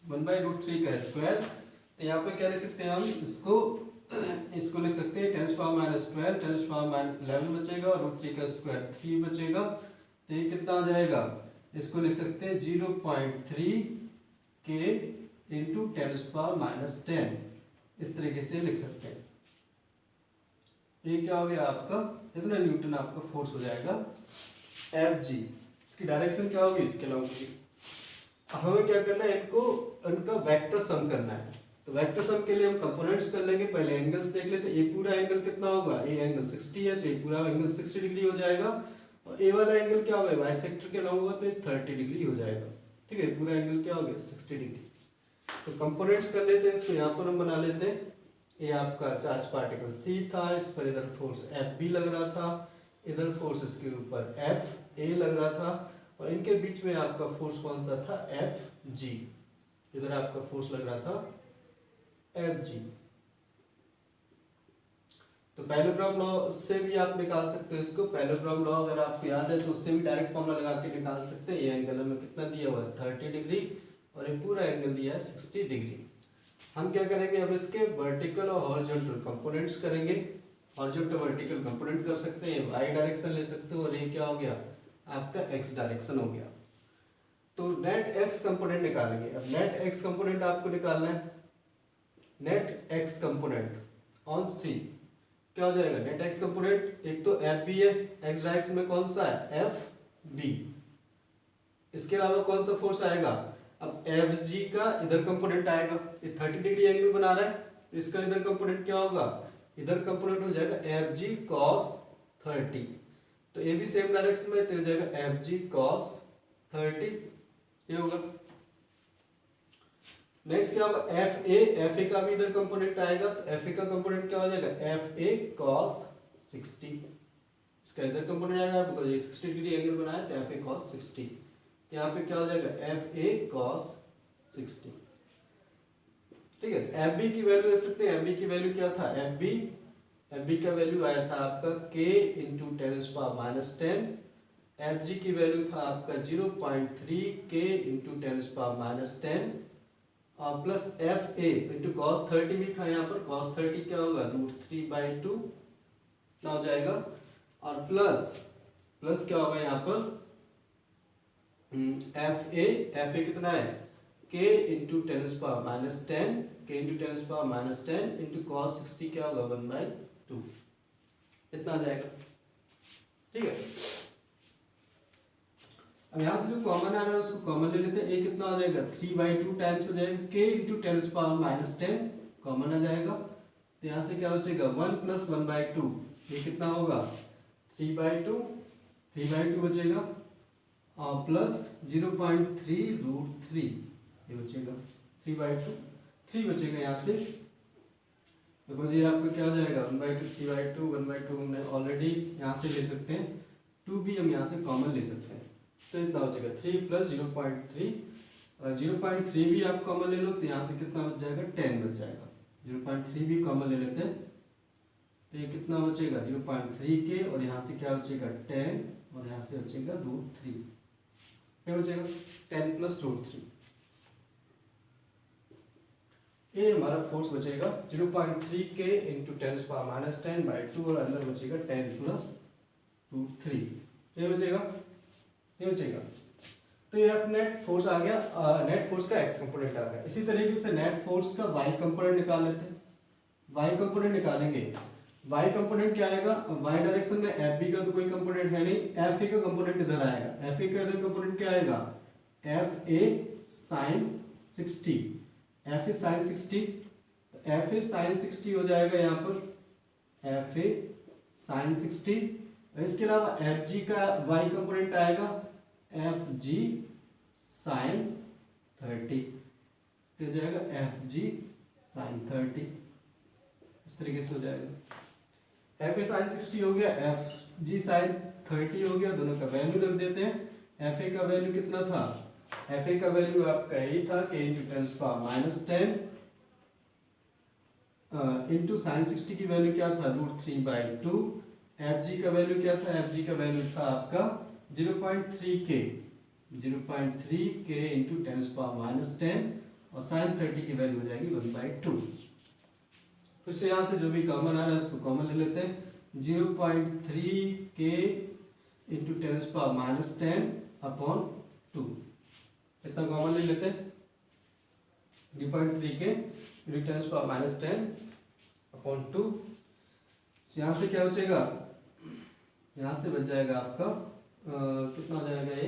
1/√3 का स्क्वायर। तो यहाँ पे क्या लिख सकते हैं हम, इसको लिख सकते हैं 10⁻12, 10⁻11 बचेगा और √3 का स्क्वायर 3 बचेगा। तो ये कितना हो जाएगा, इसको लिख सकते हैं 0.3 के इंटू 10⁻10, इस तरीके से लिख सकते हैं। ये क्या हो गया आपका, इतना न्यूटन आपका फोर्स हो जाएगा एफ जी। इसकी डायरेक्शन क्या होगी, इसके अलॉन्ग होगी। अब हमें क्या करना है, इनका वेक्टर सम करना है। तो वेक्टर सम के लिए हम कंपोनेंट्स कर लेंगे। पहले एंगल्स देख लेते हैं। ये पूरा एंगल कितना होगा, ये एंगल 60 है तो ये पूरा एंगल 60 डिग्री हो जाएगा। और ए वाला एंगल क्या होगा, बाइसेक्टर के अलॉन्ग होगा तो ये 30 डिग्री हो जाएगा, ठीक है। पूरा एंगल क्या हो गया 60 डिग्री। तो कंपोनेंट्स कर लेते हैं इसको, यहाँ पर हम बना लेते हैं। ये आपका चार्ज पार्टिकल सी था, इस पर इधर फोर्स एफ बी लग रहा था, इधर फोर्स इसके ऊपर एफ ए लग रहा था, और इनके बीच में आपका फोर्स कौन सा था, एफ जी। इधर आपका फोर्स लग रहा था एफ जी। तो पैरेललोग्राम लॉ से भी आप निकाल सकते हो इसको। पैरेललोग्राम लॉ अगर आपको याद है तो उससे भी डायरेक्ट फॉर्मूला लगा के निकाल सकते हैं। ये एंगल में कितना दिया हुआ है 30 डिग्री, और ये पूरा एंगल दिया है 60 डिग्री। हम क्या करेंगे, अब इसके वर्टिकल और हॉरिजॉन्टल कंपोनेंट्स करेंगे। हॉरिजॉन्टल वर्टिकल कंपोनेंट कर सकते हैं, वाई डायरेक्शन ले सकते हो, और ये क्या हो गया आपका एक्स डायरेक्शन हो गया। तो नेट एक्स कंपोनेंट निकालेंगे। अब नेट एक्स कंपोनेंट आपको निकालना है। नेट एक्स कंपोनेंट ऑन सी क्या हो जाएगा, नेट एक्स कंपोनेंट एक तो एफ बी है, एक्स डायरेक्शन में कौन सा है एफ बी। इसके अलावा कौन सा फोर्स आएगा, अब एफ जी का इधर कंपोनेंट आएगा। ये 30 डिग्री एंगल बना रहा है तो इसका इधर कंपोनेंट क्या होगा, इधर कंपोनेंट हो जाएगा एफ जी कॉस 30। तो ये भी सेम डायरेक्शन में तो हो जाएगा एफ जी कॉस 30, ये होगा। नेक्स्ट क्या होगा एफ ए का भी इधर कंपोनेंट आएगा, तो एफ ए का कंपोनेंट क्या हो जाएगा एफ ए कॉस 60। इसका इधर कंपोनेंट आएगा बिकॉज ये 60 डिग्री एंगल बनाया तो एफ ए कॉस 60। यहाँ पे क्या हो जाएगा एफ ए कॉस 60, ठीक है। तो एफ बी की वैल्यू देख सकते हैं। एफ बी की वैल्यू क्या था, एफ बी का वैल्यू आया था आपका k इंटू 10⁻10। एफ जी की वैल्यू था आपका 0.3 k इंटू 10⁻10 और plus F A into cos 30 भी था यहाँ पर। कॉस 30 क्या होगा √3/2 ना हो जाएगा, और प्लस क्या होगा यहाँ पर एफ ए कितना है k into 10⁻10, k into 10⁻10 into cos 60 क्या होगा 1/2, इतना आ जाएगा, ठीक है। अब यहाँ से जो कॉमन आ रहा है उसको कॉमन ले लेते हैं। ए कितना हो जाएगा 3/2 टाइम्स हो जाएगा k इंटू 10⁻10 कॉमन आ जाएगा। तो यहाँ से क्या बचेगा 1 + 1/2, ये कितना होगा 3/2, 3/2 बचेगा प्लस 0.3√3 ये बचेगा 3/2 3 बचेगा यहाँ से। देखो जी आपका क्या हो जाएगा 1/2 3/2 1/2 हमने ऑलरेडी यहाँ से ले सकते हैं, 2 भी हम यहाँ से कॉमन ले सकते हैं, तो इतना बचेगा 3 प्लस 0.3 और 0.3 भी आप कॉमन ले लो तो यहाँ से कितना बच जाएगा 10 बच जाएगा। 0.3 भी कॉमन ले लेते हैं तो ये कितना बचेगा 0.3 के और यहाँ से क्या बचेगा 10 और यहाँ से बचेगा √3 क्या बचेगा 10 प्लस √3 ये हमारा फोर्स बचेगा 0.3 के इंटू 10⁻⁻10/2 और अंदर बचेगा 10 प्लस √3 ये बचेगा तो ये नेट फोर्स आ गया, नेट फोर्स का एक्स कंपोनेंट आ गया। इसी तरीके से नेट फोर्स का वाई कंपोनेंट निकाल लेते हैं। वाई कंपोनेंट निकालेंगे, वाई कंपोनेंट क्या आएगा, वाई डायरेक्शन में एफ बी का तो कोई कंपोनेंट है नहीं, एफ ए का कंपोनेंट इधर आएगा, एफ ए का इधर कंपोनेंट क्या आएगा F A sine 60, F A sine 60 तो एफ ए साइन 60 हो जाएगा यहाँ पर एफ ए साइन 60। इसके अलावा एफ जी का वाई कंपोनेंट आएगा एफ जी साइन 30 तो हो जाएगा एफ जी साइन 30 इस तरीके से हो जाएगा। एफ ए साइन 60 हो गया, एफ जी साइन 30 हो गया, दोनों का वैल्यू रख देते हैं। एफ ए का वैल्यू कितना था, एफ ए का वैल्यू आपका यही था कि इंटू 10⁻⁻10 इंटू साइन 60 की वैल्यू क्या था √3/2। एफ जी का वैल्यू क्या था, एफ जी का वैल्यू था आपका 0.3 के इंटू 10⁻�10 और साइन 30 की वैल्यू हो जाएगी 1/2। फिर से यहाँ से जो भी कॉमन आ रहा है उसको कॉमन ले लेते हैं। 0.3 के इंटू 10⁻⁻10 अपॉन 2 इतना कॉमन ले लेते हैं। 0.3 के इंटू 10⁻⁻10 अपॉन 2 यहाँ से क्या बचेगा, यहाँ से बच जाएगा आपका कितना हो जाएगा ये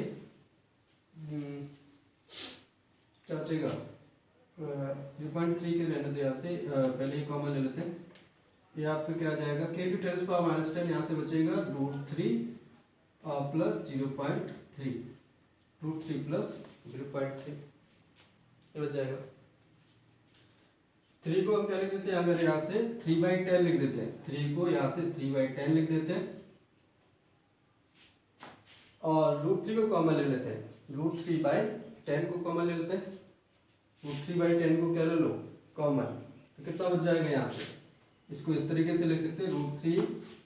क्या बचेगा 0.3 के रहने दो, यहाँ से पहले ही कॉमन ले लेते हैं। ये आपका क्या आ जाएगा के इंटू 10⁻⁻10 यहाँ से बचेगा √3 प्लस 0.3 √3 प्लस 0.3 ये बच जाएगा। 3 को हम क्या लिख देते हैं, अगर यहाँ से 3/10 लिख देते हैं, 3 को यहाँ से 3/10 लिख देते हैं और √3 को कॉमन ले लेते हैं, √3/10 को कॉमन ले लेते हैं, √3/10 को क्या ले लो कॉमन तो कितना बच जाएगा यहाँ से। इसको इस तरीके से लिख सकते हैं √3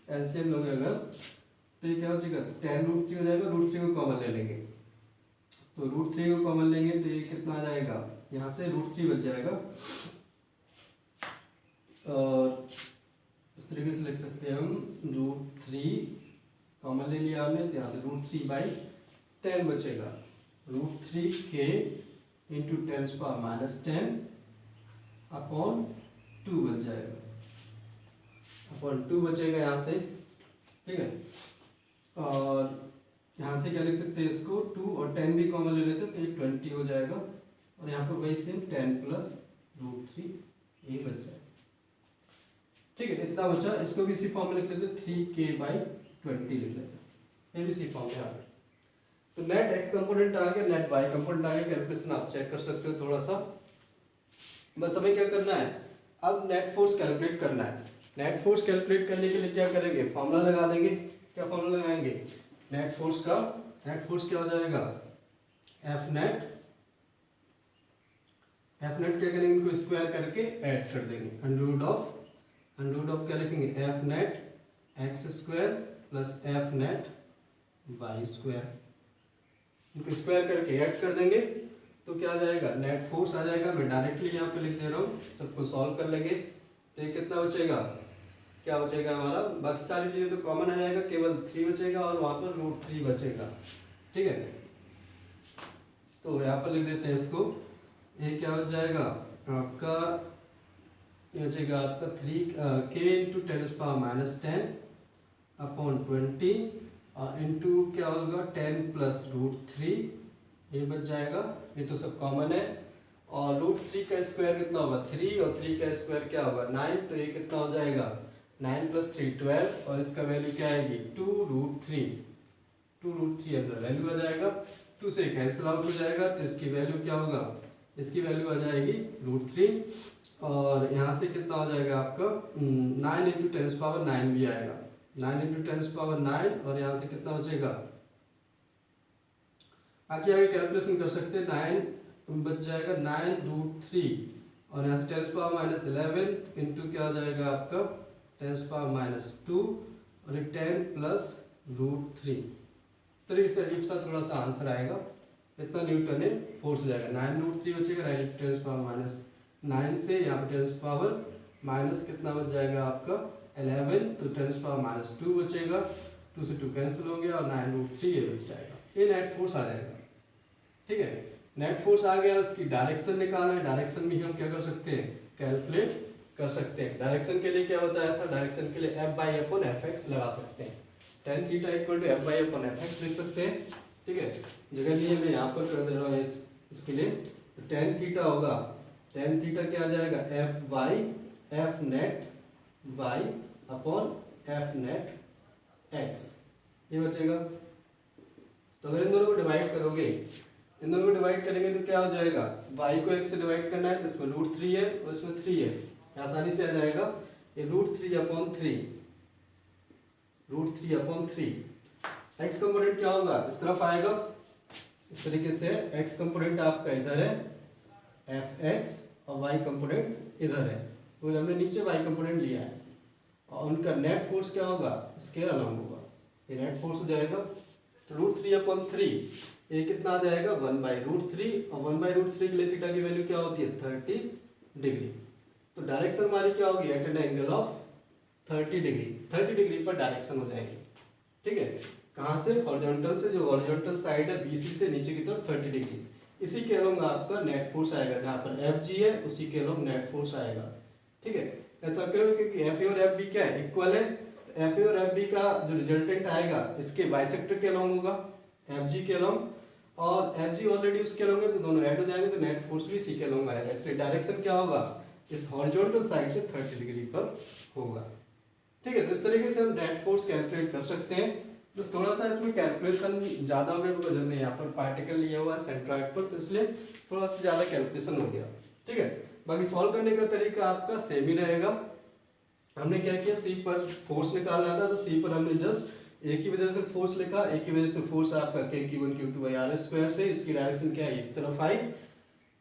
एलसीएम लोगे अगर तो ये क्या बचेगा 10√3 हो जाएगा, √3 को कॉमन ले लेंगे तो √3 को कॉमन लेंगे तो ये कितना आ जाएगा, यहाँ से √3 बच जाएगा और इस तरीके से लिख सकते हैं हम √3 कॉमन ले लिया हमने तो यहाँ से √3/10 बचेगा, √3 के इंटू 10⁻⁻10 अपॉन 2 बच जाएगा, अपॉन 2 बचेगा यहाँ से, ठीक है। और यहाँ से क्या लिख सकते हैं इसको 2 और 10 भी कॉमन ले लेते तो ये 20 हो जाएगा और यहाँ पर वही सेम 10 प्लस √3 ये बच जाएगा, ठीक है। इतना बचा, इसको भी इसी फॉर्म में लिख लेते 3k/20 लिख लेते हैं, ये भी इसी फॉर्म में आ गया। तो नेट एक्स कंपोनेंट आ गया, नेट वाई कंपोनेंट आ गया, कैलकुलेशन आप चेक कर सकते हो थोड़ा सा। बस हमें क्या करना है, अब नेट फोर्स कैलकुलेट करना है। नेट फोर्स कैलकुलेट करने के लिए क्या करेंगे, फॉर्मूला लगा देंगे। क्या फॉर्मूला लगाएंगे नेट फोर्स का, नेट फोर्स क्या हो जाएगा एफ नेट क्या करेंगे, इनको स्क्वायर करके ऐड कर देंगे, अंडर रूट ऑफ क्या लिखेंगे F net X square plus F net Y square, इनको स्क्वायर करके ऐड कर देंगे तो क्या आ जाएगा नेट फोर्स आ जाएगा। मैं डायरेक्टली यहाँ पे लिख दे रहा हूँ, सबको सॉल्व कर लेंगे तो ये कितना बचेगा, क्या बचेगा हमारा, बाकी सारी चीज़ें तो कॉमन आ जाएगा, केवल 3 बचेगा और वहाँ पर √3 बचेगा, ठीक है। तो यहाँ पर लिख देते हैं इसको, ये क्या बच जाएगा आपका, ये बचेगा आपका 3k इंटू 10⁻⁻10 अपॉन 20 इंटू क्या होगा 10 प्लस √3 ये बच जाएगा, ये तो सब कॉमन है। और √3 का स्क्वायर कितना होगा 3 और 3 का स्क्वायर क्या होगा 9, तो ये कितना हो जाएगा 9 + 3 12 और इसका वैल्यू क्या आएगी 2√3 2√3 अंदर वैल्यू आ जाएगा, 2 से कैंसिल आउट हो जाएगा, तो इसकी वैल्यू क्या होगा, इसकी वैल्यू आ जाएगी √3, और यहाँ से कितना हो जाएगा आपका 9 × 10⁹ भी आएगा, 9 × 10⁹, और यहाँ से कितना बचेगा, आगे कैलकुलेशन कर सकते हैं, 9 बच जाएगा 9√3, और यहाँ से 10⁻11 इंटू क्या हो जाएगा आपका 10⁻2, और एक 10 + √3। इस तरीके से अजीब सा थोड़ा सा आंसर आएगा, इतना न्यूटन फोर्स हो जाएगा, 9√3 बचेगा, 10⁻9 से यहाँ पे 10⁻- कितना बच जाएगा आपका 11, तो 10⁻2 बचेगा, 2 से 2 कैंसिल हो गया, और 9√3 ये बच जाएगा, ये नेट फोर्स आ जाएगा। ठीक है, नेट फोर्स आ गया, इसकी डायरेक्शन निकालना है, डायरेक्शन भी हम क्या कर सकते हैं, कैलकुलेट कर सकते हैं। डायरेक्शन के लिए क्या बताया था, डायरेक्शन के लिए F/Fx लगा सकते हैं, tan θ = F/Fx लिख सकते हैं। ठीक है, जगह लिए मैं यहाँ पर कर दे रहा हूँ इसके लिए, तो tan θ होगा, tan θ क्या आ जाएगा F/Fnet y/Fnet x, ये बचेगा। तो अगर इन दोनों को डिवाइड करोगे, इन दोनों को डिवाइड करेंगे तो क्या हो जाएगा, y को x से डिवाइड करना है, तो इसमें √3 है और इसमें 3 है, आसानी से आ जाएगा, ये √3/3, √3/3। x कंपोनेंट क्या होगा, इस तरफ आएगा, इस तरीके से x कंपोनेंट आपका इधर है fx, और y कंपोनेंट इधर है, तो हमने नीचे y कंपोनेंट लिया है, और उनका नेट फोर्स क्या होगा, इसके अलोंग होगा, ये नेट फोर्स हो जाएगा √3/3, ये कितना आ जाएगा 1/√3, और 1/√3 के लिए थीटा की वैल्यू क्या होती है 30 डिग्री। तो डायरेक्शन हमारी क्या होगी, at an angle of 30 degree, 30 degree पर डायरेक्शन हो जाएगी। ठीक है, कहाँ से, हॉरिजॉन्टल से, जो हॉरिजॉन्टल साइड है BC से नीचे की तरफ 30 डिग्री, इसी के अलोंग आपका नेट फोर्स आएगा, जहाँ पर FG है उसी के अलोंग नेट फोर्स आएगा। ठीक है, ऐसा क्यों, क्योंकि FA और FB क्या है, इक्वल है, तो FA और FB का जो रिजल्टेंट आएगा इसके बाइसेक्टर के अलोंग होगा, FG के अलोंग, और FG ऑलरेडी उसके अलोंग है, तो दोनों ऐड हो जाएंगे, तो नेट फोर्स भी इसी के अलोंग आएगा, इसलिए डायरेक्शन क्या होगा, इस हॉरिजॉन्टल साइड से 30 डिग्री पर होगा। ठीक है, तो इस तरीके से हम नेट फोर्स कैलकुलेट कर सकते हैं। बस थोड़ा सा इसमें कैलकुलेशन ज़्यादा हो गया, बिकॉज हमने यहाँ पर पार्टिकल लिया हुआ है सेंट्रॉइड पर, तो इसलिए थोड़ा सा ज़्यादा कैलकुलेशन हो गया। ठीक है, बाकी सॉल्व करने का तरीका आपका सेम ही रहेगा। हमने क्या किया, सी पर फोर्स निकालना था, तो सी पर हमने जस्ट एक ही वजह से फोर्स लिखा, एक ही वजह से फोर्स आपका K/Q1 Q2/r² से, इसकी डायरेक्शन क्या है, इस तरफ आई।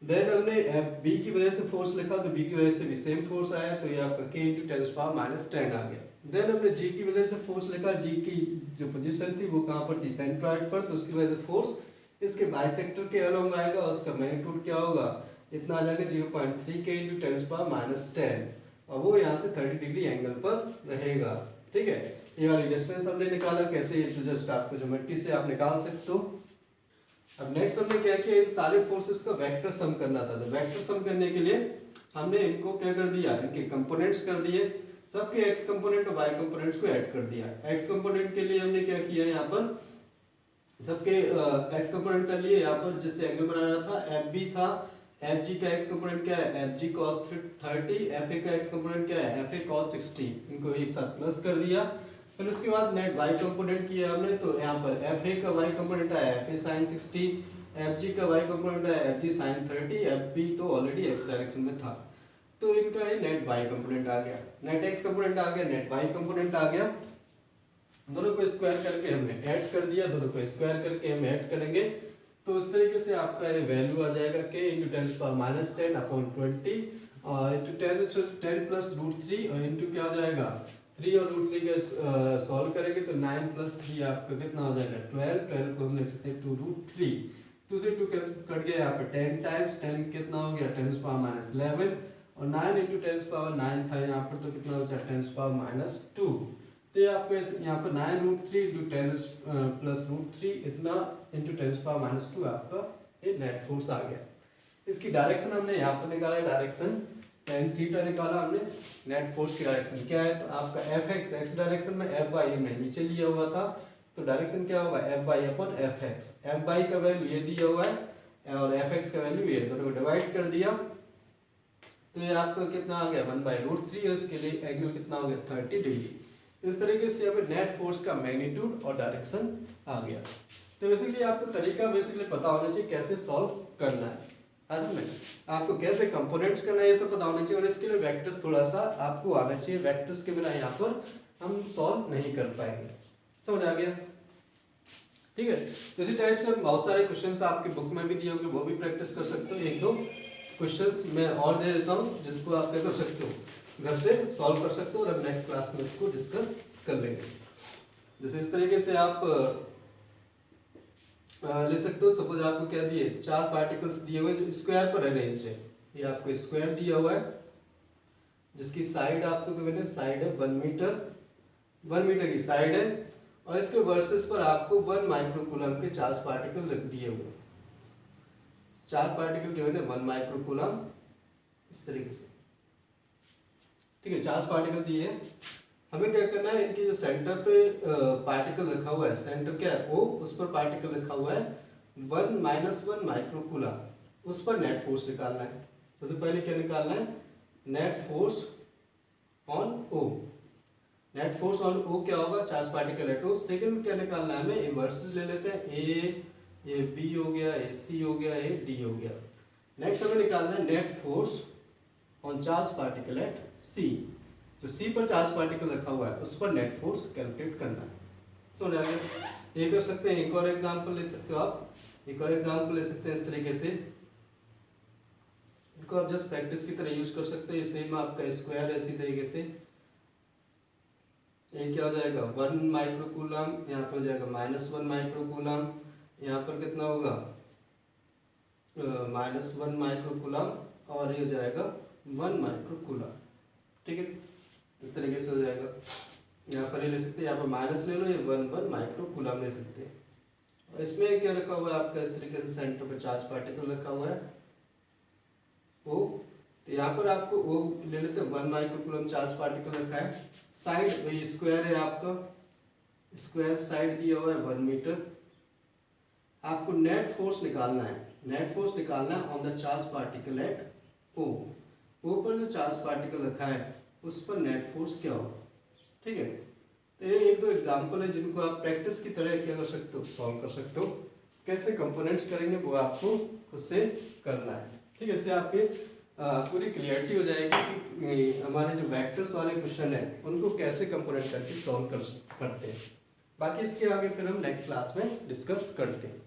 देन हमने बी की वजह से फोर्स लिखा, तो बी की वजह से भी सेम फोर्स आया, तो ये आपका K × 10⁻10 आ गया। देन हमने जी की वजह से फोर्स लिखा, जी की जो पोजीशन थी वो कहाँ पर थी, सेंट्रॉइड पर, तो उसकी वजह से फोर्स इसके बाइसेक्टर के अलोंग आएगा, और उसका मैग्नीट्यूड क्या होगा, इतना आ जाएगा 0.3 K × 10⁻10, और वो यहाँ से 30 डिग्री एंगल पर रहेगा। ठीक है, ये वाली डिस्टेंस हमने निकाला, कैसे, ये तो जस्ट आपको ज्योमेट्री से आप निकाल सकते हो। अब नेक्स्ट हमने क्या किया, इन सारे फोर्सेस का वेक्टर सम करना था, तो वेक्टर सम करने के लिए हमने इनको क्या कर दिया, इनके कंपोनेंट्स कर दिए, सबके x कंपोनेंट और y कंपोनेंट्स को ऐड कर दिया। x कंपोनेंट के लिए हमने क्या किया, यहाँ पर सबके x कंपोनेंट कर लिए, यहाँ पर जिससे एंगल बनाना था FB था, FG का x कंपोनेंट क्या है, FG cos 30, FA का x कंपोनेंट क्या है, FA cos 60, इनको एक साथ प्लस कर दिया। फिर उसके बाद नेट y कंपोनेंट किया हमने, तो यहाँ पर FA का y कंपोनेंट आया FA sin 60, FG का y कंपोनेंट आया FG sin 30, FB तो ऑलरेडी x डायरेक्शन में था, तो इनका ये नेट y कंपोनेंट आ गया, नेट x कंपोनेंट आ गया, नेट y कंपोनेंट आ गया। दोनों को स्क्वायर करके हमने ऐड कर दिया, दोनों को स्क्वायर करके हम ऐड करेंगे, तो इस तरीके से आपका ये वैल्यू आ जाएगा K × 10⁻10/20 इंटू 10 + √3, और इंटू क्या हो जाएगा 3 और √3 का सॉल्व करेंगे, तो 9 + 3 आपका कितना हो जाएगा 12 को हम लिख सकते हैं 2√3, 2 से 2 कट गया, यहाँ पे 10 टाइम्स 10 कितना हो गया 10⁻11, और 9 × 10⁻9 था यहाँ पर, तो कितना बचा 10⁻2, तो ये आपको यहाँ पर 9√3 × 10 + √3 इतना इंटू 10⁻2 आपका ये नेट फोर्स आ गया। इसकी डायरेक्शन हमने यहाँ पर निकाला, डायरेक्शन tan θ निकाला हमने, नेट फोर्स की डायरेक्शन क्या है, तो आपका Fx x डायरेक्शन में Fy हमने नीचे लिया हुआ था, तो डायरेक्शन क्या होगा Fy/Fx, Fy का वैल्यू ये दिया हुआ है और Fx का वैल्यू ये, दोनों को डिवाइड कर दिया, तो ये आपको कितना आ गया 1/√3, और इसके लिए एंगल कितना हो गया 30 डिग्री। इस तरीके से यहाँ पे नेट फोर्स का मैग्नीट्यूड और डायरेक्शन आ गया। तो बेसिकली आपको तरीका बेसिकली पता होना चाहिए कैसे सॉल्व करना है, असल में आपको कैसे कंपोनेंट्स करना है ये सब पता होना चाहिए, और इसके लिए वेक्टर्स थोड़ा सा आपको आना चाहिए। वेक्टर्स के बिना यहाँ पर हम सॉल्व नहीं कर पाएंगे। समझ आ गया? ठीक है। तो इसी टाइप से बहुत सारे क्वेश्चंस आपके बुक में भी दिए होंगे, वो भी प्रैक्टिस कर सकते हो। एक दो क्वेश्चंस मैं और दे देता हूँ जिसको आप क्या कर सकते हो, घर से सॉल्व कर सकते हो, और अब नेक्स्ट क्लास में इसको डिस्कस कर लेंगे। जैसे इस तरीके से आप ले सकते हो। सपोज आपको क्या दिए, 4 पार्टिकल्स दिए हुए जो स्क्वायर पर अरेंज है। ये आपको स्क्वायर दिया हुआ है जिसकी साइड आपको क्या है, साइड है 1 मीटर, 1 मीटर की साइड है, और इसके वर्सेस पर आपको 1 माइक्रोकूलम के चार्ज पार्टिकल रख दिए हुए। 4 पार्टिकल के 1 माइक्रोकूलम इस तरीके से, ठीक है, चार्ज पार्टिकल दिए हैं। हमें क्या करना है, इनके जो सेंटर पे पार्टिकल रखा हुआ है, सेंटर क्या है O, उस पर पार्टिकल रखा हुआ है 1 - 1 माइक्रोकूलम, उस पर नेट फोर्स निकालना है। सबसे पहले क्या निकालना है, net force on O। Net force on O क्या होगा, charge particle eight O। Second में क्या निकालना है, हमें ये वर्सेस ले लेते हैं, ये B हो गया, ये C हो गया, ये D हो गया। नेक्स्ट हमें निकालना है net force on charge particle eight C। जो C पर चार्ज पार्टिकल रखा हुआ है उस पर नेट फोर्स कैलकुलेट करना है। समझ आ गया? ये कर सकते हैं। एक और एग्जांपल ले सकते हो आप, एक और एग्जांपल ले सकते हैं इस तरीके से। इनको आप जस्ट प्रैक्टिस की तरह यूज कर सकते हैं। सेम आपका स्क्वायर है, इसी तरीके से ये क्या हो जाएगा 1 माइक्रोकूलम, यहाँ पर हो जाएगा -1 माइक्रोकूलम, यहाँ पर कितना होगा -1 माइक्रोकूलम, और ये हो जाएगा 1 माइक्रोकूलम। ठीक है, इस तरीके से हो जाएगा। यहाँ पर ये ले सकते हैं, यहाँ पर माइनस ले लो, ये 1 माइक्रोकूलम ले सकते हैं। और इसमें क्या रखा हुआ है आपका, इस तरीके से सेंटर पर चार्ज पार्टिकल रखा हुआ है O। तो यहाँ पर आपको O ले लेते हैं, 1 माइक्रोकूलम चार्ज पार्टिकल रखा है। साइड वही स्क्वायर है आपका, स्क्वायर साइड दिया हुआ है 1 मीटर। आपको नेट फोर्स निकालना है, नेट फोर्स निकालना है on the charge particle eight O। O पर जो चार्ज पार्टिकल रखा है उस पर नेट फोर्स क्या होगा। ठीक है, तो ये एक दो एग्जांपल है जिनको आप प्रैक्टिस की तरह क्या कर सकते हो, सॉल्व कर सकते हो। कैसे कंपोनेंट्स करेंगे वो आपको खुद से करना है। ठीक है, इससे आपके पूरी क्लियरिटी हो जाएगी कि हमारे जो वेक्टर्स वाले क्वेश्चन है उनको कैसे कंपोनेंट करके सॉल्व करते हैं। बाकी इसके आगे फिर हम नेक्स्ट क्लास में डिस्कस करते हैं।